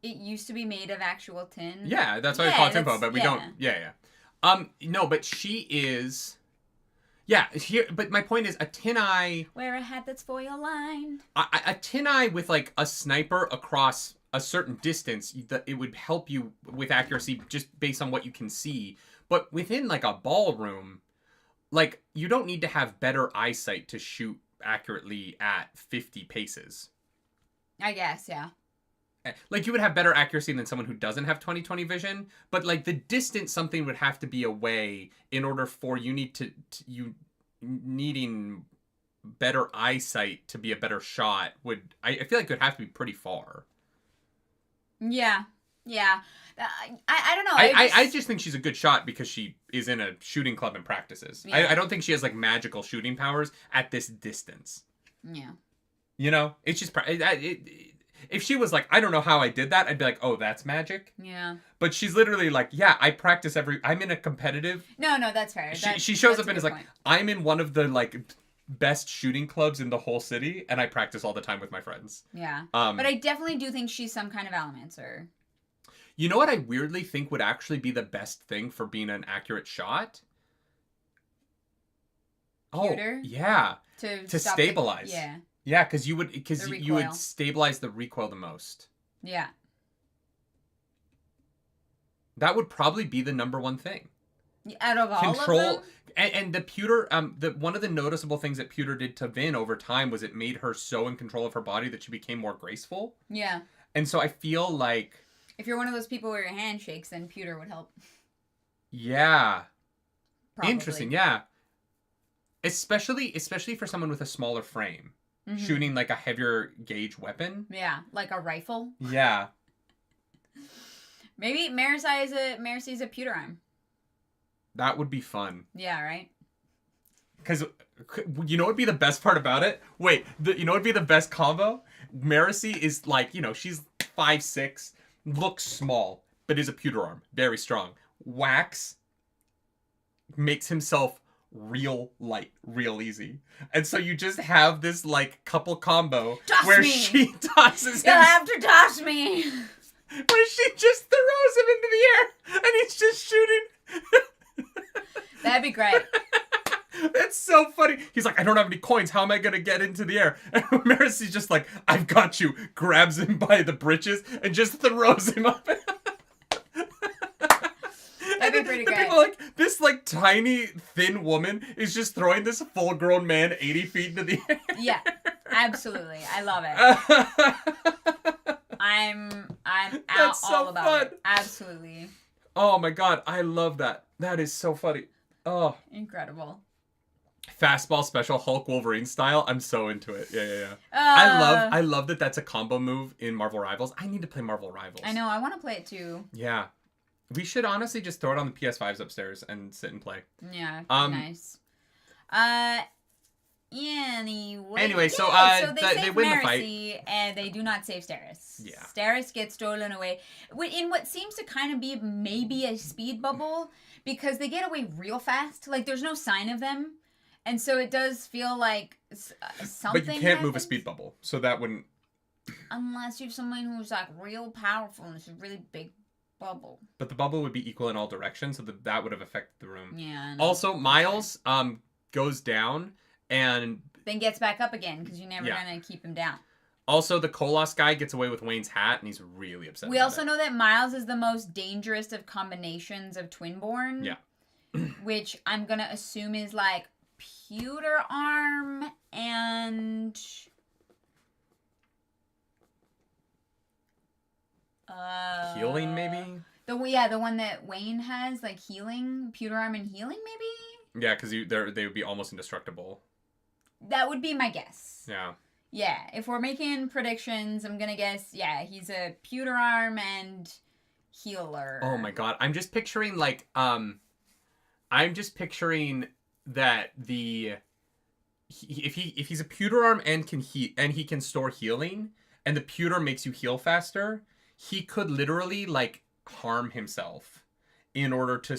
It used to be made of actual tin. Yeah, that's why we call it tinfoil, but we don't. Yeah. No, but she is. Yeah, here. But my point is, a tin eye. Wear a hat that's foil lined. A tin eye with like a sniper across a certain distance, it would help you with accuracy just based on what you can see. But within like a ballroom, like you don't need to have better eyesight to shoot accurately at 50 paces. I guess, yeah. Like you would have better accuracy than someone who doesn't have 20/20 vision, but like the distance something would have to be away in order for you needing better eyesight to be a better shot I feel like it would have to be pretty far. Yeah. I don't know. I just think she's a good shot because she is in a shooting club and practices. Yeah. I don't think she has like magical shooting powers at this distance. Yeah. You know, it's just if she was like, I don't know how I did that, I'd be like, oh, that's magic. Yeah. But she's literally like, yeah, I practice I'm in a competitive. No, that's fair. She shows up and is like, I'm in one of the like best shooting clubs in the whole city, and I practice all the time with my friends. Yeah. But I definitely do think she's some kind of Allomancer. You know what I weirdly think would actually be the best thing for being an accurate shot? Pewter? Oh, yeah. To stabilize. Yeah. Yeah, because you would stabilize the recoil the most. Yeah. That would probably be the number one thing. Out of all of them? And the pewter, one of the noticeable things that pewter did to Vin over time was it made her so in control of her body that she became more graceful. Yeah. And so I feel like... If you're one of those people where your hand shakes, then pewter would help. Yeah. Probably. Interesting, yeah. Especially for someone with a smaller frame. Mm-hmm. Shooting like a heavier gauge weapon. Yeah, like a rifle. Yeah. Maybe Marcy's a pewter arm. That would be fun. Yeah, right? Because you know what would be the best part about it? Wait, you know what would be the best combo? Marcy is like, she's 5'6", looks small, but is a pewter arm. Very strong. Wax makes himself real light, real easy. And so you just have this like couple combo where she tosses him. You'll have to toss me. Where she just throws him into the air and he's just shooting. That'd be great. That's so funny. He's like, I don't have any coins. How am I going to get into the air? And Marcy's just like, I've got you. Grabs him by the britches and just throws him up. That'd be pretty great. People like, this like tiny, thin woman is just throwing this full-grown man 80 feet into the air. Yeah, absolutely. I love it. I'm out all about it. Absolutely. Oh my god, I love that. That is so funny. Oh. Incredible. Fastball special Hulk Wolverine style. I'm so into it. Yeah. I love that that's a combo move in Marvel Rivals. I need to play Marvel Rivals. I know, I want to play it too. Yeah. We should honestly just throw it on the PS5s upstairs and sit and play. Yeah, nice. Anyway, so they win Marcy, the fight. And they do not save Steris. Yeah. Steris gets stolen away in what seems to kind of be maybe a speed bubble because they get away real fast. Like, there's no sign of them. And so it does feel like something But you can't move a speed bubble, so that wouldn't... Unless you have someone who's, like, real powerful and it's a really big bubble. But the bubble would be equal in all directions, so that would have affected the room. Yeah. Also, Miles goes down and... Then gets back up again, because you're never going to keep him down. Also, the Kolos guy gets away with Wayne's hat, and he's really upset We also know that Miles is the most dangerous of combinations of Twinborn. Yeah. Which I'm going to assume is, like, pewter arm and... healing, maybe? The one that Wayne has, like healing, pewter arm and healing, maybe? Yeah, because they would be almost indestructible. That would be my guess. Yeah. Yeah, if we're making predictions, I'm gonna guess, he's a pewter arm and healer. Oh my god, I'm just picturing like that if he's a pewter arm and he can store healing, and the pewter makes you heal faster, he could literally like harm himself in order to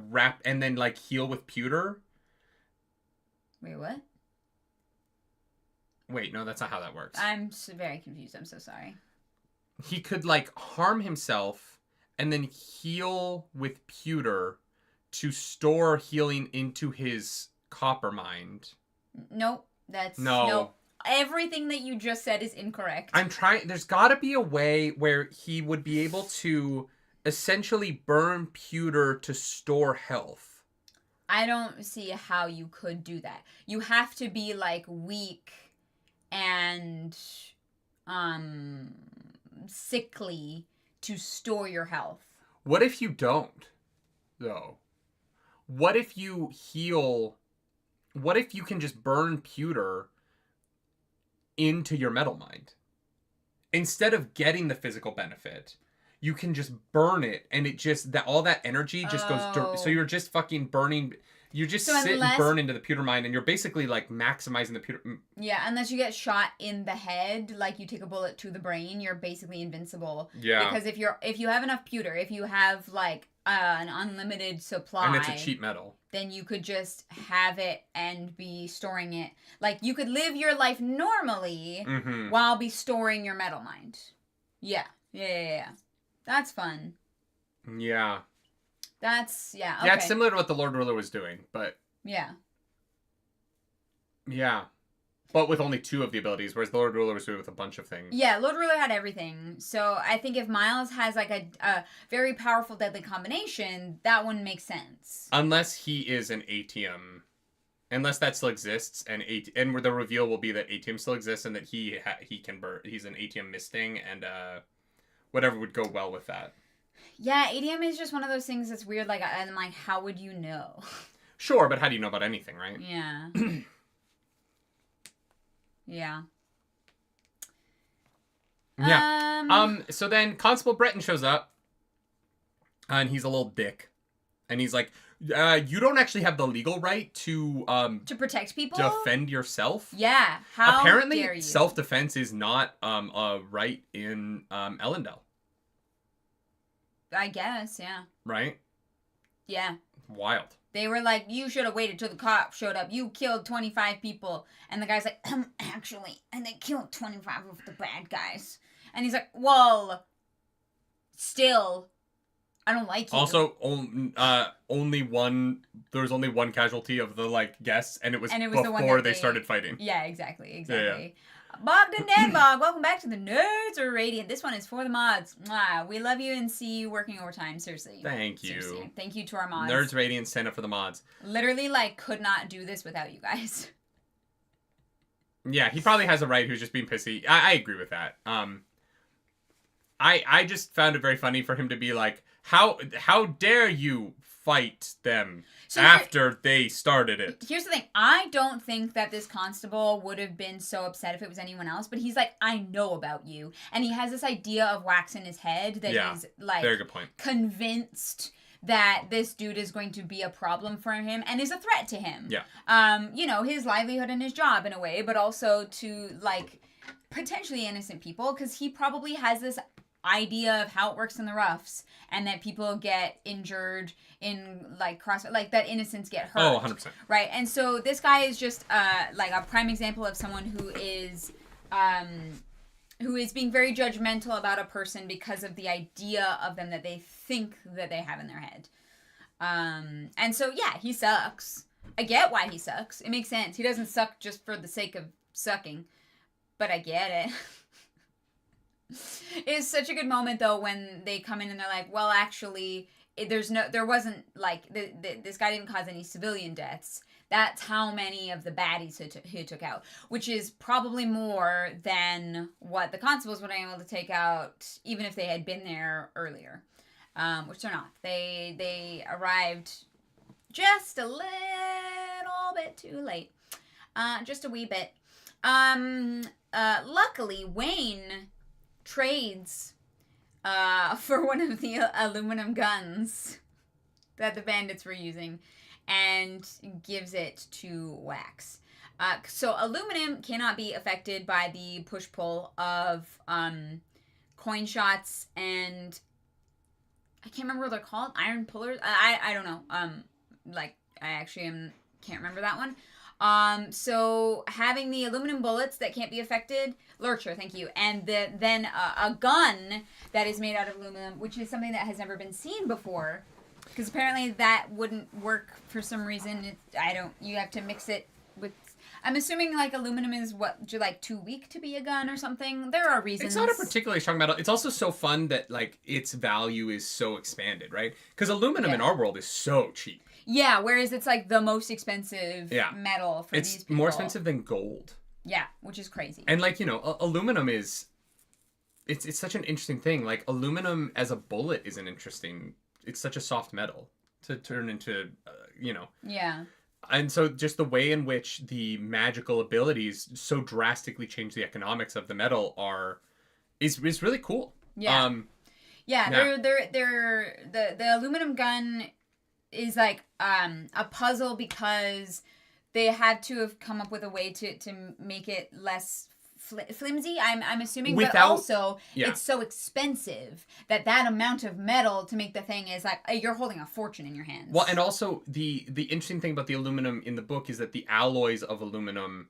wrap and then like heal with pewter. Wait, what? Wait, no, that's not how that works. I'm very confused. I'm so sorry. He could like harm himself and then heal with pewter to store healing into his copper mind. Nope. That's no. Nope. Everything that you just said is incorrect. I'm trying. There's got to be a way where he would be able to essentially burn pewter to store health. I don't see how you could do that. You have to be like weak and sickly to store your health. What if you don't, though? What if you heal? What if you can just burn pewter into your metal mind? Instead of getting the physical benefit, you can just burn it, and it just all that energy just goes. So you're just fucking burning. You just sit and burn into the pewter mind, and you're basically like maximizing the pewter. Yeah, unless you get shot in the head, like you take a bullet to the brain, you're basically invincible. Yeah. Because if you have enough pewter, if you have like an unlimited supply, and it's a cheap metal, then you could just have it and be storing it. Like you could live your life normally while be storing your metal mind. Yeah. That's fun. Yeah. That's, yeah, okay. Yeah, it's similar to what the Lord Ruler was doing, but... Yeah. Yeah. But with only 2 of the abilities, whereas the Lord Ruler was doing it with a bunch of things. Yeah, Lord Ruler had everything. So I think if Miles has like a very powerful deadly combination, that one makes sense. Unless he is an ATM. Unless that still exists, and where the reveal will be that ATM still exists, and that he can burn... He's an ATM misting, and whatever would go well with that. Yeah, ADM is just one of those things that's weird. Like, I'm like, how would you know? Sure, but how do you know about anything, right? Yeah. Yeah. Yeah. So then Constable Breton shows up, and he's a little dick, and he's like, "You don't actually have the legal right to protect people, defend yourself." Yeah. How apparently dare you? Self-defense is not a right in Ellendale. I guess, yeah. Right? Yeah. Wild. They were like, you should have waited till the cop showed up. You killed 25 people. And the guy's like, actually, and they killed 25 of the bad guys. And he's like, well, still, I don't like you. Also, only one casualty of the, like, guests, and it was before they started fighting. Yeah, exactly. Yeah. Bogdan Danbog, welcome back to the Nerds Are Radiant. This one is for the mods. Mwah. We love you and see you working overtime. Seriously. Thank you. Seriously. Thank you to our mods. Nerds Radiant, stand up for the mods. Literally, like, could not do this without you guys. Yeah, he probably has a right who's just being pissy. I agree with that. I just found it very funny for him to be like, how dare you fight them after they started it. Here's the thing. I don't think that this constable would have been so upset if it was anyone else, but he's like, I know about you. And he has this idea of wax in his head that he's like very good point. Convinced that this dude is going to be a problem for him and is a threat to him. Yeah. You know, his livelihood and his job in a way, but also to like potentially innocent people, because he probably has this idea of how it works in the roughs and that people get injured in like like that innocents get hurt. Oh, 100%. Right. And so this guy is just like a prime example of someone who is being very judgmental about a person because of the idea of them that they think that they have in their head. And so yeah, he sucks. I get why he sucks. It makes sense. He doesn't suck just for the sake of sucking. But I get it. It's such a good moment though when they come in and they're like, well, actually, there wasn't like this guy didn't cause any civilian deaths. That's how many of the baddies he took out, which is probably more than what the constables would have been able to take out even if they had been there earlier, which they're not. They arrived just a little bit too late, just a wee bit. Luckily, Wayne trades for one of the aluminum guns that the bandits were using and gives it to Wax. So aluminum cannot be affected by the push-pull of coin shots and I can't remember what they're called. Iron pullers? I don't know. Can't remember that one. So having the aluminum bullets that can't be affected, Lurcher, thank you, and then a gun that is made out of aluminum, which is something that has never been seen before, because apparently that wouldn't work for some reason. You have to mix it with. I'm assuming like aluminum is like too weak to be a gun or something. There are reasons. It's not a particularly strong metal. It's also so fun that like its value is so expanded, right? Because aluminum in our world is so cheap. Yeah, whereas it's like the most expensive metal for these people. It's more expensive than gold. Yeah, which is crazy. And like, aluminum is it's such an interesting thing. Like aluminum as a bullet is it's such a soft metal to turn into, Yeah. And so just the way in which the magical abilities so drastically change the economics of the metal is really cool. Yeah. The aluminum gun is like a puzzle because they had to have come up with a way to make it less flimsy, I'm assuming, but also it's so expensive that amount of metal to make the thing is like you're holding a fortune in your hands. Well, and also the interesting thing about the aluminum in the book is that the alloys of aluminum,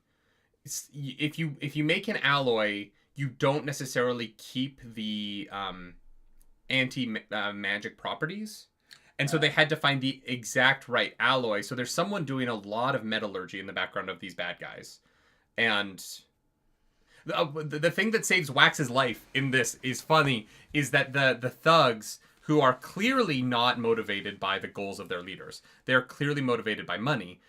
if you make an alloy, you don't necessarily keep the anti-magic properties. And so they had to find the exact right alloy. So there's someone doing a lot of metallurgy in the background of these bad guys. And the thing that saves Wax's life in this is funny, is that the thugs, who are clearly not motivated by the goals of their leaders, they're clearly motivated by money,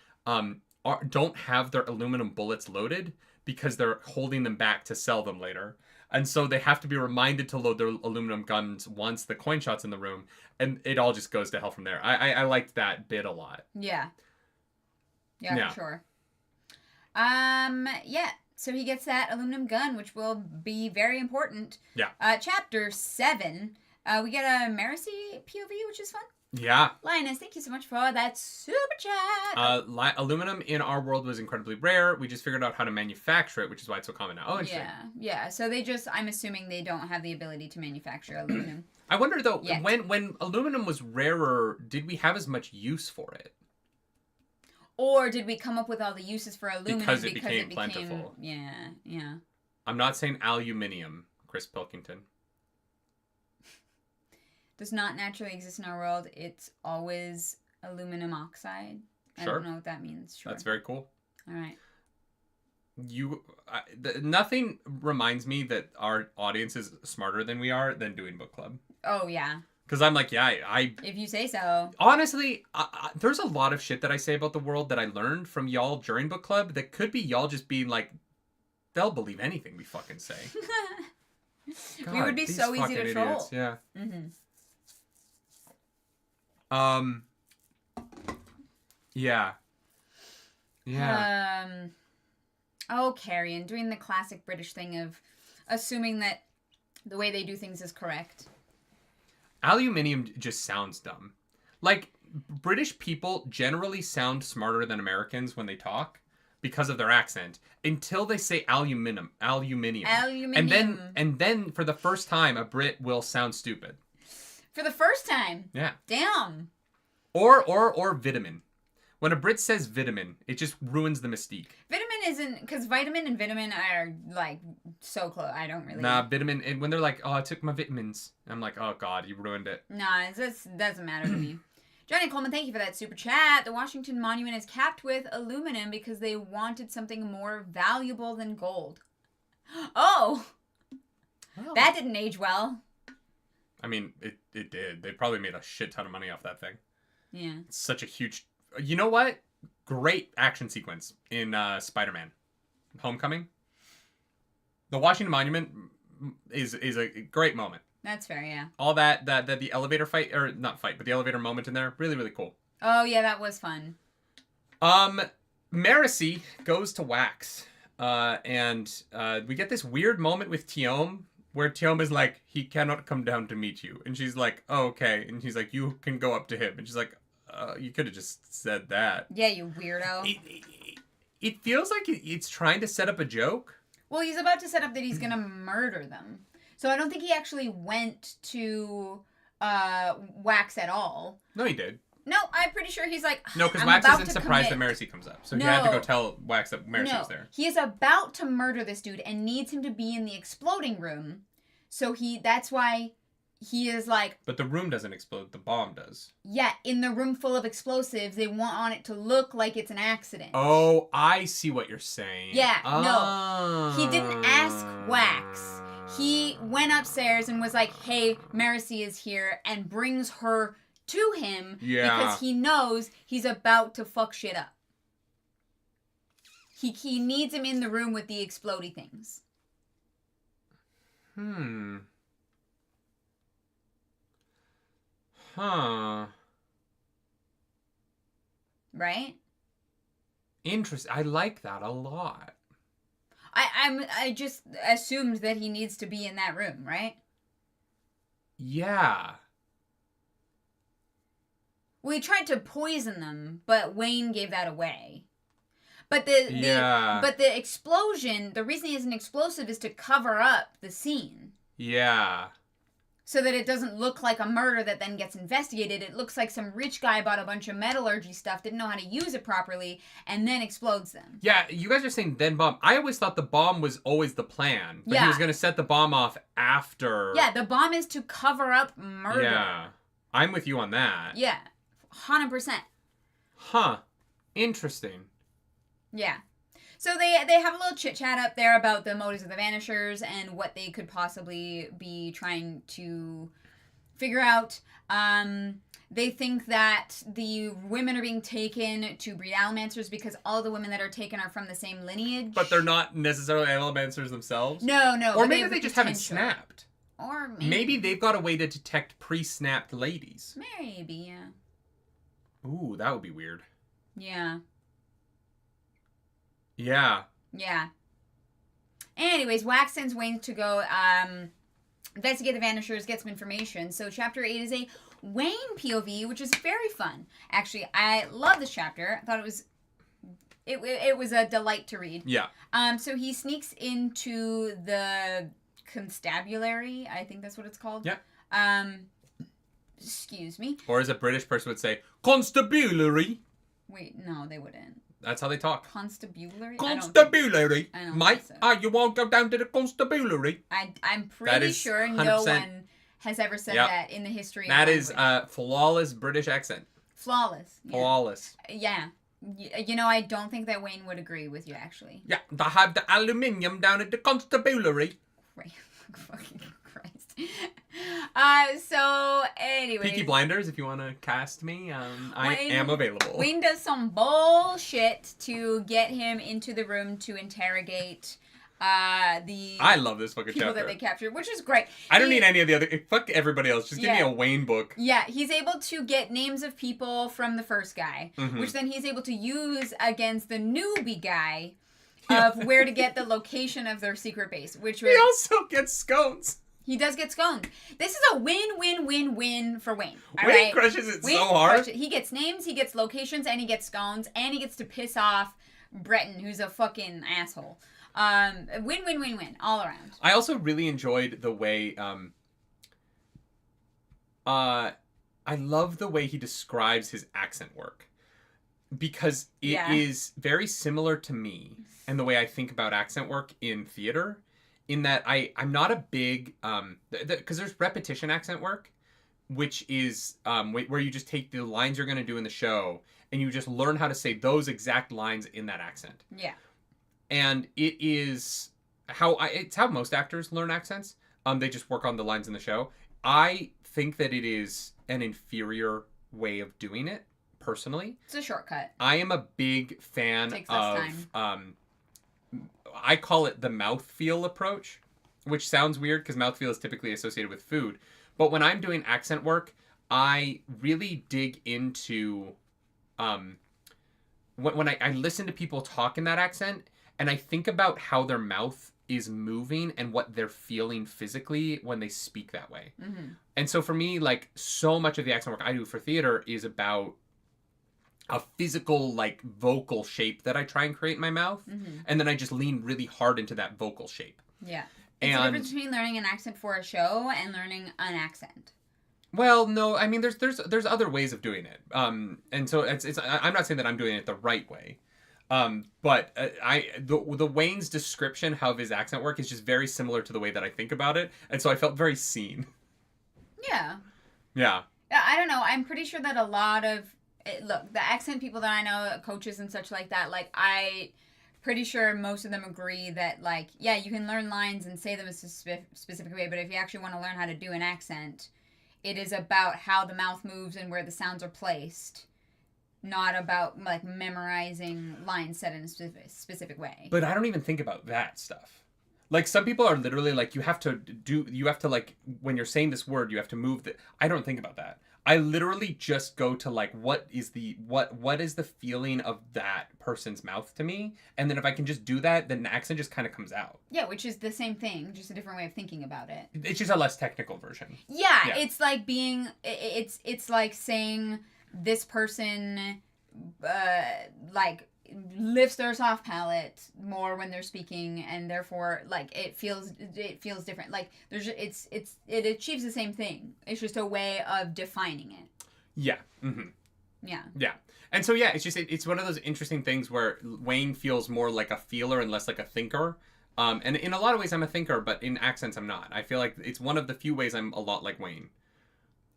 don't have their aluminum bullets loaded because they're holding them back to sell them later. And so they have to be reminded to load their aluminum guns once the coin shot's in the room, and it all just goes to hell from there. I liked that bit a lot. Yeah, for sure. Yeah. So he gets that aluminum gun, which will be very important. Yeah. Chapter 7, we get a Marcy POV, which is fun. Yeah. Linus, thank you so much for that super chat. Aluminum in our world was incredibly rare. We just figured out how to manufacture it, which is why it's so common now. Oh, interesting. Yeah. So I'm assuming they don't have the ability to manufacture aluminum. I wonder, though, when aluminum was rarer, did we have as much use for it? Or did we come up with all the uses for aluminum because it became plentiful? Yeah. I'm not saying aluminium, Chris Pilkington. Does not naturally exist in our world. It's always aluminum oxide. Sure. I don't know what that means. Sure. That's very cool. All right. Nothing reminds me that our audience is smarter than we are than doing book club. Oh, yeah. Because I'm like, if you say so. Honestly, there's a lot of shit that I say about the world that I learned from y'all during book club that could be y'all just being like, they'll believe anything we fucking say. God, we would be so easy to troll. Idiots. Yeah. Mm-hmm. Yeah. Carrion, doing the classic British thing of assuming that the way they do things is correct. Aluminium just sounds dumb. Like, British people generally sound smarter than Americans when they talk because of their accent until they say aluminium. And then for the first time, a Brit will sound stupid. For the first time? Yeah. Damn. Or vitamin. When a Brit says vitamin, it just ruins the mystique. Vitamin isn't... Because vitamin and vitamin are, like, so close. I don't really... Nah, vitamin... And when they're like, oh, I took my vitamins. I'm like, oh, God, you ruined it. Nah, it doesn't matter to me. Johnny Coleman, thank you for that super chat. The Washington Monument is capped with aluminum because they wanted something more valuable than gold. Oh! Well, that didn't age well. I mean, it did. They probably made a shit ton of money off that thing. Yeah. It's such a huge... You know what? Great action sequence in Spider-Man Homecoming. The Washington Monument is a great moment. That's fair, yeah. All that the elevator fight, or not fight, but the elevator moment in there, really, really cool. Oh, yeah, that was fun. Marcy goes to Wax, and we get this weird moment with Tiom where Tiom is like, he cannot come down to meet you. And she's like, oh, okay. And he's like, you can go up to him. And she's like, you could have just said that. Yeah, you weirdo. It feels like it's trying to set up a joke. Well, he's about to set up that he's going to murder them. So I don't think he actually went to Wax at all. No, he did. No, I'm pretty sure he's like, no, because I'm Wax about isn't to surprised commit. that Marcy comes up. So No. he had to go tell Wax that Marcy was there. He is about to murder this dude and needs him to be in the exploding room. So that's why he is like... But the room doesn't explode. The bomb does. Yeah, in the room full of explosives, they want it to look like it's an accident. Oh, I see what you're saying. Yeah, no. He didn't ask Wax. He went upstairs and was like, hey, Marcy is here, and brings her to him because he knows he's about to fuck shit up. He needs him in the room with the explodey things. Huh. Right? Interesting. I like that a lot. I just assumed that he needs to be in that room, right? Yeah. We tried to poison them, but Wayne gave that away. But the explosion, the reason he has an explosive is to cover up the scene. Yeah. So that it doesn't look like a murder that then gets investigated. It looks like some rich guy bought a bunch of metallurgy stuff, didn't know how to use it properly, and then explodes them. Yeah, you guys are saying then bomb. I always thought the bomb was always the plan. But he was going to set the bomb off after. Yeah, the bomb is to cover up murder. Yeah. I'm with you on that. Yeah. 100%. Huh. Interesting. Yeah. So they have a little chit-chat up there about the motives of the Vanishers and what they could possibly be trying to figure out. They think that the women are being taken to breed Allomancers because all the women that are taken are from the same lineage. But they're not necessarily Allomancers themselves? No. Or maybe they just haven't snapped. Or maybe they've got a way to detect pre-snapped ladies. Maybe, yeah. Ooh, that would be weird. Yeah. Yeah. Yeah. Anyways, Wax sends Wayne to go investigate the Vanishers, get some information. So chapter 8 is a Wayne POV, which is very fun. Actually, I love this chapter. I thought it was a delight to read. Yeah. So he sneaks into the constabulary. I think that's what it's called. Yeah. Excuse me. Or as a British person would say, constabulary. Wait, no, they wouldn't. That's how they talk. Constabulary? Constabulary. I don't Mate, think so. you won't go down to the constabulary. I'm pretty sure 100%. no one has ever said that in the history of that language. is a flawless British accent. Flawless. Yeah. Flawless. Yeah. You know, I don't think that Wayne would agree with you, actually. Yeah, they have the aluminium down at the constabulary. Right. Fucking Christ. So, anyways. Peaky Blinders, if you want to cast me, I am available. Wayne does some bullshit to get him into the room to interrogate I love this fucking people chapter. that they captured, which is great. I don't need any of the other... Fuck everybody else. Just give me a Wayne book. Yeah, he's able to get names of people from the first guy, which then he's able to use against the newbie guy of where to get the location of their secret base, which was... He also gets scones. He does get scones. This is a win-win-win-win for Wayne. Wayne crushes it so hard. He gets names, he gets locations, and he gets scones, and he gets to piss off Breton, who's a fucking asshole. Win-win-win-win all around. I also really enjoyed the way... I love the way he describes his accent work. Because it is very similar to me and the way I think about accent work in theater. In that I'm not a big... Because there's repetition accent work, which is where you just take the lines you're going to do in the show and you just learn how to say those exact lines in that accent. Yeah. And it is it's how most actors learn accents. They just work on the lines in the show. I think that it is an inferior way of doing it, personally. It's a shortcut. I am a big fan of... I call it the mouthfeel approach, which sounds weird because mouthfeel is typically associated with food. But when I'm doing accent work, I really dig into... when I listen to people talk in that accent, and I think about how their mouth is moving and what they're feeling physically when they speak that way. Mm-hmm. And so for me, like, so much of the accent work I do for theater is about a physical, like, vocal shape that I try and create in my mouth. Mm-hmm. And then I just lean really hard into that vocal shape. Yeah. It's the difference between learning an accent for a show and learning an accent. Well, no, I mean, there's other ways of doing it. And so I'm not saying that I'm doing it the right way. But the Wayne's description of his accent work is just very similar to the way that I think about it. And so I felt very seen. Yeah. Yeah. I don't know. I'm pretty sure that a lot of look, the accent people that I know, coaches and such like that, like pretty sure most of them agree that, like, yeah, you can learn lines and say them a specific way, but if you actually want to learn how to do an accent, it is about how the mouth moves and where the sounds are placed, not about, like, memorizing lines said in a specific way. But I don't even think about that stuff. Like, some people are literally like, you have to, like, when you're saying this word, you have to move the... I don't think about that. I literally just go to, like, what is the feeling of that person's mouth to me? And then if I can just do that, then the accent just kind of comes out. Yeah, which is the same thing, just a different way of thinking about it. It's just a less technical version. Yeah. It's like being... It's like saying this person, like, lifts their soft palate more when they're speaking, and therefore, like, it feels different. Like, it achieves the same thing. It's just a way of defining it. Yeah. Mm-hmm. Yeah. Yeah. And so, yeah, it's one of those interesting things where Wayne feels more like a feeler and less like a thinker. And in a lot of ways I'm a thinker, but in accents I'm not. I feel like it's one of the few ways I'm a lot like Wayne.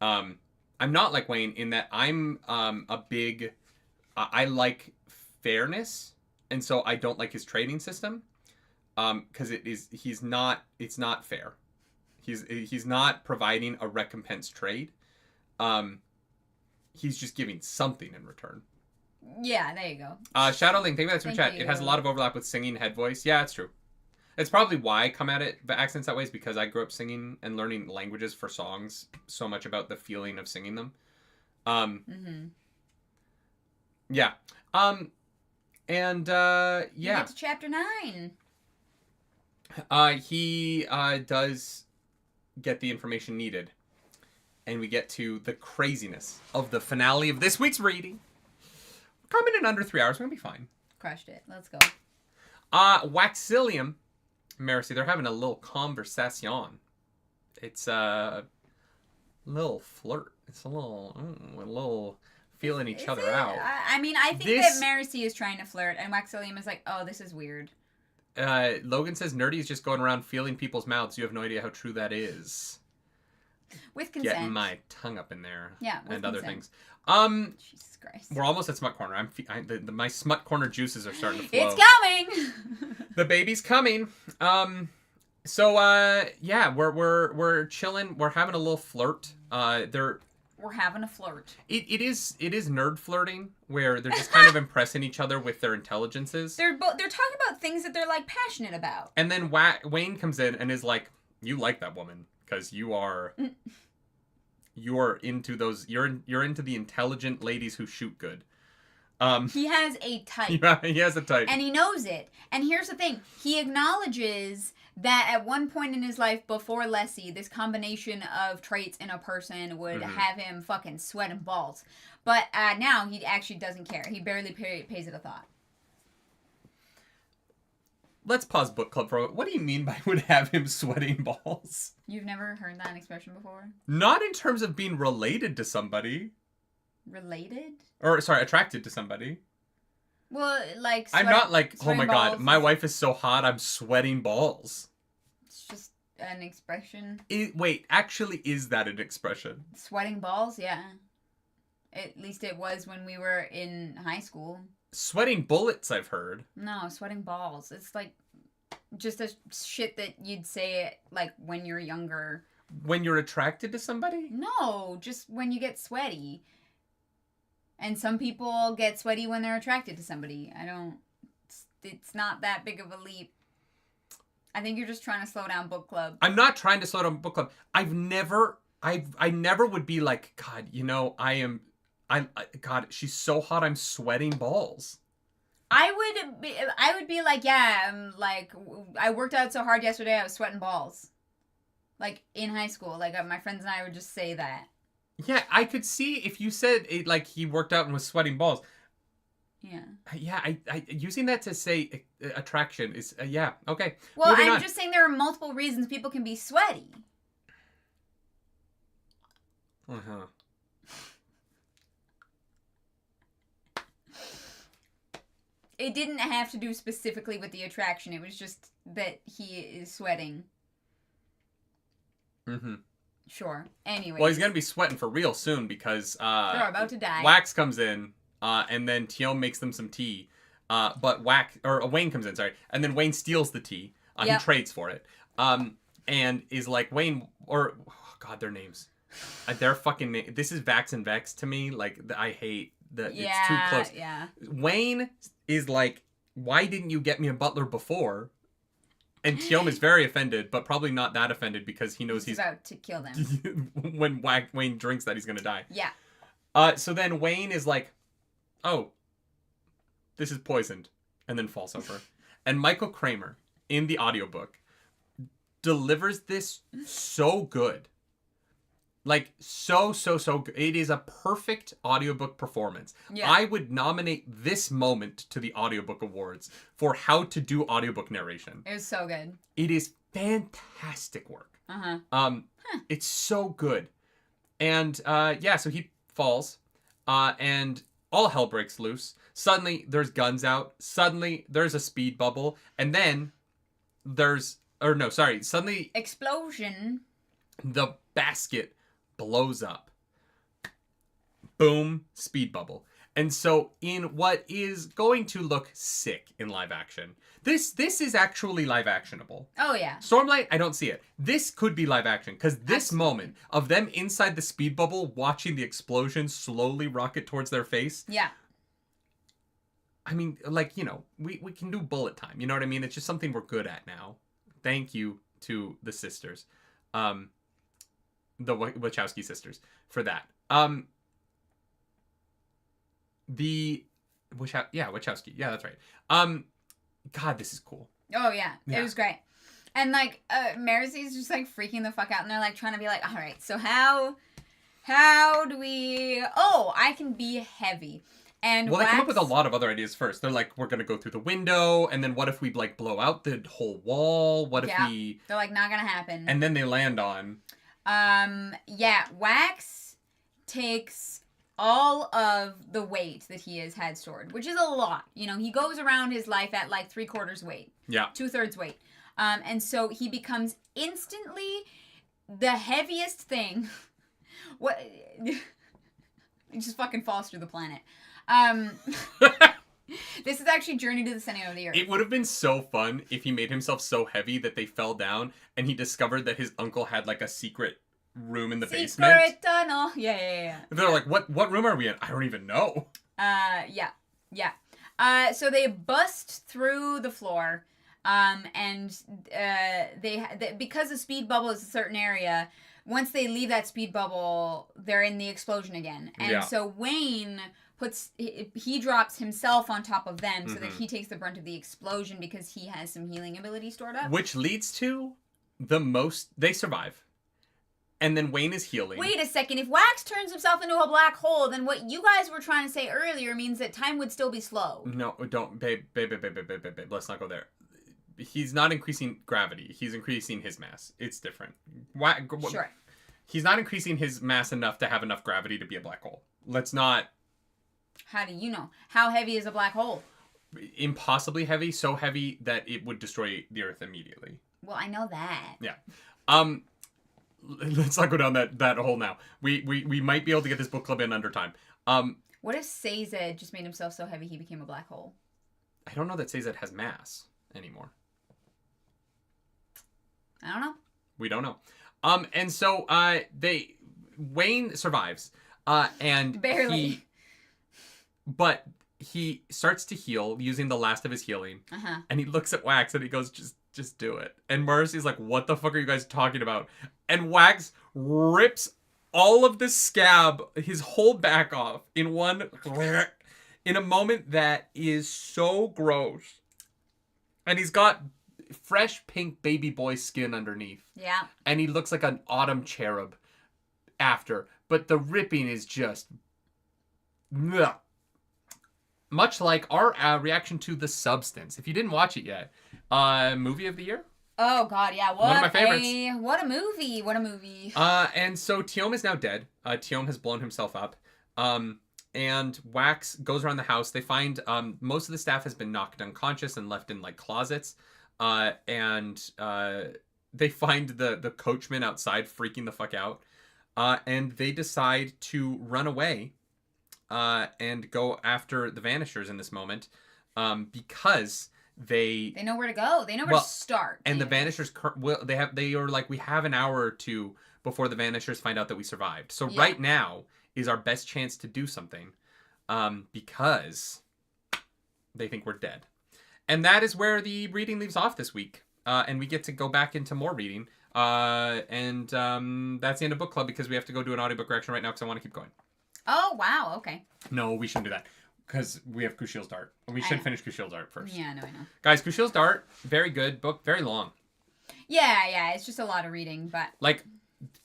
I'm not like Wayne in that I'm a big... I like fairness, and so I don't like his trading system, because it's not fair. He's not providing a recompense trade. He's just giving something in return. Yeah, there you go. Shadowling, thank you for that super chat. you. It has a lot of overlap with singing head voice. Yeah, it's true. It's probably why I come at it, the accents that way, is because I grew up singing and learning languages for songs so much about the feeling of singing them. Yeah. And, yeah. You get to chapter 9. He does get the information needed. And we get to the craziness of the finale of this week's reading. We're coming in under 3 hours. We're going to be fine. Crushed it. Let's go. Waxilium, Marcy, they're having a little conversation. It's a little flirt. It's a little feeling each other out. I mean, I think that Marcy is trying to flirt, and Waxilium is like, oh, this is weird. Logan says, Nerdy is just going around feeling people's mouths. You have no idea how true that is. With consent. Getting my tongue up in there. Yeah, with and other consent. things. Jesus Christ. We're almost at Smut Corner. My Smut Corner juices are starting to flow. It's coming! The baby's coming. So, yeah, we're chilling. We're having a little flirt. We're having a flirt. It is nerd flirting, where they're just kind of impressing each other with their intelligences. They're talking about things that they're, like, passionate about. And then Wayne comes in and is like, you like that woman, because you're into those, you're into the intelligent ladies who shoot good. He has a type. Yeah, he has a type. And he knows it. And here's the thing. He acknowledges that at one point in his life before Lessie, this combination of traits in a person would have him fucking sweating balls. But now he actually doesn't care. He barely pays it a thought. Let's pause book club for a moment. What do you mean by would have him sweating balls? You've never heard that expression before? Not in terms of being related to somebody. Related? Or, sorry, attracted to somebody. Well, like... I'm not like, oh my god, my balls. wife is so hot, I'm sweating balls. It's just an expression. Wait, actually, is that an expression? Sweating balls? Yeah. At least it was when we were in high school. Sweating bullets, I've heard. No, sweating balls. It's like just a shit that you'd say like when you're younger. When you're attracted to somebody? No, just when you get sweaty. And some people get sweaty when they're attracted to somebody. It's not that big of a leap. I think you're just trying to slow down book club. I'm not trying to slow down book club. I never would be like, God, God, she's so hot, I'm sweating balls. I would be like, yeah, like I worked out so hard yesterday, I was sweating balls. Like in high school, like my friends and I would just say that. Yeah, I could see if you said it like he worked out and was sweating balls. Yeah. Yeah, I using that to say attraction is yeah, okay. Well, Moving I'm on. just saying there are multiple reasons people can be sweaty. Uh-huh. It didn't have to do specifically with the attraction. It was just that he is sweating. Mm-hmm. Sure. Anyway. Well, he's gonna be sweating for real soon because they're about to die. Wax comes in, and then Tiom makes them some tea. But Wayne comes in, sorry, and then Wayne steals the tea. He trades for it. And is like Wayne or oh God, their names. Their fucking name. This is Vax and Vex to me. Like I hate that. Yeah, it's too close. Yeah. Wayne is like, why didn't you get me a butler before? And Tiom is very offended, but probably not that offended because he knows he's about to kill them. when Wayne drinks that, he's gonna die. Yeah. So then Wayne is like, oh, this is poisoned, and then falls over. And Michael Kramer, in the audiobook, delivers this so good. Like, so good. It is a perfect audiobook performance. Yeah. I would nominate this moment to the audiobook awards for how to do audiobook narration. It was so good. It is fantastic work. Uh-huh. It's so good. And, so he falls, and all hell breaks loose. Suddenly, there's guns out. Suddenly, there's a speed bubble. And then, suddenly... Explosion. The basket blows up. Boom, speed bubble. And so in what is going to look sick in live action, this is actually live actionable. Oh yeah. Stormlight, I don't see it. This could be live action because this moment of them inside the speed bubble watching the explosion slowly rocket towards their face. Yeah. I mean, like, you know, we can do bullet time. You know what I mean? It's just something we're good at now. Thank you to the sisters. The Wachowski sisters for that. Wachowski. Yeah, that's right. God, this is cool. Oh yeah. It was great. And like, Marisy's just like freaking the fuck out, and they're like trying to be like, all right, so how do we? Oh, I can be heavy. And well, they come up with a lot of other ideas first. They're like, we're gonna go through the window, and then what if we like blow out the whole wall? What if we? They're like, not gonna happen. And then they land on. Wax takes all of the weight that he has had stored, which is a lot. You know, he goes around his life at like 3/4 weight. Yeah. 2/3 weight. And so he becomes instantly the heaviest thing. What? He just fucking falls through the planet. This is actually Journey to the Center of the Earth. It would have been so fun if he made himself so heavy that they fell down and he discovered that his uncle had like a secret room in the basement. Secret tunnel. Yeah. They're like, what room are we in? I don't even know. Yeah. So they bust through the floor, and they because the speed bubble is a certain area. Once they leave that speed bubble, they're in the explosion again. And so Wayne he drops himself on top of them so that he takes the brunt of the explosion because he has some healing ability stored up. Which leads to they survive. And then Wayne is healing. Wait a second. If Wax turns himself into a black hole, then what you guys were trying to say earlier means that time would still be slow. No, don't. Babe. Let's not go there. He's not increasing gravity. He's increasing his mass. It's different. Sure. He's not increasing his mass enough to have enough gravity to be a black hole. Let's not... How do you know? How heavy is a black hole? Impossibly heavy. So heavy that it would destroy the Earth immediately. Well, I know that. Yeah. Let's not go down that hole now. We might be able to get this book club in under time. What if Sazed just made himself so heavy he became a black hole? I don't know that Sazed has mass anymore. I don't know. We don't know. And so Wayne survives. And barely. But he starts to heal using the last of his healing. Uh-huh. And he looks at Wax and he goes, just do it. And Marcy's like, what the fuck are you guys talking about? And Wax rips all of the scab, his whole back off in one in a moment that is so gross. And he's got fresh pink baby boy skin underneath. Yeah. And he looks like an autumn cherub after. But the ripping is just... Ugh. Much like our reaction to The Substance. If you didn't watch it yet, movie of the year? Oh, God, yeah. One of my favorites. What a movie. What a movie. And so Tiom is now dead. Tiom has blown himself up. And Wax goes around the house. They find most of the staff has been knocked unconscious and left in like closets. And they find the coachman outside freaking the fuck out. And they decide to run away and go after the Vanishers in this moment because they know where to go. They know where to start. And the Vanishers they are like, we have an hour or two before the Vanishers find out that we survived. So right now is our best chance to do something because they think we're dead. And that is where the reading leaves off this week. And we get to go back into more reading. And that's the end of book club because we have to go do an audiobook reaction right now because I want to keep going. Oh, wow. Okay. No, we shouldn't do that because we have Kushiel's Dart. We should finish Kushiel's Dart first. Yeah, no, I know. Guys, Kushiel's Dart, very good book, very long. Yeah, it's just a lot of reading, but... Like,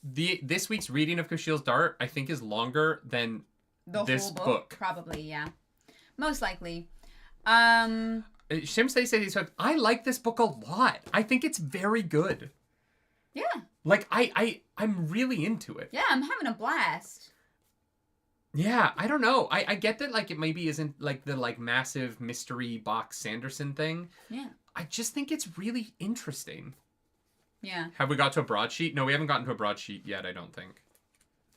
this week's reading of Kushiel's Dart, I think, is longer than this whole book. Probably, yeah. Most likely. Shimsei said he's hooked. I like this book a lot. I think it's very good. Yeah. Like, I'm really into it. Yeah, I'm having a blast. Yeah, I don't know. I get that, like, it maybe isn't, like, the, like, massive mystery box Sanderson thing. Yeah. I just think it's really interesting. Yeah. Have we got to a broadsheet? No, we haven't gotten to a broadsheet yet, I don't think.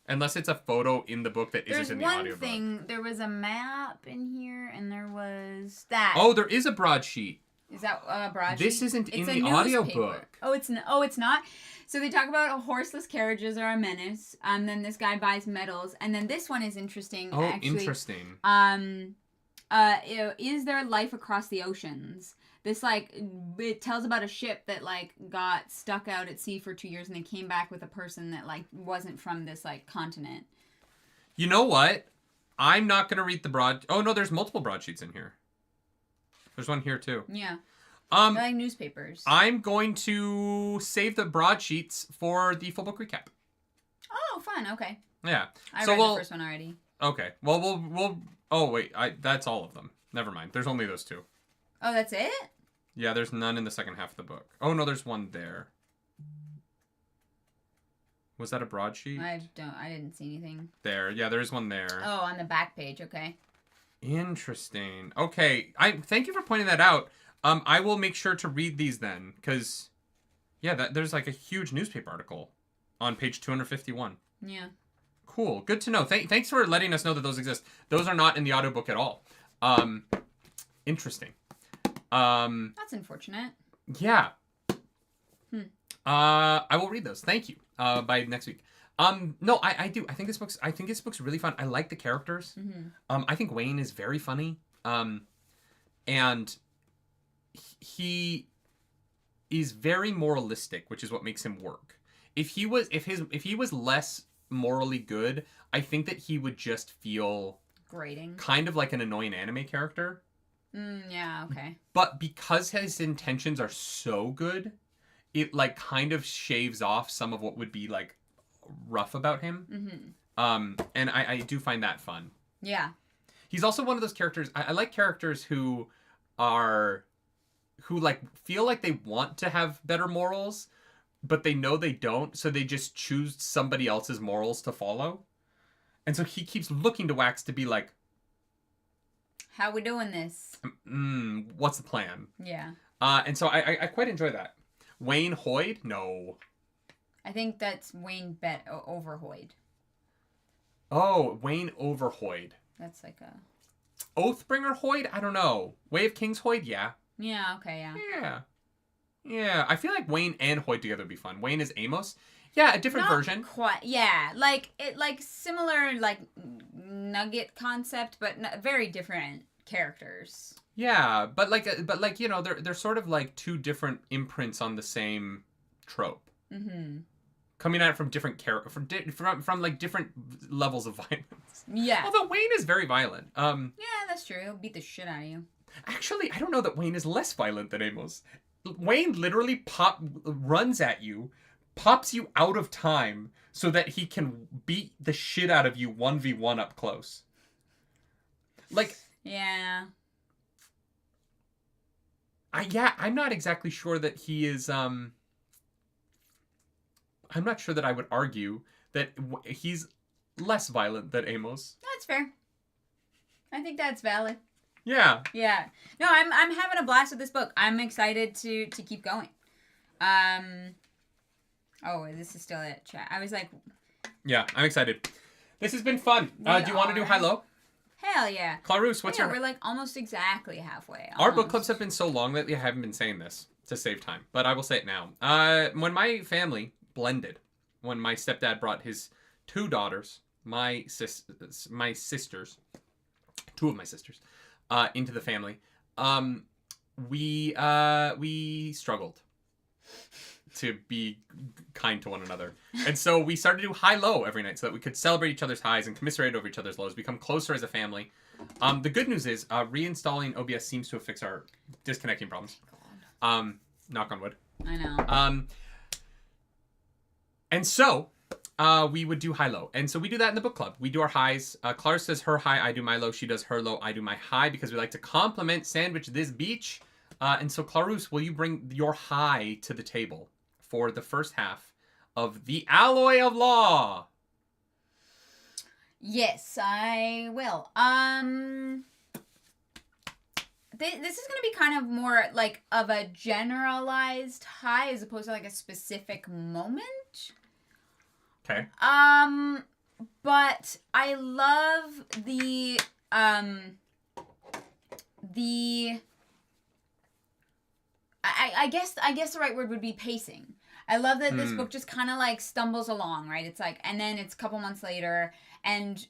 Unless it's a photo in the book that isn't in the audiobook. There's one thing. There was a map in here, and there was that. Oh, there is a broadsheet. Is that a broadsheet? This isn't in the audiobook. Oh, it's not. So they talk about horseless carriages are a menace. Then this guy buys medals, and then this one is interesting. Oh, actually. interesting. Is there life across the oceans? This, like, it tells about a ship that, like, got stuck out at sea for 2 years and then came back with a person that, like, wasn't from this, like, continent. You know what? I'm not going to read the Oh, no, there's multiple broadsheets in here. There's one here, too. Yeah. They're like newspapers. I'm going to save the broadsheets for the full book recap. Oh, fun. Okay. Yeah. I read the first one already. Okay. Well, we'll... Oh, wait. That's all of them. Never mind. There's only those two. Oh, that's it? Yeah, there's none in the second half of the book. Oh, no, there's one there. Was that a broadsheet? I didn't see anything. There. Yeah, there's one there. Oh, on the back page. Okay. Interesting. Okay. Thank you for pointing that out. I will make sure to read these then, because, yeah, there's like a huge newspaper article on page 251. Yeah. Cool. Good to know. Thanks for letting us know that those exist. Those are not in the audiobook at all. Interesting. That's unfortunate. Yeah. I will read those. Thank you. By next week. No, I do. I think this book's really fun. I like the characters. Mm-hmm. I think Wayne is very funny. And he is very moralistic, which is what makes him work. If he was less morally good, I think that he would just feel grating, kind of like an annoying anime character. Yeah, okay. But because his intentions are so good, it like kind of shaves off some of what would be like rough about him. Mm-hmm. And I do find that fun. Yeah. He's also one of those characters. I like characters who like feel like they want to have better morals, but they know they don't, so they just choose somebody else's morals to follow. And so he keeps looking to Wax to be like, how we doing this? What's the plan? Yeah. And so I quite enjoy that. Wayne Hoyd? No. I think that's Wayne Overhoyd. Oh, Wayne Overhoyd. That's like a... Oathbringer Hoyd? I don't know. Way of Kings Hoyd? Yeah. Yeah, okay, yeah. Yeah. Yeah, I feel like Wayne and Hoyd together would be fun. Wayne is Amos. Yeah, a different version. Quite, yeah. Like similar, like, nugget concept, but very different characters. Yeah, but you know, they're sort of like two different imprints on the same trope. Mm-hmm. coming at it from different from like different levels of violence. Yeah. Although Wayne is very violent. Yeah, that's true. He'll beat the shit out of you. Actually, I don't know that Wayne is less violent than Amos. Wayne literally runs at you, pops you out of time so that he can beat the shit out of you 1v1 up close. Like, yeah. I'm not exactly sure that he is I'm not sure that I would argue that he's less violent than Amos. That's fair. I think that's valid. Yeah. Yeah. No, I'm having a blast with this book. I'm excited to keep going. Oh, this is still at chat. I was like, yeah, I'm excited. This has been fun. Do you want to do high-low? Hell yeah. Clarus, what's your... We're like almost exactly halfway. Our book clubs have been so long lately, I haven't been saying this to save time, but I will say it now. When my family blended, when my stepdad brought his two daughters, my sisters, two of my sisters, into the family, we struggled to be kind to one another. And so we started to do high-low every night so that we could celebrate each other's highs and commiserate over each other's lows, become closer as a family. The good news is reinstalling OBS seems to have fixed our disconnecting problems. Knock on wood. I know. And so we would do high-low. And so we do that in the book club. We do our highs. Clara says her high, I do my low. She does her low, I do my high, because we like to compliment sandwich this beach. And so, Clarus, will you bring your high to the table for the first half of The Alloy of Law? Yes, I will. This is going to be kind of more like of a generalized high as opposed to like a specific moment. Okay. But I love the I guess the right word would be pacing. I love that this book just kind of like stumbles along, right? It's like, and then it's a couple months later, and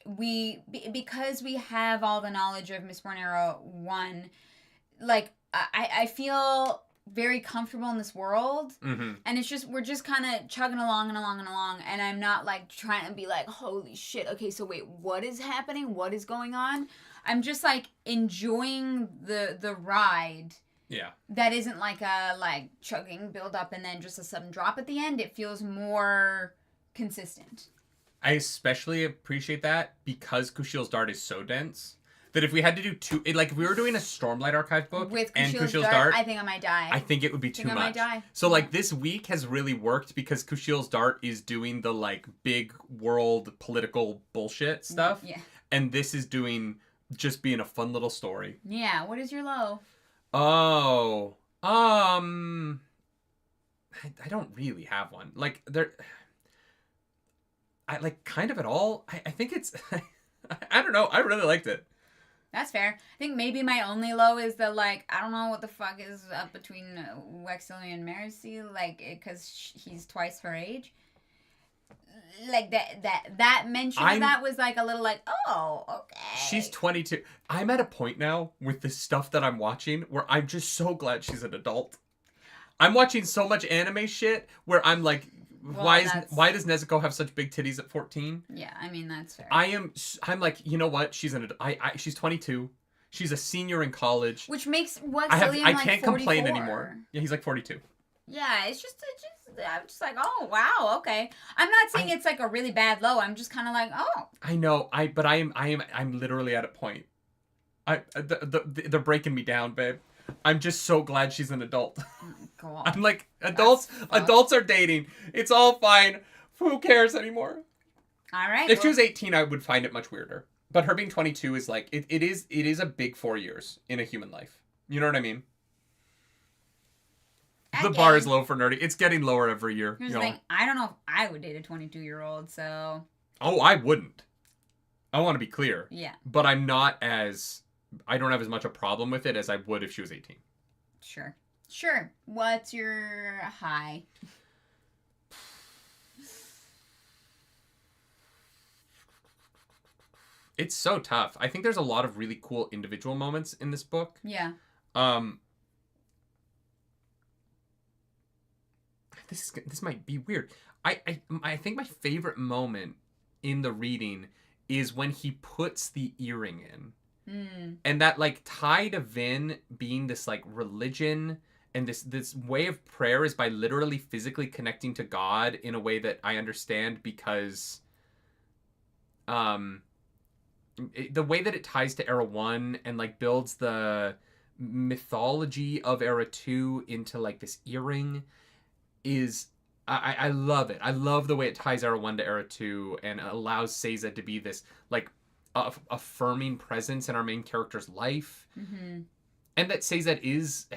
because we have all the knowledge of Mistborn Era 1, like, I feel very comfortable in this world, and it's just, we're just kind of chugging along and along and along, and I'm not like trying to be like, holy shit, okay, so wait, what is happening? What is going on? I'm just like enjoying the ride. Yeah. That isn't like a chugging build up and then just a sudden drop at the end. It feels more consistent. I especially appreciate that because Kushiel's Dart is so dense that if we had to do two, like if we were doing a Stormlight Archive book with and Kushiel's Dart, I think I might die. I think it would be too much. I might die. So like this week has really worked because Kushiel's Dart is doing the like big world political bullshit stuff. Yeah. And this is doing just being a fun little story. Yeah. What is your low? Oh, I don't really have one. Like I like kind of at all. I think it's, I don't know. I really liked it. That's fair. I think maybe my only low is the like, I don't know what the fuck is up between Wexley and Marcy, like, because he's twice her age. Like that mention of that was like a little like, oh, okay. She's 22. I'm at a point now with the stuff that I'm watching where I'm just so glad she's an adult. I'm watching so much anime shit where I'm like, why does Nezuko have such big titties at 14? Yeah, I mean that's fair. I'm like, you know what? She's she's 22. She's a senior in college. Which makes Wexley I like can't 44. complain anymore. Yeah, he's like 42. Yeah, it's just I'm just like, oh wow, okay. I'm not saying it's like a really bad low. I'm just kind of like, oh. I know, but I'm literally at a point. They're breaking me down, babe. I'm just so glad she's an adult. God. I'm like, adults are dating. It's all fine. Who cares anymore? All right. If she was 18, I would find it much weirder. But her being 22 is like, it is a big 4 years in a human life. You know what I mean? The bar is low for nerdy. It's getting lower every year. Here's the thing. I don't know if I would date a 22-year-old, so... Oh, I wouldn't. I want to be clear. Yeah. But I don't have as much a problem with it as I would if she was 18. Sure. What's your high? It's so tough. I think there's a lot of really cool individual moments in this book. Yeah. this might be weird. I think my favorite moment in the reading is when he puts the earring in. And that like tie to Vin being this like religion and this way of prayer is by literally physically connecting to God in a way that I understand because the way that it ties to Era 1 and like builds the mythology of Era 2 into like this earring is I love it. I love the way it ties Era 1 to Era 2 and allows Seiza to be this like affirming presence in our main character's life. And that Seiza is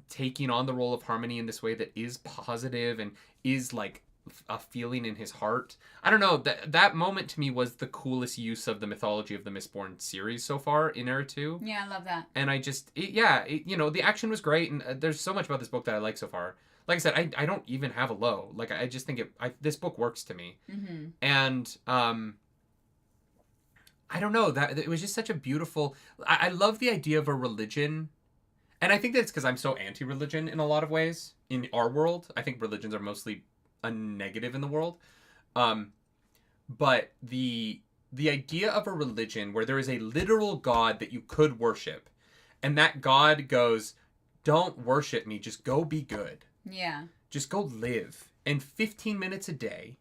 taking on the role of Harmony in this way that is positive and is like a feeling in his heart. I don't know, that moment to me was the coolest use of the mythology of the Mistborn series so far in Era 2. Yeah, I love that. And I just, you know, the action was great, and there's so much about this book that I like so far. Like I said, I don't even have a low. Like, I just think this book works to me. And, I don't know, that it was just such a beautiful... I love the idea of a religion. And I think that's because I'm so anti-religion in a lot of ways in our world. I think religions are mostly a negative in the world. But the idea of a religion where there is a literal God that you could worship, and that God goes, don't worship me, just go be good. Yeah. Just go live. And 15 minutes a day,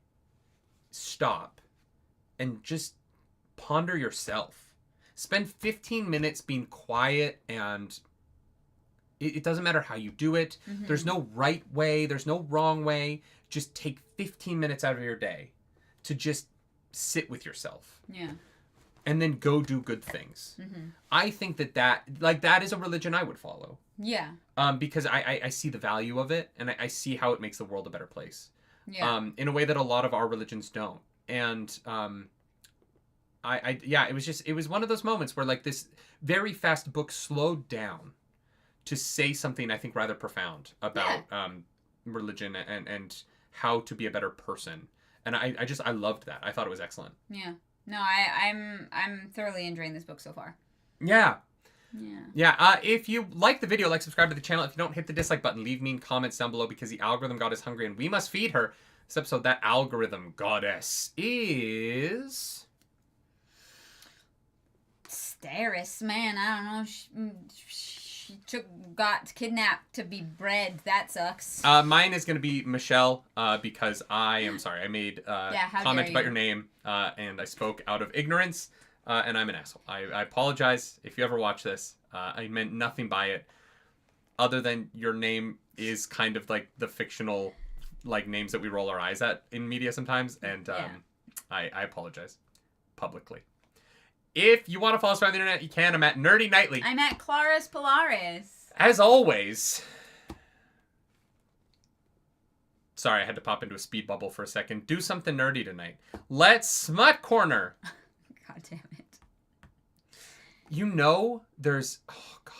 stop, and just ponder yourself. Spend 15 minutes being quiet, and it doesn't matter how you do it. There's no right way. There's no wrong way. Just take 15 minutes out of your day to just sit with yourself. Yeah. And then go do good things. I think that is a religion I would follow. Yeah. Because I see the value of it, and I see how it makes the world a better place. Yeah. In a way that a lot of our religions don't. And it was one of those moments where like this very fast book slowed down to say something I think rather profound about religion and how to be a better person. And I loved that. I thought it was excellent. Yeah. No, I'm thoroughly enjoying this book so far. Yeah. Yeah. Yeah. If you like the video, like, subscribe to the channel. If you don't, hit the dislike button. Leave mean comments down below because the algorithm god is hungry and we must feed her. This episode, that algorithm goddess is... Steris, man, I don't know. She got kidnapped to be bred. That sucks. Mine is going to be Michelle, because I am sorry. I made a comment about your name, and I spoke out of ignorance, and I'm an asshole. I apologize if you ever watch this. I meant nothing by it, other than your name is kind of like the fictional, like, names that we roll our eyes at in media sometimes, and I apologize publicly. If you want to follow us around the internet, you can. I'm at nerdynightly. I'm at Claris Polaris. As always... Sorry, I had to pop into a speed bubble for a second. Do something nerdy tonight. Let's Smut Corner. God damn it. You know there's... Oh, God.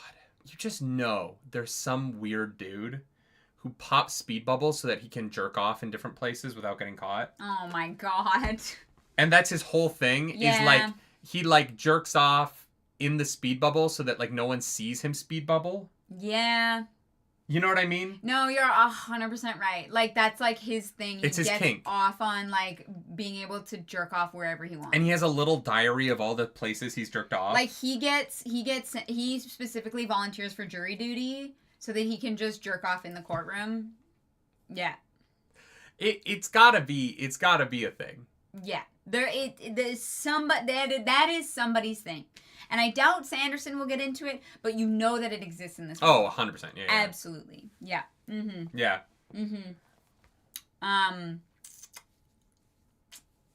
You just know there's some weird dude who pops speed bubbles so that he can jerk off in different places without getting caught. Oh, my God. And that's his whole thing, is like... He, like, jerks off in the speed bubble so that, like, no one sees him speed bubble. Yeah. You know what I mean? No, you're 100% right. Like, that's, like, his thing. It's his kink. Off on, like, being able to jerk off wherever he wants. And he has a little diary of all the places he's jerked off. Like, he specifically volunteers for jury duty so that he can just jerk off in the courtroom. Yeah. It's gotta be a thing. Yeah. That is somebody's thing. And I doubt Sanderson will get into it, but you know that it exists in this world. Oh, 100%. Yeah. Absolutely. Yeah. Mm-hmm. Yeah. Mm-hmm.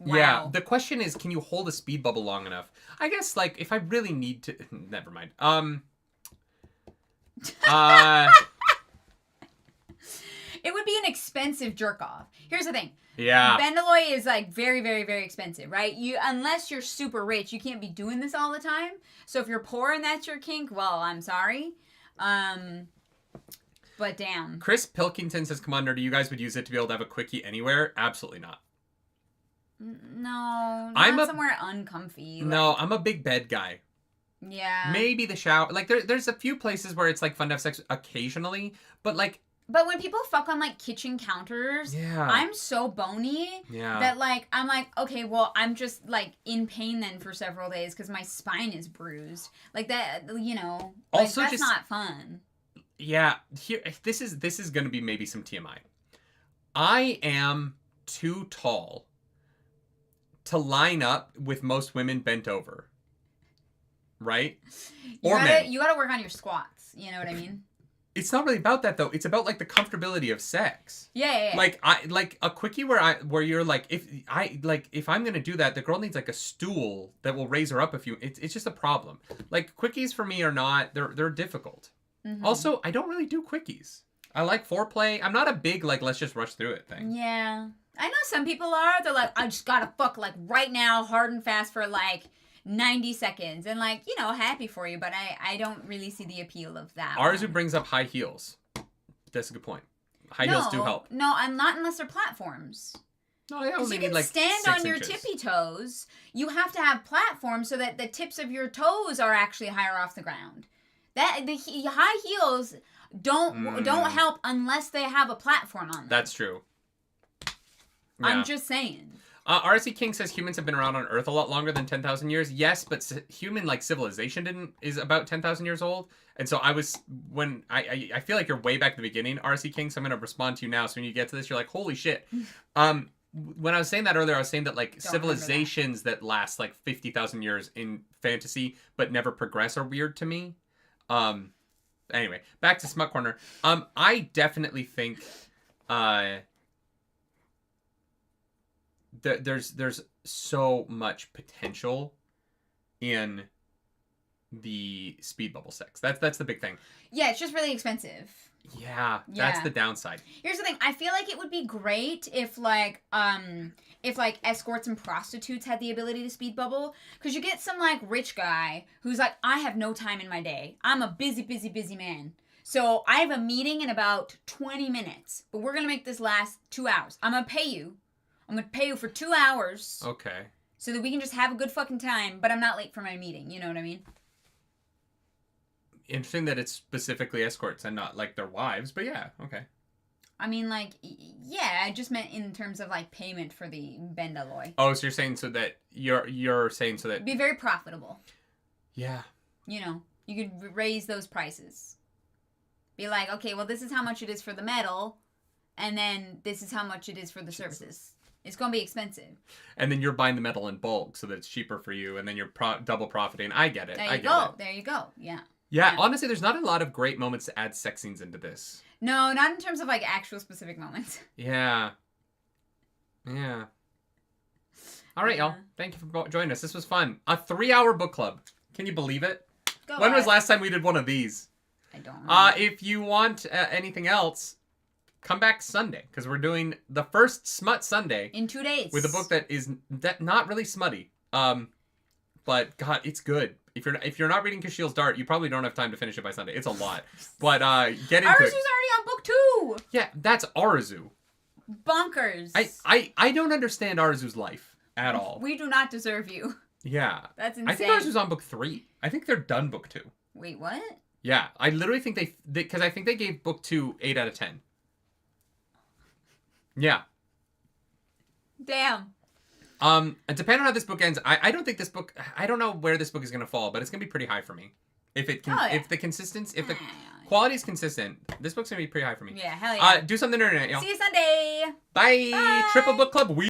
Wow. Yeah. The question is, can you hold a speed bubble long enough? I guess, like, if I really need to... Never mind. It would be an expensive jerk-off. Here's the thing. Yeah. Bendeloy is, like, very, very, very expensive, right? Unless you're super rich, you can't be doing this all the time. So if you're poor and that's your kink, well, I'm sorry. But damn. Chris Pilkington says, Commander, do you guys would use it to be able to have a quickie anywhere? Absolutely not. No. I'm somewhere uncomfy. No, I'm a big bed guy. Yeah. Maybe the shower. Like, there's a few places where it's, like, fun to have sex occasionally. But, like, But when people fuck on, like, kitchen counters, Yeah. I'm so bony that, like, I'm like, okay, well, I'm just, like, in pain then for several days because my spine is bruised. Like, that, you know, like, Also that's just- not fun. Yeah, here this is going to be maybe some TMI. I am too tall to line up with most women bent over. Right? Or men. You gotta work on your squats. You know what I mean? It's not really about that though. It's about like the comfortability of sex. Yeah. Like a quickie where you're like if I'm gonna do that, the girl needs like a stool that will raise her up if you. It's just a problem. Like quickies for me are not. They're difficult. Mm-hmm. Also, I don't really do quickies. I like foreplay. I'm not a big like let's just rush through it thing. Yeah, I know some people are. They're like, I just gotta fuck like right now, hard and fast for like 90 seconds, and like, you know, happy for you, but I don't really see the appeal of that. Arzu brings up high heels. That's a good point. High heels do help. No, I'm not unless they're platforms. No, they only you need can like stand 6 on your inches. tippy toes. You have to have platforms so that the tips of your toes are actually higher off the ground. High heels don't help unless they have a platform on them. That's true. Yeah. I'm just saying. RC King says humans have been around on Earth a lot longer than 10,000 years. Yes, but human like civilization is about 10,000 years old. And so I feel like you're way back at the beginning, RC King. So I'm gonna respond to you now. So when you get to this, you're like, holy shit. When I was saying that earlier, I was saying that like civilizations that last like 50,000 years in fantasy but never progress are weird to me. Anyway, back to Smut Corner. I definitely think there's so much potential in the speed bubble sex. That's the big thing. Yeah, it's just really expensive. Yeah, that's the downside. Here's the thing. I feel like it would be great if escorts and prostitutes had the ability to speed bubble, because you get some like rich guy who's like, I have no time in my day. I'm a busy man. So I have a meeting in about 20 minutes, but we're gonna make this last 2 hours. I'm gonna pay you for 2 hours. Okay. So that we can just have a good fucking time, but I'm not late for my meeting. You know what I mean? Interesting that it's specifically escorts and not like their wives, but yeah, okay. I mean, like, yeah, I just meant in terms of like payment for the Bendalloy. Oh, so you're saying so that you're saying so that be very profitable. Yeah. You know, you could raise those prices. Be like, okay, well, this is how much it is for the metal, and then this is how much it is for the services. It's gonna be expensive. And then you're buying the metal in bulk, so that it's cheaper for you, and then you're double profiting. I get it. There you go. Yeah. Yeah, honestly, there's not a lot of great moments to add sex scenes into this. No, not in terms of, like, actual specific moments. Yeah. Yeah. All right, y'all. Thank you for joining us. This was fun. A 3-hour book club. Can you believe it? When was last time we did one of these? I don't know. If you want anything else, come back Sunday, because we're doing the first Smut Sunday. In 2 days. With a book that is not really smutty. But, God, it's good. If you're not reading Kashiel's Dart, you probably don't have time to finish it by Sunday. It's a lot. But get into it. Arzu's already on book 2! Yeah, that's Arzu. Bonkers. I don't understand Arzu's life at all. We do not deserve you. Yeah. That's insane. I think Arzu's on book 3. I think they're done book 2. Wait, what? Yeah, I literally think because I think they gave book 2 8 out of 10. Yeah. Damn. Depending on how this book ends, I don't think this book, I don't know where this book is going to fall, but it's going to be pretty high for me. If it can, if the consistency, if the quality is consistent, this book's going to be pretty high for me. Yeah, hell yeah. Do something nerdy night, y'all. See you Sunday. Bye. Bye. Triple book club.